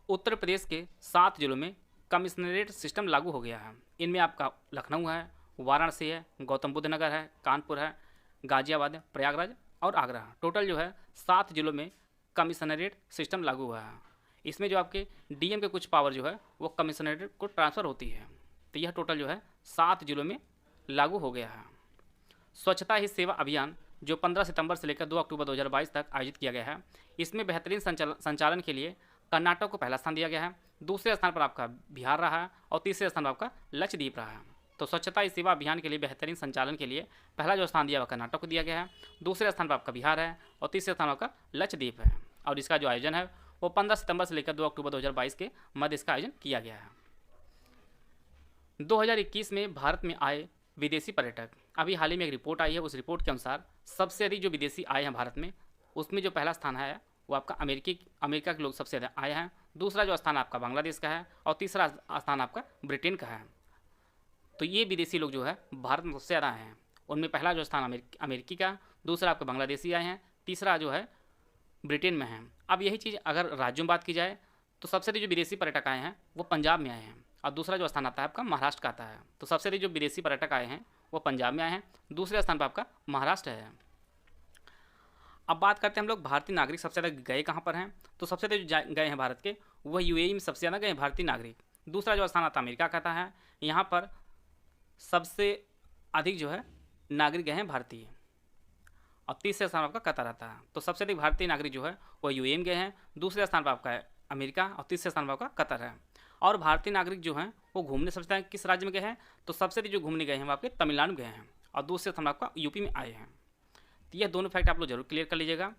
उत्तर प्रदेश के 7 जिलों में कमिश्नरेट सिस्टम लागू हो गया है। इनमें आपका लखनऊ है, वाराणसी है, गौतम बुद्ध नगर है, कानपुर है, गाजियाबाद है, प्रयागराज और आगरा। टोटल जो है 7 जिलों में कमिश्नरेट सिस्टम लागू हुआ है। इसमें जो आपके डीएम के कुछ पावर जो है वो कमिश्नरेट को ट्रांसफ़र होती है। तो यह टोटल जो है 7 जिलों में लागू हो गया है। स्वच्छता ही सेवा अभियान जो 15 सितंबर से लेकर 2 अक्टूबर 2022 तक आयोजित किया गया है, इसमें बेहतरीन संचालन के लिए कर्नाटक को पहला स्थान दिया गया है, दूसरे स्थान पर आपका बिहार रहा है और तीसरे स्थान पर आपका लक्षद्वीप रहा है। तो स्वच्छता ही सेवा अभियान के लिए बेहतरीन संचालन के लिए पहला जो स्थान दिया हुआ कर्नाटक को दिया गया है, दूसरे स्थान पर आपका बिहार है और तीसरे स्थान पर आपका लक्षद्वीप है। और इसका जो आयोजन है वो 15 सितंबर से लेकर 2 अक्टूबर 2022 के मध्य इसका आयोजन किया गया है। 2021 में भारत में आए विदेशी पर्यटक, अभी हाल ही में एक रिपोर्ट आई है, उस रिपोर्ट के अनुसार सबसे अधिक जो विदेशी आए हैं भारत में उसमें जो पहला स्थान है वो आपका अमेरिका के लोग सबसे ज़्यादा आए हैं, दूसरा जो स्थान आपका बांग्लादेश का है और तीसरा स्थान आपका ब्रिटेन का है। तो ये विदेशी लोग जो है भारत में सबसे ज़्यादा आए हैं। उनमें पहला जो स्थान अमेरिकी का, दूसरा आपका बांग्लादेशी आए हैं, तीसरा जो है ब्रिटेन में है। अब यही चीज़ अगर राज्यों में बात की जाए तो सबसे अधिक जो विदेशी पर्यटक आए हैं वो पंजाब में आए हैं और दूसरा जो स्थान आता है आपका महाराष्ट्र का आता है। तो सबसे अधिक जो विदेशी पर्यटक आए हैं वो पंजाब में आए हैं, दूसरे स्थान पर आपका महाराष्ट्र है। अब बात करते हैं हम लोग भारतीय नागरिक सबसे ज़्यादा गए कहाँ पर हैं। तो सबसे अधिक जो गए हैं भारत के वह यूएई में सबसे ज़्यादा गए हैं भारतीय नागरिक। दूसरा जो स्थान आता है अमेरिका का आता है, यहाँ पर सबसे अधिक जो है नागरिक गए हैं भारतीय और तीसरे स्थान पर आपका कतर आता है। तो सबसे अधिक भारतीय नागरिक जो है वो यूएई में गए हैं, दूसरे स्थान पर आपका अमेरिका और तीसरे स्थान पर आपका कतर है। और भारतीय नागरिक जो हैं वो घूमने सबसे ज़्यादा किस राज्य में गए हैं, तो सबसे अधिक जो घूमने गए हैं वो आपके तमिलनाडु गए हैं और दूसरे स्थान पर आपका यूपी में आए हैं। तो यह दोनों फैक्ट आप लोग जरूर क्लियर कर लीजिएगा।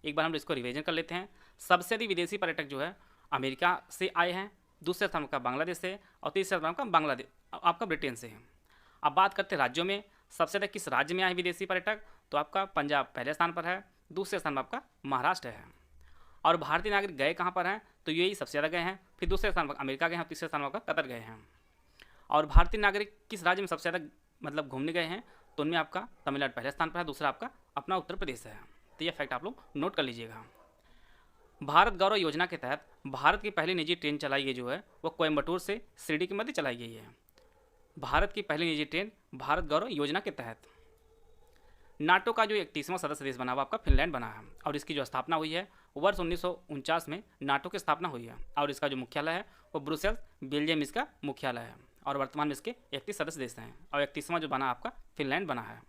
एक बार हम इसको रिवीजन कर लेते हैं। सबसे अधिक विदेशी पर्यटक जो है अमेरिका से आए हैं, दूसरे स्थान का बांग्लादेश से और तीसरे स्थान का आपका ब्रिटेन से है। अब बात करते हैं राज्यों में सबसे अधिक किस राज्य में आए विदेशी पर्यटक, तो आपका पंजाब पहले स्थान पर है, दूसरे स्थान पर आपका महाराष्ट्र है। और भारतीय नागरिक गए कहाँ पर हैं, तो यही सबसे ज़्यादा गए हैं, फिर दूसरे स्थान पर अमेरिका गए हैं, तीसरे स्थान पर कतर गए हैं। और भारतीय नागरिक किस राज्य में सबसे ज़्यादा मतलब घूमने गए हैं, तो उनमें आपका तमिलनाडु पहले स्थान पर है, दूसरा आपका अपना उत्तर प्रदेश है। तो यह फैक्ट आप लोग नोट कर लीजिएगा। भारत गौरव योजना के तहत भारत की पहली निजी ट्रेन चलाई गई जो है वो कोयम्बटूर से शिरडी के मध्य चलाई गई है। भारत की पहली निजी ट्रेन भारत गौरव योजना के तहत। नाटो का जो 31वां सदस्य देश बना हुआ आपका फिनलैंड बना है और इसकी जो स्थापना हुई है वर्ष 1949 में नाटो की स्थापना हुई है और इसका जो मुख्यालय है वो ब्रुसेल्स बेल्जियम इसका मुख्यालय है और वर्तमान में इसके 31 सदस्य देश हैं और 31वां जो बना आपका फिनलैंड बना है।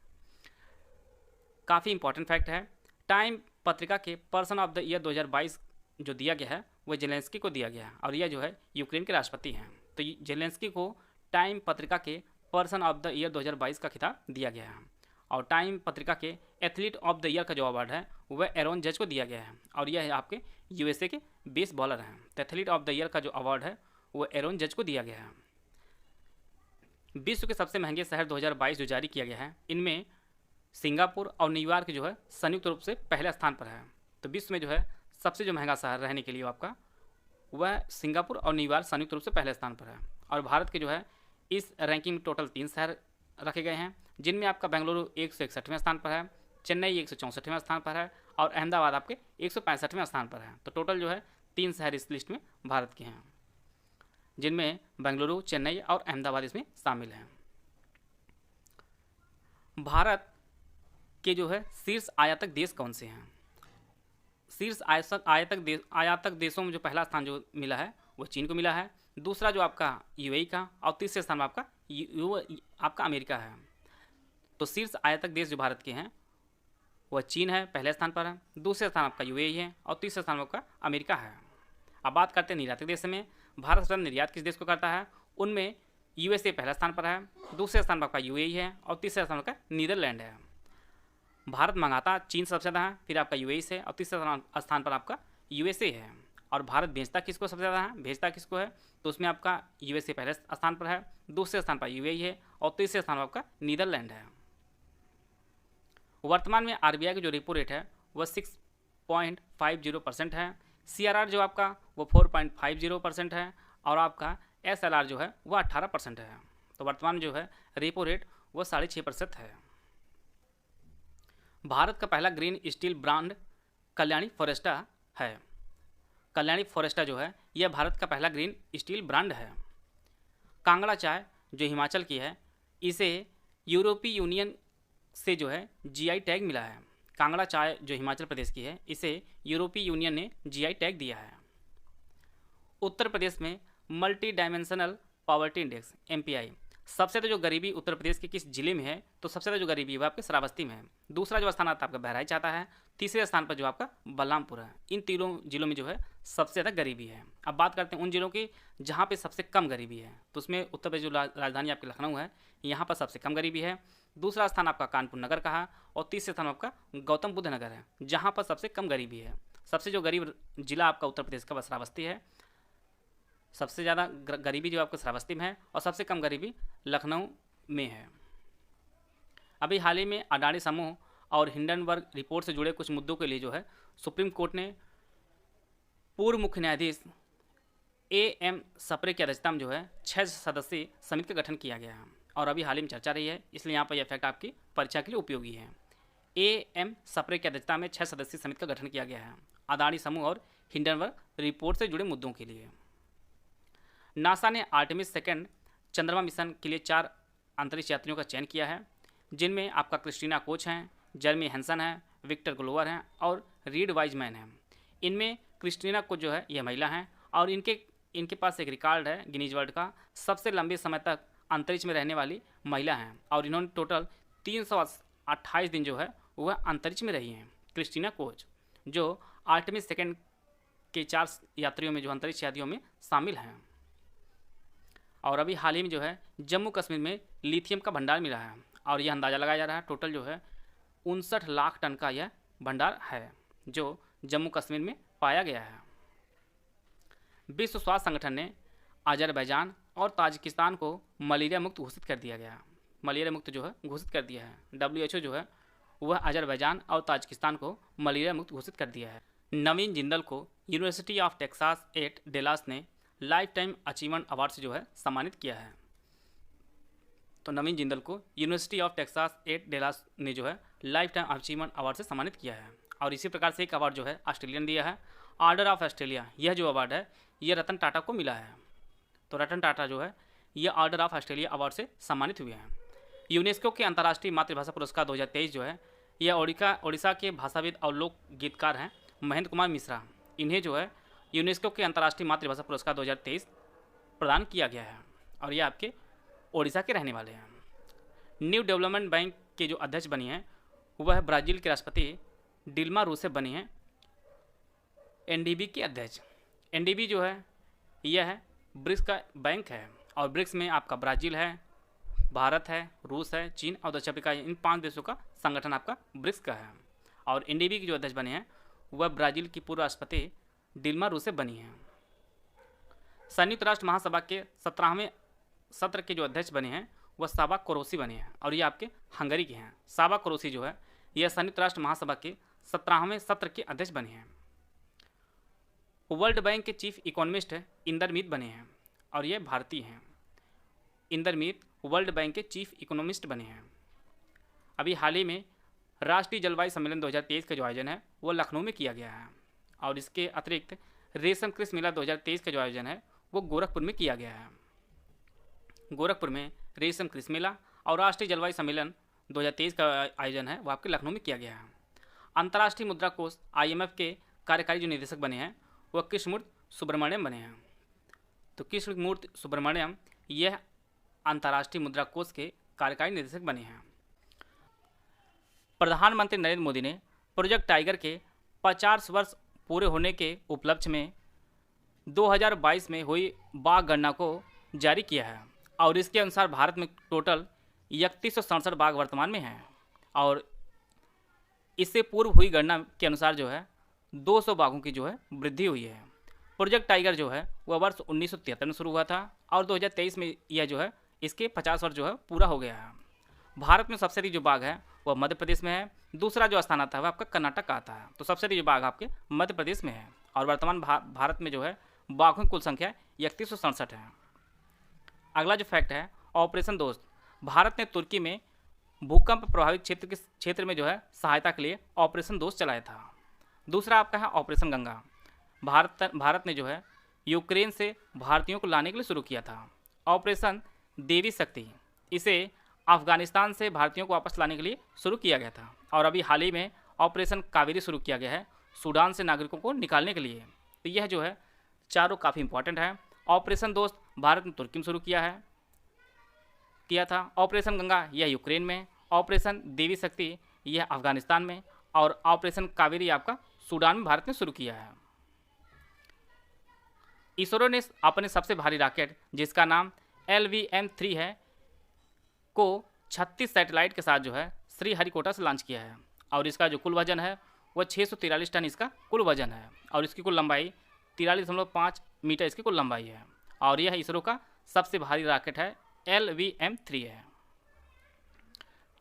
काफ़ी इंपॉर्टेंट फैक्ट है, टाइम पत्रिका के पर्सन ऑफ द ईयर 2022 जो दिया गया है वो जेलेंस्की को दिया गया है और यह जो है यूक्रेन के राष्ट्रपति हैं। तो जेलेंस्की को टाइम पत्रिका के पर्सन ऑफ द ईयर 2022 का खिताब दिया गया है और टाइम पत्रिका के एथलीट ऑफ द ईयर का जो अवार्ड है वह एरोन जज को दिया गया है और यह है आपके यूएसए के बेस बॉलर हैं। तो एथलीट ऑफ द ईयर का जो अवार्ड है वह एरोन जज को दिया गया है। विश्व के सबसे महंगे शहर 2022 जो जारी किया गया है, इनमें सिंगापुर और न्यूयॉर्क जो है संयुक्त रूप से पहले स्थान पर है। तो विश्व में जो है सबसे जो महंगा शहर रहने के लिए आपका वह सिंगापुर और न्यूयॉर्क संयुक्त रूप से पहले स्थान पर है। और भारत के जो है इस रैंकिंग में टोटल 3 शहर रखे गए हैं, जिनमें आपका बेंगलुरु 161वें स्थान पर है, चेन्नई 164वें स्थान पर है और अहमदाबाद आपके 165वें स्थान पर है। तो टोटल जो है 3 शहर इस लिस्ट में भारत के हैं, जिनमें बेंगलुरु, चेन्नई और अहमदाबाद इसमें शामिल हैं। भारत के जो है शीर्ष आयातक देश कौन से हैं? शीर्ष आयातक देशों में जो पहला स्थान जो मिला है वो चीन को मिला है, दूसरा जो आपका यूएई का, और तीसरे स्थान में आपका अमेरिका है। तो शीर्ष आयातक देश जो भारत के हैं वह चीन है, पहले स्थान पर है, दूसरे स्थान आपका यूएई है, और तीसरे स्थान आपका अमेरिका है। अब बात करते हैं निर्यातक देश में। भारत स्वयं निर्यात किस देश को करता है? उनमें यूएसए पहला स्थान पर है, दूसरे स्थान पर आपका यूएई है, और तीसरे स्थान पर नीदरलैंड है। भारत मंगाता चीन सबसे ज़्यादा है, फिर आपका यूएई से, और तीसरे स्थान पर आपका यूएसए है। और भारत बेचता किसको सबसे ज़्यादा है? भेजता किसको है? तो उसमें आपका यूएसए पहले स्थान पर है, दूसरे स्थान पर यूएई है, और तीसरे स्थान पर आपका नीदरलैंड है। वर्तमान में आरबीआई की जो रेपो रेट है वह 6.50% है, सीआरआर जो आपका वो 4.50% है, और आपका एसएलआर जो है वह 18% है। तो वर्तमान जो है रेपो रेट वह 6.5% है। भारत का पहला ग्रीन स्टील ब्रांड कल्याणी फोरेस्टा है। कल्याणी फोरेस्टा जो है यह भारत का पहला ग्रीन स्टील ब्रांड है। कांगड़ा चाय जो हिमाचल की है, इसे यूरोपीय यूनियन से जो है जीआई टैग मिला है। कांगड़ा चाय जो हिमाचल प्रदेश की है, इसे यूरोपीय यूनियन ने जीआई टैग दिया है। उत्तर प्रदेश में multi dimensional poverty index MPI, सबसे ज़्यादा जो गरीबी उत्तर प्रदेश के किस जिले में है? तो सबसे ज़्यादा जो गरीबी है वह आपके श्रावस्ती में है। दूसरा जो स्थान आता है आपका बहराइच आता है, तीसरे स्थान पर जो आपका बलरामपुर है। इन तीनों जिलों में जो है सबसे ज़्यादा गरीबी है। अब बात करते हैं उन जिलों की जहाँ पे सबसे कम गरीबी है। तो उसमें उत्तर प्रदेश जो राजधानी आपकी लखनऊ है, यहाँ पर सबसे कम गरीबी है। दूसरा स्थान आपका कानपुर नगर का है, और तीसरे स्थान आपका गौतम बुद्ध नगर है, जहाँ पर सबसे कम गरीबी है। सबसे जो गरीब जिला आपका उत्तर प्रदेश का श्रावस्ती है। सबसे ज़्यादा गरीबी जो आपको श्रावस्ती में है, और सबसे कम गरीबी लखनऊ में है। अभी हाल ही में अडानी समूह और हिंडनबर्ग रिपोर्ट से जुड़े कुछ मुद्दों के लिए जो है सुप्रीम कोर्ट ने पूर्व मुख्य न्यायाधीश AM सप्रे की अध्यक्षता में जो है 6 सदस्यीय समिति का गठन किया गया है। और अभी हाल ही में चर्चा रही है, इसलिए यहाँ पर यह फैक्ट आपकी परीक्षा के लिए उपयोगी है। AM सप्रे की अध्यक्षता में 6 सदस्यीय समिति का गठन किया गया है अडानी समूह और हिंडनबर्ग रिपोर्ट से जुड़े मुद्दों के लिए। नासा ने आर्टेमिस 2 चंद्रमा मिशन के लिए 4 अंतरिक्ष यात्रियों का चयन किया है, जिनमें आपका क्रिस्टीना कोच हैं, जर्मी हैंसन है, विक्टर ग्लोवर हैं, और रीड वाइजमैन हैं। इनमें क्रिस्टीना कोच जो है यह महिला हैं, और इनके पास एक रिकॉर्ड है गिनीज वर्ल्ड का, सबसे लंबे समय तक अंतरिक्ष में रहने वाली महिला हैं। और इन्होंने टोटल 328 दिन जो है वह अंतरिक्ष में रही हैं। क्रिस्टीना कोच जो आर्टेमिस 2 के 4 यात्रियों में जो अंतरिक्ष यात्रियों में शामिल हैं। और अभी हाल ही में जो है जम्मू कश्मीर में लिथियम का भंडार मिला है, और यह अंदाज़ा लगाया जा रहा है टोटल जो है 59 लाख टन का यह भंडार है जो जम्मू कश्मीर में पाया गया है। विश्व स्वास्थ्य संगठन ने अजरबैजान और ताजिकिस्तान को मलेरिया मुक्त घोषित कर दिया गया। मलेरिया मुक्त जो है घोषित कर दिया है। WHO जो है वह अजरबैजान और ताजिकिस्तान को मलेरिया मुक्त घोषित कर दिया है। नवीन जिंदल को University of Texas at Dallas ने लाइफ टाइम अचीवमेंट अवार्ड से जो है सम्मानित किया है। तो नवीन जिंदल को University of Texas at Dallas ने जो है लाइफ टाइम अचीवमेंट अवार्ड से सम्मानित किया है। और इसी प्रकार से एक अवार्ड जो है ऑस्ट्रेलियन दिया है, ऑर्डर ऑफ ऑस्ट्रेलिया। यह जो अवार्ड है यह रतन टाटा को मिला है। तो रतन टाटा जो है यह ऑर्डर ऑफ ऑस्ट्रेलिया अवार्ड से सम्मानित हुए हैं। यूनेस्को के अंतर्राष्ट्रीय मातृभाषा पुरस्कार 2023 जो है यह ओडिशा के भाषाविद और लोक गीतकार हैं महेंद्र कुमार मिश्रा। इन्हें जो है यूनेस्को के अंतर्राष्ट्रीय मातृभाषा पुरस्कार 2023 प्रदान किया गया है, और ये आपके ओडिशा के रहने वाले हैं। न्यू डेवलपमेंट बैंक के जो अध्यक्ष बनी हैं वह ब्राज़ील के राष्ट्रपति डिल्मा रूसेफ बनी हैं NDB की अध्यक्ष। NDB जो है यह है ब्रिक्स का बैंक है, और ब्रिक्स में आपका ब्राज़ील है, भारत है, रूस है, चीन और दक्षिण अफ्रीका, इन 5 देशों का संगठन आपका ब्रिक्स का है। और NDB की जो अध्यक्ष बने हैं वह ब्राज़ील की पूर्व राष्ट्रपति डिल्मा रूसेफ बनी हैं। संयुक्त राष्ट्र महासभा के 17वें सत्र के जो अध्यक्ष बने हैं वह साबा कोरोसी बने हैं, और ये आपके हंगरी के हैं। साबा कोरोसी जो है यह संयुक्त राष्ट्र महासभा के 17वें सत्र के अध्यक्ष बने हैं। वर्ल्ड बैंक के चीफ इकोनॉमिस्ट इंदर मीत बने हैं, और ये भारतीय हैं। इंदर मीत वर्ल्ड बैंक के चीफ इकोनॉमिस्ट बने हैं। अभी हाल ही में राष्ट्रीय जलवायु सम्मेलन 2023 का जो आयोजन है वो लखनऊ में किया गया है, और इसके अतिरिक्त रेशम कृषि मेला 2023 का जो आयोजन है वो गोरखपुर में किया गया है। गोरखपुर में रेशम कृषि मेला और राष्ट्रीय जलवायु सम्मेलन 2023 का आयोजन है वो आपके लखनऊ में किया गया है। अंतर्राष्ट्रीय मुद्रा कोष IMF के कार्यकारी जो निदेशक बने हैं वह कृष्णमूर्ति सुब्रमण्यम बने हैं। तो कृष्णमूर्ति सुब्रमण्यम यह अंतर्राष्ट्रीय मुद्रा कोष के कार्यकारी निदेशक बने हैं। प्रधानमंत्री नरेंद्र मोदी ने प्रोजेक्ट टाइगर के 50 वर्ष पूरे होने के उपलक्ष्य में 2022 में हुई बाघ गणना को जारी किया है और इसके अनुसार भारत में टोटल 3167 बाघ वर्तमान में हैं और इससे पूर्व हुई गणना के अनुसार जो है 200 बाघों की जो है वृद्धि हुई है। प्रोजेक्ट टाइगर जो है वह वर्ष 1973 में शुरू हुआ था और 2023 में यह जो है इसके 50 वर्ष जो है पूरा हो गया है। भारत में सबसे अधिक जो बाघ है वह मध्य प्रदेश में है, दूसरा जो स्थान आता है वह आपका कर्नाटक का आता है। तो सबसे अधिक जो बाघ आपके मध्य प्रदेश में है और वर्तमान भारत में जो है बाघों की कुल संख्या 3167 है। अगला जो फैक्ट है ऑपरेशन दोस्त, भारत ने तुर्की में भूकंप प्रभावित क्षेत्र में जो है सहायता के लिए ऑपरेशन दोस्त चलाया था। दूसरा आपका है ऑपरेशन गंगा, भारत ने जो है यूक्रेन से भारतीयों को लाने के लिए शुरू किया था। ऑपरेशन देवी शक्ति, इसे अफगानिस्तान से भारतीयों को वापस लाने के लिए शुरू किया गया था और अभी हाल ही में ऑपरेशन कावेरी शुरू किया गया है सूडान से नागरिकों को निकालने के लिए। तो यह जो है चारों काफ़ी इंपॉर्टेंट है। ऑपरेशन दोस्त भारत ने तुर्की में शुरू किया था, ऑपरेशन गंगा यह यूक्रेन में, ऑपरेशन देवी शक्ति यह अफगानिस्तान में और ऑपरेशन कावेरी आपका सूडान में भारत ने शुरू किया है। इसरो ने अपने सबसे भारी रॉकेट जिसका नाम LVM-3 है को 36 सैटेलाइट के साथ जो है श्रीहरिकोटा से लॉन्च किया है और इसका जो कुल वजन है वह 643 टन इसका कुल वजन है और इसकी कुल लंबाई 43.5 मीटर इसकी कुल लंबाई है और यह इसरो का सबसे भारी रॉकेट है LVM-3 है।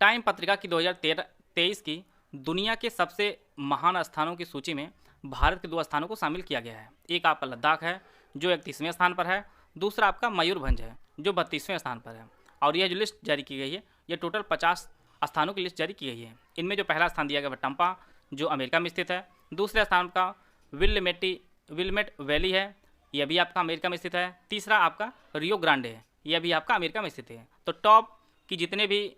टाइम पत्रिका की 2023 की दुनिया के सबसे महान स्थानों की सूची में भारत के 2 स्थानों को शामिल किया गया है। एक आपका लद्दाख है जो 31वें स्थान पर है, दूसरा आपका मयूरभंज है जो 32वें स्थान पर है और यह जो लिस्ट जारी की गई है यह टोटल 50 स्थानों की लिस्ट जारी की गई है। इनमें जो पहला स्थान दिया गया वह टम्पा जो अमेरिका में स्थित है, दूसरे स्थान का विल्मेट वैली है, यह भी आपका अमेरिका में स्थित है, तीसरा आपका रियो ग्रांडे है, यह भी आपका अमेरिका में स्थित है। तो टॉप की जितने भी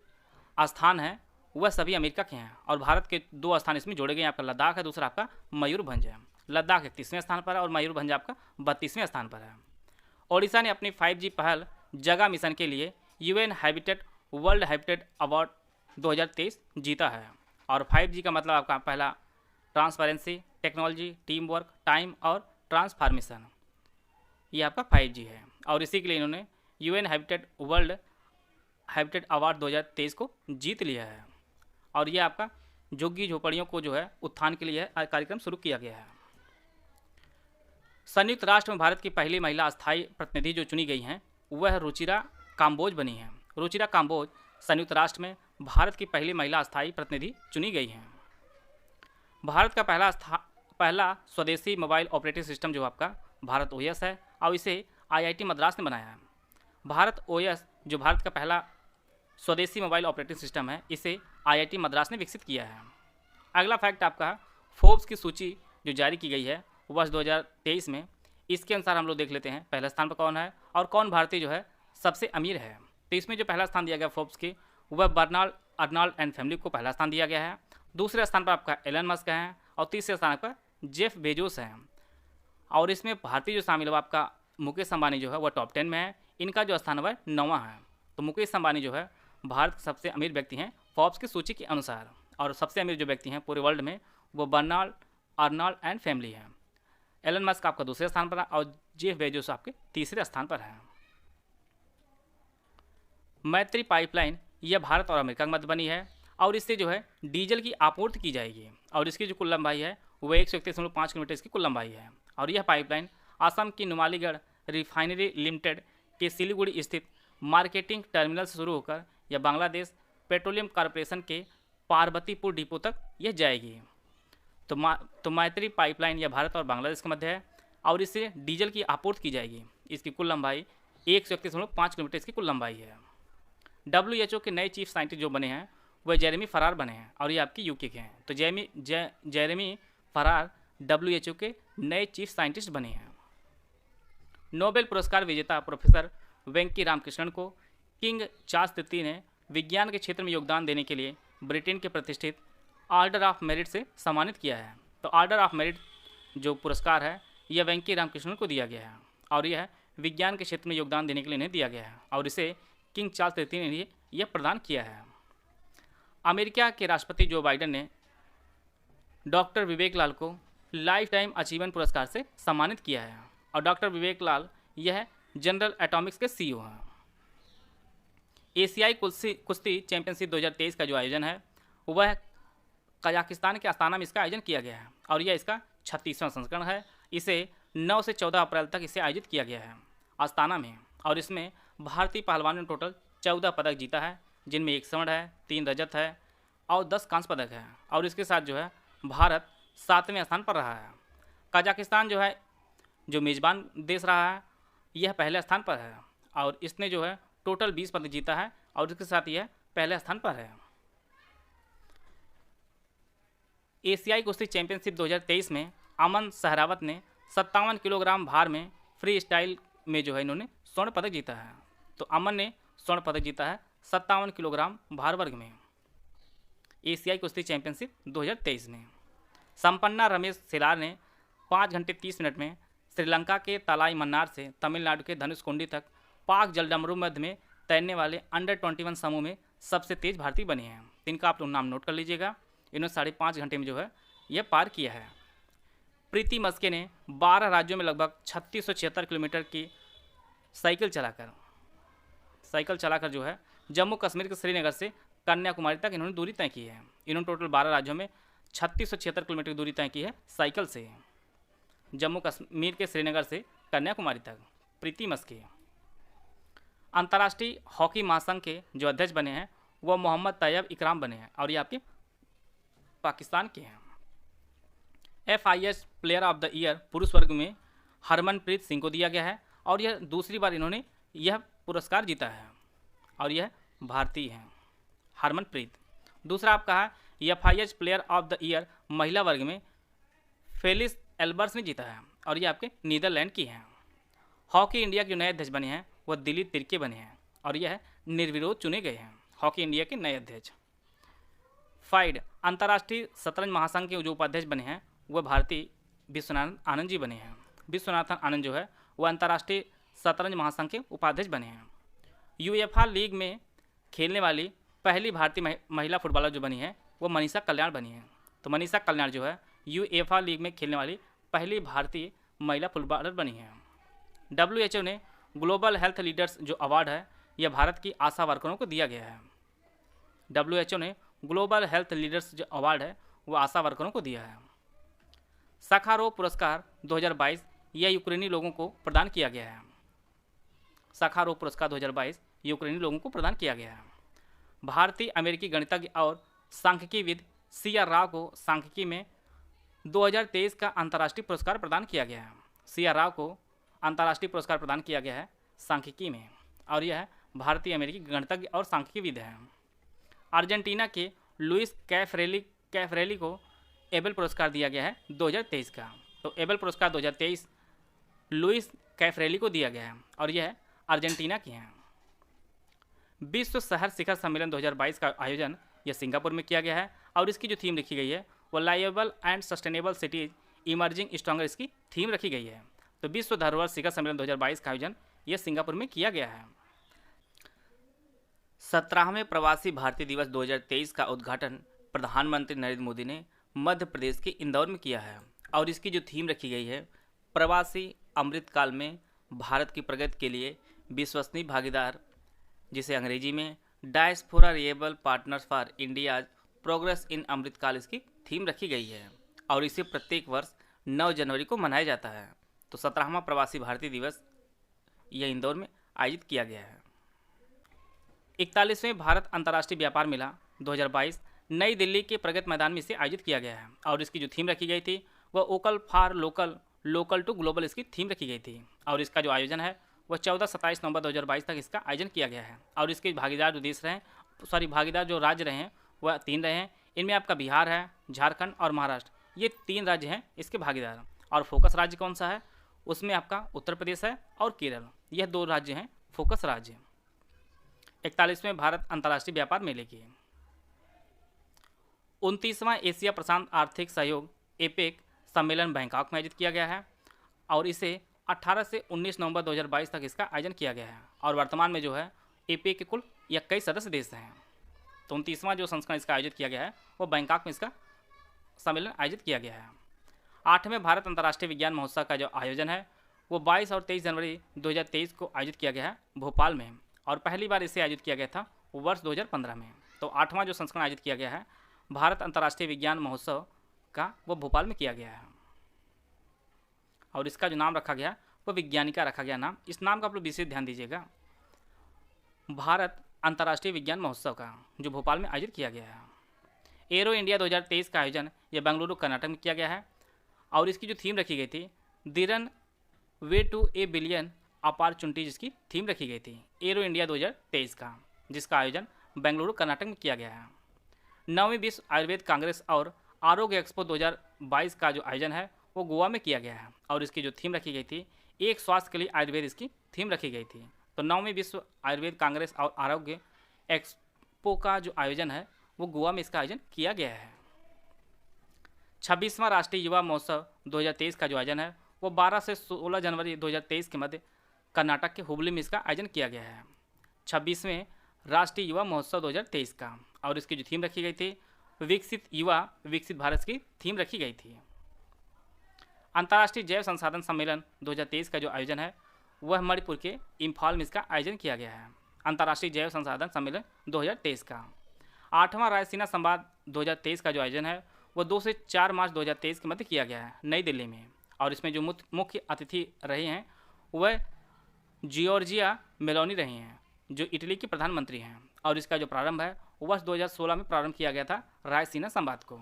स्थान हैं वह सभी अमेरिका के हैं और भारत के 2 स्थान इसमें जोड़े गए हैं, आपका लद्दाख है, दूसरा आपका मयूरभंज है। लद्दाख 31वें स्थान पर है और मयूरभंज आपका 32वें स्थान पर है। ओडिशा ने अपनी 5G पहल जगह मिशन के लिए UN habitat world habitat award 2023 जीता है और 5G का मतलब आपका पहला transparency, technology, team work, time और ट्रांसफॉर्मेशन, ये आपका 5G है और इसी के लिए इन्होंने UN habitat world habitat award 2023 को जीत लिया है और ये आपका झुग्गी झोपड़ियों को जो है उत्थान के लिए कार्यक्रम शुरू किया गया है। संयुक्त राष्ट्र में भारत की पहली महिला अस्थायी प्रतिनिधि जो चुनी गई हैं वह रुचिरा काम्बोज बनी हैं। रुचिरा काम्बोज संयुक्त राष्ट्र में भारत की पहली महिला अस्थायी प्रतिनिधि चुनी गई हैं। भारत का पहला स्वदेशी मोबाइल ऑपरेटिंग सिस्टम जो आपका भारत OS है और इसे IIT मद्रास ने बनाया है। भारत OS जो भारत का पहला स्वदेशी मोबाइल ऑपरेटिंग सिस्टम है इसे IIT मद्रास ने विकसित किया है। अगला फैक्ट आपका फोर्ब्स की सूची जो जारी की गई है वर्ष 2023 में, इसके अनुसार हम लोग देख लेते हैं पहले स्थान पर कौन है और कौन भारतीय जो है सबसे अमीर है। तो इसमें जो पहला स्थान दिया गया फोर्ब्स की वह बर्नार्ड अर्नोल्ड एंड फैमिली को पहला स्थान दिया गया है, दूसरे स्थान पर आपका एलन मस्क है और तीसरे स्थान पर जेफ बेजोस हैं और इसमें भारतीय जो शामिल हुआ आपका मुकेश अंबानी जो है वह टॉप 10 में है, इनका जो स्थान वह 9वां है। तो मुकेश अंबानी जो है भारत के सबसे अमीर व्यक्ति हैं फोर्ब्स की सूची के अनुसार और सबसे अमीर जो व्यक्ति हैं पूरे वर्ल्ड में वो बर्नार्ड अर्नोल्ड एंड फैमिली है। एलन मस्क आपका दूसरे स्थान पर है और जेफ बेजोस आपके तीसरे स्थान पर है। मैत्री पाइपलाइन यह भारत और अमेरिका के मध्य बनी है और इससे जो है डीजल की आपूर्ति की जाएगी और इसकी जो कुल लंबाई है वह 131.5 किलोमीटर इसकी कुल लंबाई है और यह पाइपलाइन असम की नुमालीगढ़ रिफाइनरी लिमिटेड के सिलीगुड़ी स्थित मार्केटिंग टर्मिनल से शुरू होकर यह बांग्लादेश पेट्रोलियम कॉरपोरेशन के पार्वतीपुर डिपो तक यह जाएगी। तो मैत्री पाइपलाइन यह भारत और बांग्लादेश के मध्य है और इससे डीजल की आपूर्ति की जाएगी। इसकी कुल लंबाई 131.5 किलोमीटर इसकी कुल लंबाई है। WHO के नए चीफ साइंटिस्ट जो बने हैं वह जेरेमी फरार बने हैं और ये आपकी UK के हैं। तो जेरेमी फरार WHO के नए चीफ साइंटिस्ट बने हैं। नोबेल पुरस्कार विजेता प्रोफेसर वेंकी रामकृष्णन को किंग चार्ल्स III ने विज्ञान के क्षेत्र में योगदान देने के लिए ब्रिटेन के प्रतिष्ठित ऑर्डर ऑफ मेरिट से सम्मानित किया है। तो ऑर्डर ऑफ मेरिट जो पुरस्कार है यह वेंकी रामकृष्णन को दिया गया है और यह विज्ञान के क्षेत्र में योगदान देने के लिए इन्हें दिया गया है और इसे किंग चार्ल्स तृतीय ने यह प्रदान किया है। अमेरिका के राष्ट्रपति जो बाइडेन ने डॉक्टर विवेक लाल को लाइफ टाइम अचीवमेंट पुरस्कार से सम्मानित किया है और डॉक्टर विवेक लाल यह जनरल एटॉमिक्स के सीईओ हैं। एशियाई कुश्ती चैंपियनशिप 2023 का जो आयोजन है वह कजाकिस्तान के अस्ताना में इसका आयोजन किया गया है और यह इसका 36वां संस्करण है। इसे 9 से 14 अप्रैल तक इसे आयोजित किया गया है अस्ताना में और इसमें भारतीय पहलवानों ने टोटल 14 पदक जीता है, जिनमें 1 स्वर्ण है, 3 रजत है और 10 कांस्य पदक है और इसके साथ जो है भारत 7वें स्थान पर रहा है। कजाकिस्तान जो है जो मेज़बान देश रहा है यह पहले स्थान पर है और इसने जो है टोटल 20 पदक जीता है और इसके साथ यह पहले स्थान पर है। एशियाई कुश्ती चैंपियनशिप 2023 में अमन सहरावत ने 57 किलोग्राम भार में फ्री स्टाइल में जो है इन्होंने स्वर्ण पदक जीता है। तो अमन ने स्वर्ण पदक जीता है 57 किलोग्राम भार वर्ग में एशियाई कुश्ती चैंपियनशिप 2023 में। संपन्ना रमेश सिलार ने 5 घंटे 30 मिनट में श्रीलंका के तलाई मन्नार से तमिलनाडु के धनुषकोडी तक पाक जलडमरू मध्य में तैरने वाले अंडर 21 समूह में सबसे तेज भारतीय बने हैं। इनका आप लोग नाम नोट कर लीजिएगा। इन्होंने 5.5 घंटे में जो है यह पार किया है। प्रीति मस्के ने 12 राज्यों में लगभग 3676 किलोमीटर की साइकिल चलाकर जो है जम्मू कश्मीर के श्रीनगर से कन्याकुमारी तक इन्होंने दूरी तय की है। इन्होंने टोटल 12 राज्यों में 3676 किलोमीटर की दूरी तय की है साइकिल से, जम्मू कश्मीर के श्रीनगर से कन्याकुमारी तक। प्रीति मस्के अंतर्राष्ट्रीय हॉकी महासंघ के जो अध्यक्ष बने हैं वह मोहम्मद तैयब इकराम बने हैं और ये आपके पाकिस्तान के हैं। FIS player of the year पुरुष वर्ग में हरमनप्रीत सिंह को दिया गया है और यह दूसरी बार इन्होंने यह पुरस्कार जीता है और यह भारतीय हैं हरमनप्रीत। दूसरा आपका है FIS player of the year महिला वर्ग में फेलिस एल्बर्स ने जीता है और ये आपके नीदरलैंड की हैं। हॉकी इंडिया के जो नए अध्यक्ष बने हैं वह दिलीप तिर्के बने हैं और यह निर्विरोध चुने गए हैं हॉकी इंडिया के नए अध्यक्ष। फाइड अंतर्राष्ट्रीय शतरंज महासंघ के जो उपाध्यक्ष बने हैं वह भारतीय विश्वनाथन आनंद जी बने हैं। विश्वनाथन आनंद जो है वह अंतर्राष्ट्रीय शतरंज महासंघ के उपाध्यक्ष बने हैं। UEFA लीग में खेलने वाली पहली भारतीय महिला फुटबॉलर जो बनी है वो मनीषा कल्याण बनी है। तो मनीषा कल्याण जो है UEFA लीग में खेलने वाली पहली भारतीय महिला फुटबॉलर बनी है। WHO ने ग्लोबल हेल्थ लीडर्स जो अवार्ड है यह भारत की आशा वर्करों को दिया गया है। WHO ने ग्लोबल हेल्थ लीडर्स जो अवार्ड है वो आशा वर्करों को दिया है। सखारोव पुरस्कार 2022 यह यूक्रेनी लोगों को प्रदान किया गया है। सखारोव पुरस्कार 2022 यूक्रेनी लोगों को प्रदान किया गया है। भारतीय अमेरिकी गणितज्ञ और सांख्यिकीविद CR राव को सांख्यिकी में 2023 का अंतर्राष्ट्रीय पुरस्कार प्रदान किया गया है। CR राव को अंतर्राष्ट्रीय पुरस्कार प्रदान किया गया है सांख्यिकी में और यह भारतीय अमेरिकी गणितज्ञ और सांख्यिकीविद हैं। अर्जेंटीना के लुइस कैफरेली को एबेल पुरस्कार दिया गया है 2023 का। तो एबेल पुरस्कार 2023 लुइस कैफरेली को दिया गया है और यह अर्जेंटीना की हैं। विश्व शहर शिखर सम्मेलन 2022 का आयोजन यह सिंगापुर में किया गया है और इसकी जो थीम रखी गई है वो livable and sustainable cities emerging stronger इसकी थीम रखी गई है। तो विश्व धरोहर शिखर सम्मेलन 2022 का आयोजन यह सिंगापुर में किया गया है। 17वें प्रवासी भारतीय दिवस 2023 का उद्घाटन प्रधानमंत्री नरेंद्र मोदी ने मध्य प्रदेश के इंदौर में किया है और इसकी जो थीम रखी गई है प्रवासी अमृतकाल में भारत की प्रगति के लिए विश्वसनीय भागीदार, जिसे अंग्रेजी में diaspora reliable partners for India's progress in Amritkaal इसकी थीम रखी गई है और इसे प्रत्येक वर्ष 9 जनवरी को मनाया जाता है। तो 17वां प्रवासी भारतीय दिवस यह इंदौर में आयोजित किया गया है। 41वें भारत अंतर्राष्ट्रीय व्यापार मेला 2022 नई दिल्ली के प्रगति मैदान में इसे आयोजित किया गया है और इसकी जो थीम रखी गई थी वह vocal for local to global इसकी थीम रखी गई थी और इसका जो आयोजन है वह 14-27 नवंबर 2022 तक इसका आयोजन किया गया है और इसके भागीदार जो देश रहे भागीदार जो राज्य रहे हैं वह 3 रहे हैं। इनमें आपका बिहार है, झारखंड और महाराष्ट्र, ये 3 राज्य हैं इसके भागीदार। और फोकस राज्य कौन सा है उसमें आपका उत्तर प्रदेश है और केरल, यह 2 राज्य हैं फोकस राज्य। 41वें भारत अंतर्राष्ट्रीय व्यापार मेले की। 29वां एशिया प्रशांत आर्थिक सहयोग एपेक सम्मेलन बैंकॉक में आयोजित किया गया है और इसे 18 से 19 नवंबर 2022 तक इसका आयोजन किया गया है और वर्तमान में जो है एपेक के कुल 21 सदस्य देश हैं। तो 29वां जो संस्करण इसका आयोजित किया गया है वो बैंकॉक में इसका सम्मेलन आयोजित किया गया है। 8वें भारत अंतर्राष्ट्रीय विज्ञान महोत्सव का जो आयोजन है वो 22 और 23 जनवरी 2023 को आयोजित किया गया है भोपाल में और पहली बार इसे आयोजित किया गया था वर्ष 2015 में। तो 8वां जो संस्करण आयोजित किया गया है भारत अंतर्राष्ट्रीय विज्ञान महोत्सव का वो भोपाल में किया गया है और इसका जो नाम रखा गया वो विज्ञानिका रखा गया नाम। इस नाम का आप लोग विशेष ध्यान दीजिएगा, भारत अंतर्राष्ट्रीय विज्ञान महोत्सव का जो भोपाल में आयोजित किया गया है। एरो इंडिया 2023 का आयोजन यह बेंगलुरु कर्नाटक में किया गया है और इसकी जो थीम रखी गई थी the runway to a billion opportunities इसकी थीम रखी गई थी एरो इंडिया 2023 का, जिसका आयोजन बेंगलुरु कर्नाटक में किया गया है। 9वीं विश्व आयुर्वेद कांग्रेस और आरोग्य एक्सपो 2022 का जो आयोजन है वो गोवा में किया गया है और इसकी जो थीम रखी गई थी एक स्वास्थ्य के लिए आयुर्वेद इसकी थीम रखी गई थी। तो 9वीं विश्व आयुर्वेद कांग्रेस और आरोग्य एक्सपो का जो आयोजन है वो गोवा में इसका आयोजन किया गया है। 26वां राष्ट्रीय युवा महोत्सव 2023 का जो आयोजन है वो 12 से 16 जनवरी 2023 के मध्य कर्नाटक के हुबली में इसका आयोजन किया गया है। 26वें राष्ट्रीय युवा महोत्सव 2023 का और इसकी जो थीम रखी गई थी विकसित युवा विकसित भारत की थीम रखी गई थी। अंतर्राष्ट्रीय जैव संसाधन सम्मेलन 2023 का जो आयोजन है वह मणिपुर के इम्फाल में इसका आयोजन किया गया है। अंतर्राष्ट्रीय जैव संसाधन सम्मेलन 2023 का 8वां रायसीना संवाद 2023 का जो आयोजन है वो 2 से 4 मार्च 2023 के मध्य किया गया है नई दिल्ली में और इसमें जो मुख्य अतिथि रहे हैं वह जियोर्जिया मेलोनी रही हैं जो इटली की प्रधानमंत्री हैं और इसका जो प्रारंभ है वर्ष 2016 में प्रारंभ किया गया था रायसीना संवाद को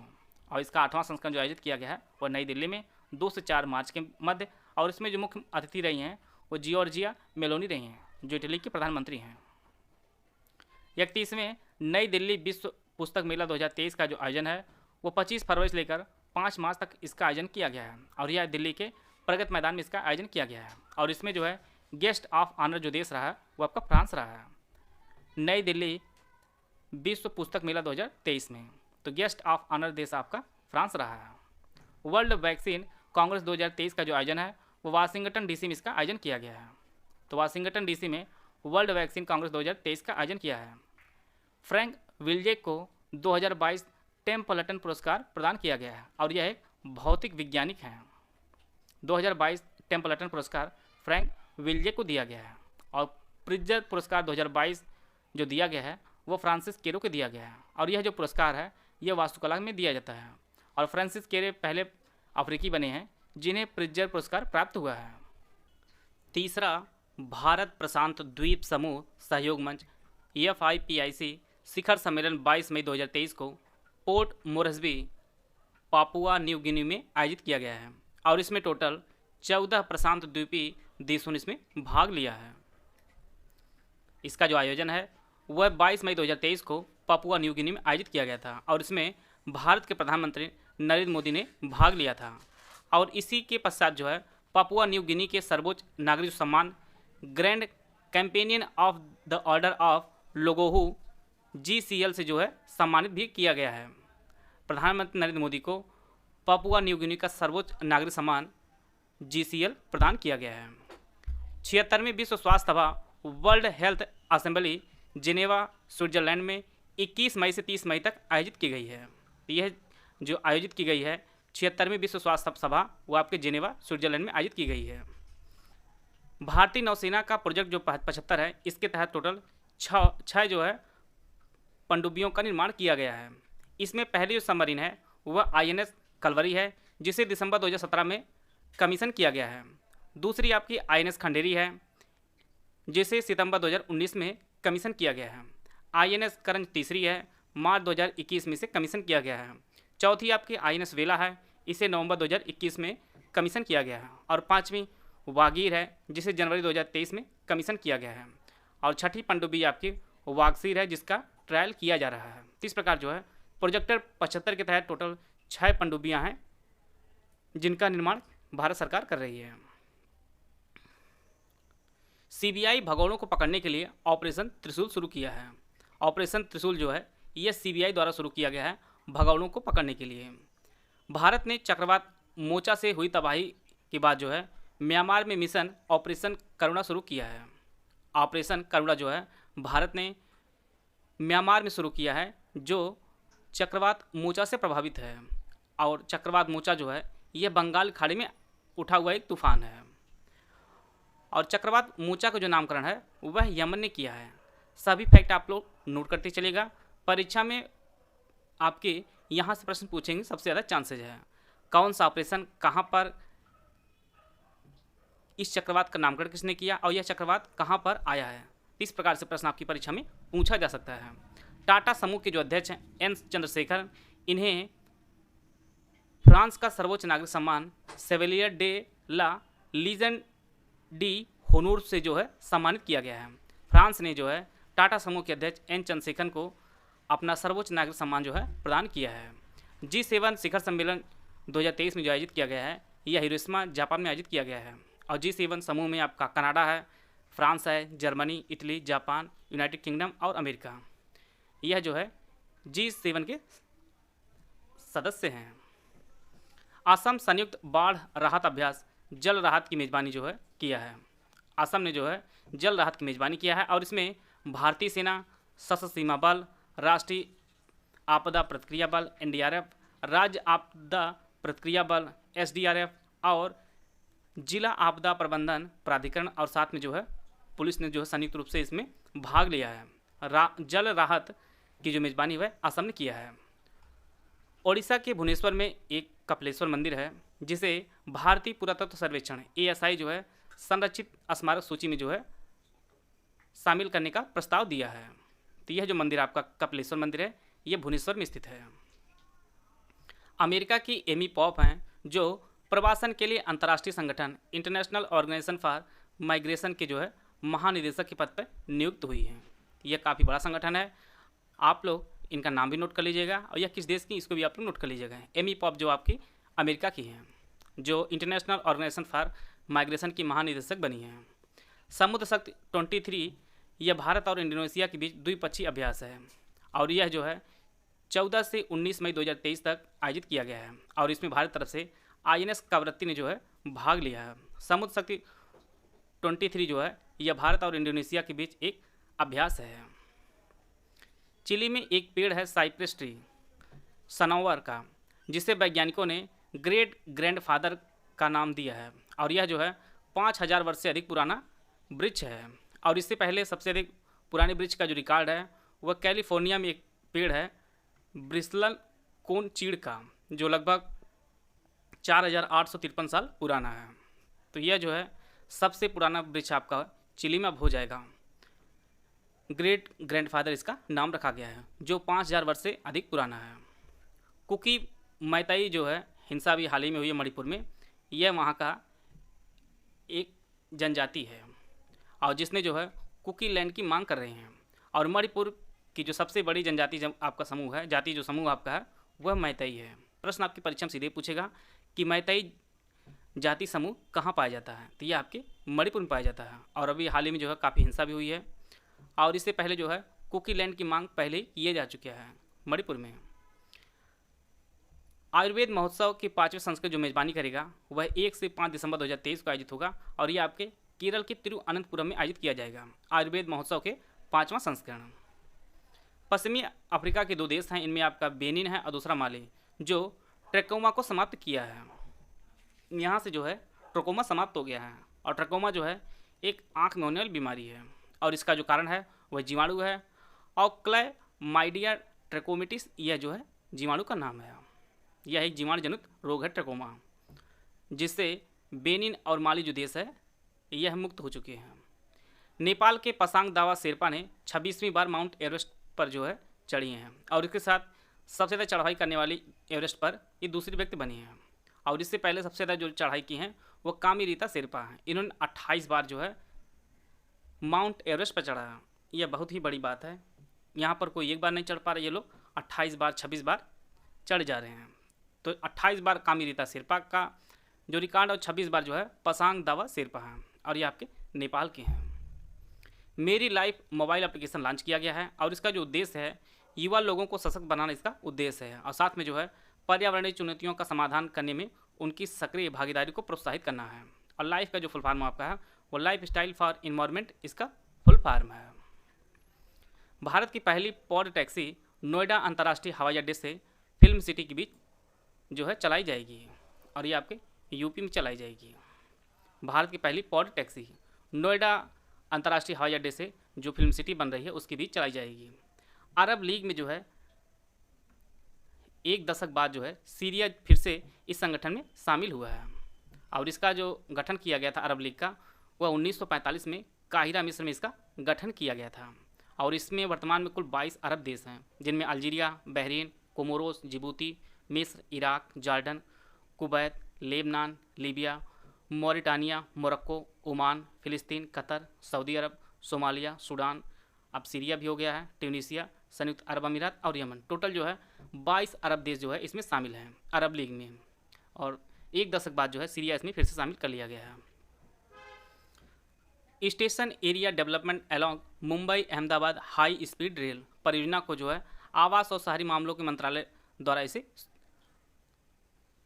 और इसका 8वां संस्करण जो आयोजित किया गया है वह नई दिल्ली में 2 से 4 मार्च के मध्य और इसमें जो मुख्य अतिथि रही हैं वो जियोर्जिया मेलोनी रही हैं जो इटली की प्रधानमंत्री हैं। 31वें नई दिल्ली विश्व पुस्तक मेला 2023 का जो आयोजन है वो 25 फरवरी से लेकर 5 मार्च तक इसका आयोजन किया गया है और यह दिल्ली के प्रगति मैदान में इसका आयोजन किया गया है और इसमें जो है गेस्ट ऑफ ऑनर जो देश रहा है वो आपका फ्रांस रहा है नई दिल्ली विश्व पुस्तक मेला 2023 में। तो गेस्ट ऑफ ऑनर देश आपका फ्रांस रहा है। वर्ल्ड वैक्सीन कांग्रेस 2023 का जो आयोजन है वो वाशिंगटन डीसी में इसका आयोजन किया गया है। तो वाशिंगटन डीसी में वर्ल्ड वैक्सीन कांग्रेस 2023 का आयोजन किया है। फ्रैंक विल्जेक को 2022 टेम्पल्टन पुरस्कार प्रदान किया गया है और यह एक भौतिक वैज्ञानिक हैं। 2022 टेम्पल्टन पुरस्कार फ्रैंक विल्जेक को दिया गया है और प्रिट्जर पुरस्कार 2022 जो दिया गया है वो फ्रांसिस केरो को दिया गया है और यह जो पुरस्कार है यह वास्तुकला में दिया जाता है और फ्रांसिस केरो पहले अफ्रीकी बने हैं जिन्हें प्रिट्जर पुरस्कार प्राप्त हुआ है। तीसरा भारत प्रशांत द्वीप समूह सहयोग मंच FIPIC शिखर सम्मेलन 22 मई 2023 को port Moresby Papua New Guinea में आयोजित किया गया है और इसमें टोटल 14 प्रशांत द्वीपीय देशों ने इसमें भाग लिया है। इसका जो आयोजन है वह 22 मई 2023 को पापुआ न्यू गिनी में आयोजित किया गया था और इसमें भारत के प्रधानमंत्री नरेंद्र मोदी ने भाग लिया था और इसी के पश्चात जो है पापुआ न्यू गिनी के सर्वोच्च नागरिक सम्मान grand companion of the order of लोगोहू GCL से जो है सम्मानित भी किया गया है। प्रधानमंत्री नरेंद्र मोदी को पापुआ न्यू गिनी का सर्वोच्च नागरिक सम्मान GCL प्रदान किया गया है। 76वीं विश्व स्वास्थ्य सभा world health assembly Geneva Switzerland में 21 मई से 30 मई तक आयोजित की गई है। यह जो आयोजित की गई है 76वीं विश्व स्वास्थ्य सभा वो आपके जिनेवा स्विट्जरलैंड में आयोजित की गई है। भारतीय नौसेना का प्रोजेक्ट जो 75 है इसके तहत टोटल छः जो है पनडुब्बियों का निर्माण किया गया है। इसमें पहली जो सबमरीन है वह INS कलवरी है जिसे दिसंबर 2017 में कमीशन किया गया है। दूसरी आपकी INS खंडेरी है जिसे सितंबर 2019 में कमीशन किया गया है। INS करंज तीसरी है, मार्च 2021 में से कमीशन किया गया है। चौथी आपकी INS वेला है, इसे नवंबर 2021 में कमीशन किया गया है। और पाँचवीं वागीर है जिसे जनवरी 2023 में कमीशन किया गया है। और छठी पनडुब्बी आपकी वागसीर है जिसका ट्रायल किया जा रहा है। तो इस प्रकार जो है प्रोजेक्टर 75 के तहत टोटल 6 पनडुब्बियाँ हैं जिनका निर्माण भारत सरकार कर रही है। सीबीआई भगोड़ों को पकड़ने के लिए ऑपरेशन त्रिशूल शुरू किया है। ऑपरेशन त्रिशूल जो है यह सीबीआई द्वारा शुरू किया गया है भगोड़ों को पकड़ने के लिए। भारत ने चक्रवात मोचा से हुई तबाही के बाद जो है म्यांमार में मिशन ऑपरेशन करुणा शुरू किया है। ऑपरेशन करुणा जो है भारत ने म्यांमार में शुरू किया है, जो चक्रवात मोचा से प्रभावित है। और चक्रवात मोचा जो है यह बंगाल खाड़ी में उठा हुआ एक तूफान है। और चक्रवात मोचा का जो नामकरण है वह यमन ने किया है। सभी फैक्ट आप लोग नोट करते चलेगा। परीक्षा में आपके यहाँ से प्रश्न पूछेंगे, सबसे ज़्यादा चांसेज है। कौन सा ऑपरेशन कहाँ पर, इस चक्रवात का नामकरण किसने किया और यह चक्रवात कहाँ पर आया है। इस प्रकार से प्रश्न आपकी परीक्षा में पूछा जा सकता है। टाटा समूह के जो अध्यक्ष हैं एन चंद्रशेखर, इन्हें फ्रांस का सर्वोच्च नागरिक सम्मान सेवेलियर डे ला लीजन डी होनूर से जो है सम्मानित किया गया है। फ्रांस ने जो है टाटा समूह के अध्यक्ष एन चंद्रशेखर को अपना सर्वोच्च नागरिक सम्मान जो है प्रदान किया है। G7 शिखर सम्मेलन 2023 में जो आयोजित किया गया है यह हिरोशिमा जापान में आयोजित किया गया है। और G7 समूह में आपका कनाडा है, फ्रांस है, Germany, Italy, Japan, United Kingdom और अमेरिका, यह जो है G7 के सदस्य हैं। असम संयुक्त बाढ़ राहत अभ्यास जल राहत की मेज़बानी जो है किया है। असम ने जो है जल राहत की मेज़बानी किया है और इसमें भारतीय सेना, सशस्त्र सीमा बल, राष्ट्रीय आपदा प्रतिक्रिया बल NDRF, राज्य आपदा प्रतिक्रिया बल SDRF और जिला आपदा प्रबंधन प्राधिकरण और साथ में जो है पुलिस ने जो है संयुक्त रूप से इसमें भाग लिया है। जल राहत की जो मेज़बानी वह असम ने किया है। ओडिशा के भुवनेश्वर में एक कपिलेश्वर मंदिर है जिसे भारतीय पुरातत्व सर्वेक्षण ASI जो है संरक्षित स्मारक सूची में जो है शामिल करने का प्रस्ताव दिया है। तो यह जो मंदिर आपका कपिलेश्वर मंदिर है यह भुवनेश्वर में स्थित है। अमेरिका की एमी पॉप हैं जो प्रवासन के लिए अंतर्राष्ट्रीय संगठन इंटरनेशनल ऑर्गेनाइजेशन फॉर माइग्रेशन के जो है महानिदेशक के पद पर नियुक्त हुई हैं। यह काफ़ी बड़ा संगठन है, आप लोग इनका नाम भी नोट कर लीजिएगा और यह किस देश की इसको भी आप लोग नोट कर लीजिएगा। एमी पॉप जो आपकी अमेरिका की हैं, जो इंटरनेशनल ऑर्गेनाइजेशन फॉर माइग्रेशन की महानिदेशक बनी हैं। समुद्र शक्ति 23 यह भारत और इंडोनेशिया के बीच द्विपक्षीय अभ्यास है और यह जो है 14 से 19 मई 2023 तक आयोजित किया गया है और इसमें भारत तरफ से INS कावरत्ती ने जो है भाग लिया है। समुद्र शक्ति 23 जो है यह भारत और इंडोनेशिया के बीच एक अभ्यास है। चिली में एक पेड़ है साइप्रस ट्री सनोवर का, जिसे वैज्ञानिकों ने ग्रेट ग्रैंडफादर का नाम दिया है और यह जो है 5000 वर्ष से अधिक पुराना वृक्ष है। और इससे पहले सबसे अधिक पुराने वृक्ष का जो रिकॉर्ड है वह कैलिफोर्निया में एक पेड़ है ब्रिस्लन कोन चीड़ का, जो लगभग 4853 साल पुराना है। तो यह जो है सबसे पुराना वृक्ष आपका चिली में अब हो जाएगा। ग्रेट ग्रैंडफादर इसका नाम रखा गया है, जो 5000 वर्ष से अधिक पुराना है। कुकी मैताई जो है हिंसा भी हाल ही में हुई है मणिपुर में, यह वहाँ का एक जनजाति है और जिसने जो है कुकी लैंड की मांग कर रहे हैं। और मणिपुर की जो सबसे बड़ी जनजाति जब आपका समूह है, जाति जो समूह आपका है वह मैताई है। प्रश्न आपकी परीक्षा में सीधे पूछेगा कि मैताई जाति समूह कहाँ पाया जाता है, तो यह आपके मणिपुर में पाया जाता है। और अभी हाल ही में जो है काफ़ी हिंसा भी हुई है और इससे पहले जो है कुकी लैंड की मांग पहले ही किए जा चुका है मणिपुर में। आयुर्वेद महोत्सव की 5वें संस्करण जो मेज़बानी करेगा वह 1 से 5 दिसंबर 2023 को आयोजित होगा और यह आपके केरल के तिरुअनंतपुरम में आयोजित किया जाएगा। आयुर्वेद महोत्सव के 5वां संस्करण। पश्चिमी अफ्रीका के 2 देश हैं, इनमें आपका बेनिन है और दूसरा माली, जो ट्रैकोमा को समाप्त किया है। यहाँ से जो है ट्रकोमा समाप्त हो गया है और ट्रकोमा जो है एक आँख में होने वाली बीमारी है और इसका जो कारण है वह जीवाणु है और क्लैमाइडिया ट्रैकोमिटिस यह जो है जीवाणु का नाम है। यह एक जीवाणु जनित रोग है ट्रकोमा, जिससे बेनिन और माली जो देश है यह मुक्त हो चुके हैं। नेपाल के पसांग दावा शेरपा ने 26वीं बार माउंट एवरेस्ट पर जो है चढ़ी हैं और इसके साथ सबसे ज़्यादा चढ़ाई करने वाली एवरेस्ट पर ये दूसरी व्यक्ति बनी हैं। और इससे पहले सबसे ज़्यादा जो चढ़ाई की हैं वो कामी रीता शेरपा हैं। इन्होंने 28 बार जो है माउंट एवरेस्ट पर चढ़ा है। यह बहुत ही बड़ी बात है। यहाँ पर कोई एक बार नहीं चढ़ पा रहे, ये लोग 28 बार 26 बार चढ़ जा रहे हैं। तो 28 बार कामी रीता शेरपा का जो रिकॉर्ड और 26 बार जो है पसांग दावा शेरपा है और ये आपके नेपाल के हैं। मेरी लाइफ मोबाइल एप्लीकेशन लॉन्च किया गया है और इसका जो उद्देश्य है युवा लोगों को सशक्त बनाना इसका उद्देश्य है और साथ में जो है पर्यावरणीय चुनौतियों का समाधान करने में उनकी सक्रिय भागीदारी को प्रोत्साहित करना है। और लाइफ का जो फुल फॉर्म आपका है वो लाइफ स्टाइल फॉर इन्वायरमेंट इसका फुल फॉर्म है। भारत की पहली पॉड टैक्सी नोएडा अंतर्राष्ट्रीय हवाई अड्डे से फिल्म सिटी के बीच जो है चलाई जाएगी और ये आपके यूपी में चलाई जाएगी। भारत की पहली पॉड टैक्सी नोएडा अंतर्राष्ट्रीय हवाई अड्डे से जो फिल्म सिटी बन रही है उसके बीच चलाई जाएगी। अरब लीग में जो है एक दशक बाद जो है सीरिया फिर से इस संगठन में शामिल हुआ है और इसका जो गठन किया गया था अरब लीग का वह 1945 में काहिरा मिस्र में इसका गठन किया गया था और इसमें वर्तमान में कुल 22 अरब देश हैं जिनमें अल्जीरिया, बहरीन, कोमोरोस, जिबूती, मिस्र, Iraq, Jordan, Kuwait, Lebanon, Libya, Mauritania, Morocco, Oman, फ़िलिस्तीन, कतर, सऊदी अरब, सोमालिया, सूडान, अब सीरिया भी हो गया है, ट्यूनीसिया, संयुक्त अरब अमीरात और यमन। टोटल जो है 22 अरब देश जो है इसमें शामिल हैं अरब लीग में और एक दशक बाद जो है सीरिया इसमें फिर से शामिल कर लिया गया है। Station area development along Mumbai Ahmedabad high speed rail परियोजना को जो है आवास और शहरी मामलों के मंत्रालय द्वारा इसे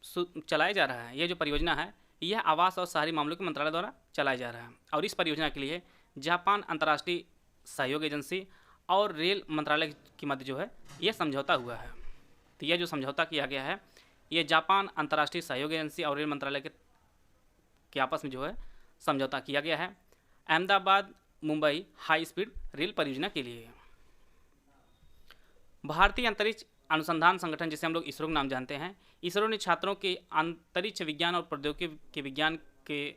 चलाया जा रहा है। यह जो परियोजना है यह आवास और शहरी मामलों के मंत्रालय द्वारा चलाया जा रहा है और इस परियोजना के लिए जापान अंतर्राष्ट्रीय सहयोग एजेंसी और रेल मंत्रालय के मध्य जो है यह समझौता हुआ है। तो यह जो समझौता किया गया है यह जापान अंतर्राष्ट्रीय सहयोग एजेंसी और रेल मंत्रालय के आपस में जो है समझौता किया गया है Ahmedabad Mumbai high speed rail परियोजना के लिए। भारतीय अंतरिक्ष अनुसंधान संगठन जिसे हम लोग इसरो का नाम जानते हैं, इसरो ने छात्रों के अंतरिक्ष विज्ञान और प्रौद्योगिकी के विज्ञान के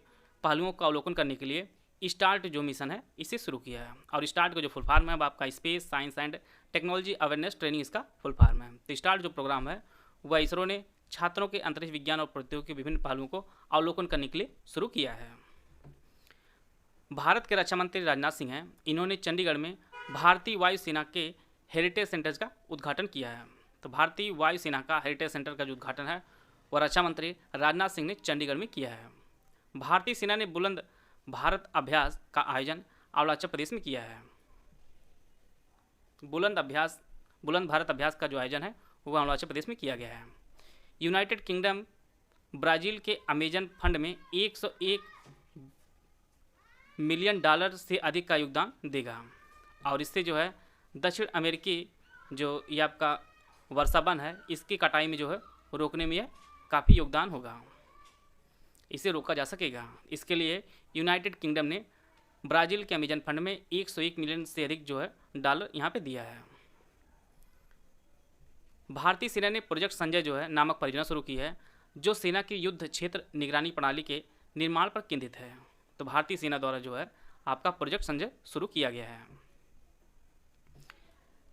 पहलुओं का अवलोकन करने के लिए स्टार्ट जो मिशन है इसे शुरू किया है और स्टार्ट का जो फुल फॉर्म है अब आपका space science and technology awareness training इसका फुल फॉर्म है। तो स्टार्ट जो प्रोग्राम है वह इसरो ने छात्रों के अंतरिक्ष विज्ञान और प्रौद्योगिकी के विभिन्न पहलुओं को अवलोकन करने के लिए शुरू किया है। भारत के रक्षा मंत्री राजनाथ सिंह हैं, इन्होंने चंडीगढ़ में भारतीय वायुसेना के हेरिटेज सेंटर का उद्घाटन किया है। तो भारतीय वायुसेना का हेरिटेज सेंटर का जो उद्घाटन है वह रक्षा मंत्री राजनाथ सिंह ने चंडीगढ़ में किया है। भारतीय सेना ने बुलंद भारत अभ्यास का आयोजन अरुणाचल प्रदेश में किया है। बुलंद भारत अभ्यास का जो आयोजन है वह अरुणाचल प्रदेश में किया गया है। यूनाइटेड किंगडम ब्राज़ील के अमेजन फंड में 101 मिलियन डॉलर से अधिक का योगदान देगा और इससे जो है दक्षिण अमेरिकी जो ये आपका वर्षावन है इसकी कटाई में जो है रोकने में यह काफ़ी योगदान होगा, इसे रोका जा सकेगा। इसके लिए यूनाइटेड किंगडम ने ब्राज़ील के अमेजन फंड में 101 मिलियन से अधिक जो है डॉलर यहाँ पे दिया है। भारतीय सेना ने प्रोजेक्ट संजय जो है नामक परियोजना शुरू की है जो सेना की युद्ध क्षेत्र निगरानी प्रणाली के निर्माण पर केंद्रित है। तो भारतीय सेना द्वारा जो है आपका प्रोजेक्ट संजय शुरू किया गया है।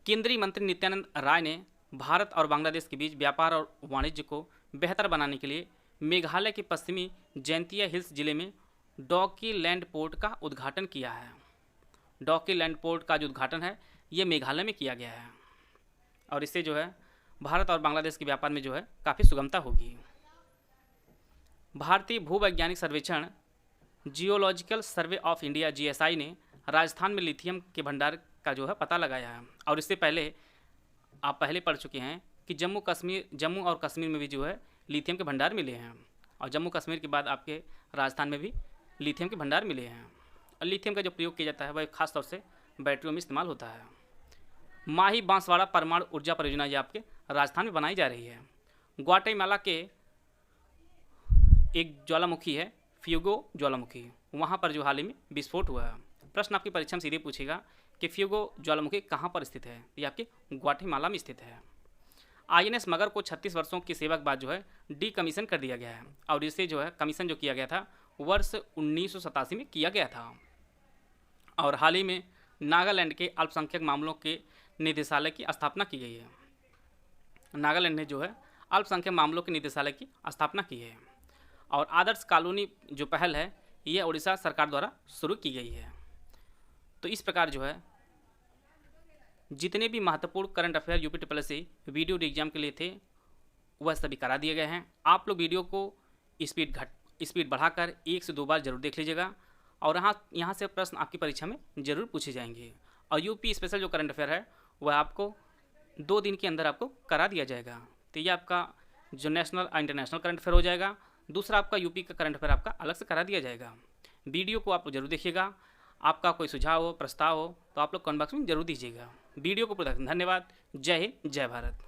केंद्रीय मंत्री नित्यानंद राय ने भारत और बांग्लादेश के बीच व्यापार और वाणिज्य को बेहतर बनाने के लिए मेघालय के पश्चिमी जैंतिया हिल्स जिले में डॉकी लैंड पोर्ट का उद्घाटन किया है। डॉकी लैंड पोर्ट का जो उद्घाटन है ये मेघालय में किया गया है और इससे जो है भारत और बांग्लादेश के व्यापार में जो है काफ़ी सुगमता होगी। भारतीय भूवैज्ञानिक सर्वेक्षण geological survey of India GSI ने राजस्थान में लिथियम के भंडार का जो है पता लगाया है और इससे पहले आप पहले पढ़ चुके हैं कि जम्मू और कश्मीर में भी जो है लिथियम के भंडार मिले हैं और जम्मू कश्मीर के बाद आपके राजस्थान में भी लिथियम के भंडार मिले हैं। और लिथियम का जो प्रयोग किया जाता है वह खास तौर से बैटरियों में इस्तेमाल होता है। माही बांसवाड़ा परमाणु ऊर्जा परियोजना ये आपके राजस्थान में बनाई जा रही है। ग्वाटेमाला के एक ज्वालामुखी है फ्यूगो ज्वालामुखी, वहाँ पर जो हाल ही में विस्फोट हुआ है। प्रश्न आपकी परीक्षा में सीधे पूछेगा कि फ्यूगो ज्वालामुखी कहाँ पर स्थित है, ये आपके ग्वाटेमाला में स्थित है। INS मगर को 36 वर्षों की सेवा के बाद जो है डीकमीशन कर दिया गया है और इसे जो है कमीशन जो किया गया था वर्ष 1987 में किया गया था। और हाल ही में नागालैंड के अल्पसंख्यक मामलों के निदेशालय की स्थापना की गई है। नागालैंड ने जो है अल्पसंख्यक मामलों के निदेशालय की स्थापना की है और आदर्श कॉलोनी जो पहल है यह उड़ीसा सरकार द्वारा शुरू की गई है। तो इस प्रकार जो है जितने भी महत्वपूर्ण current affair UPSSC video exam के लिए थे वह सभी करा दिए गए हैं। आप लोग वीडियो को स्पीड बढ़ाकर 1 से 2 बार जरूर देख लीजिएगा और यहाँ से प्रश्न आपकी परीक्षा में जरूर पूछे जाएंगे। और यूपी स्पेशल जो करंट अफेयर है वह आपको 2 दिन के अंदर आपको करा दिया जाएगा। तो ये आपका जो नेशनल और इंटरनेशनल करंट अफेयर हो जाएगा। दूसरा आपका यूपी का करंट अफेयर आपका अलग से करा दिया जाएगा। वीडियो को आप जरूर देखिएगा। आपका कोई सुझाव हो, प्रस्ताव हो तो आप लोग कमेंट बॉक्स में जरूर दीजिएगा। वीडियो को पूरा धन्यवाद। जय हिंद, जय भारत।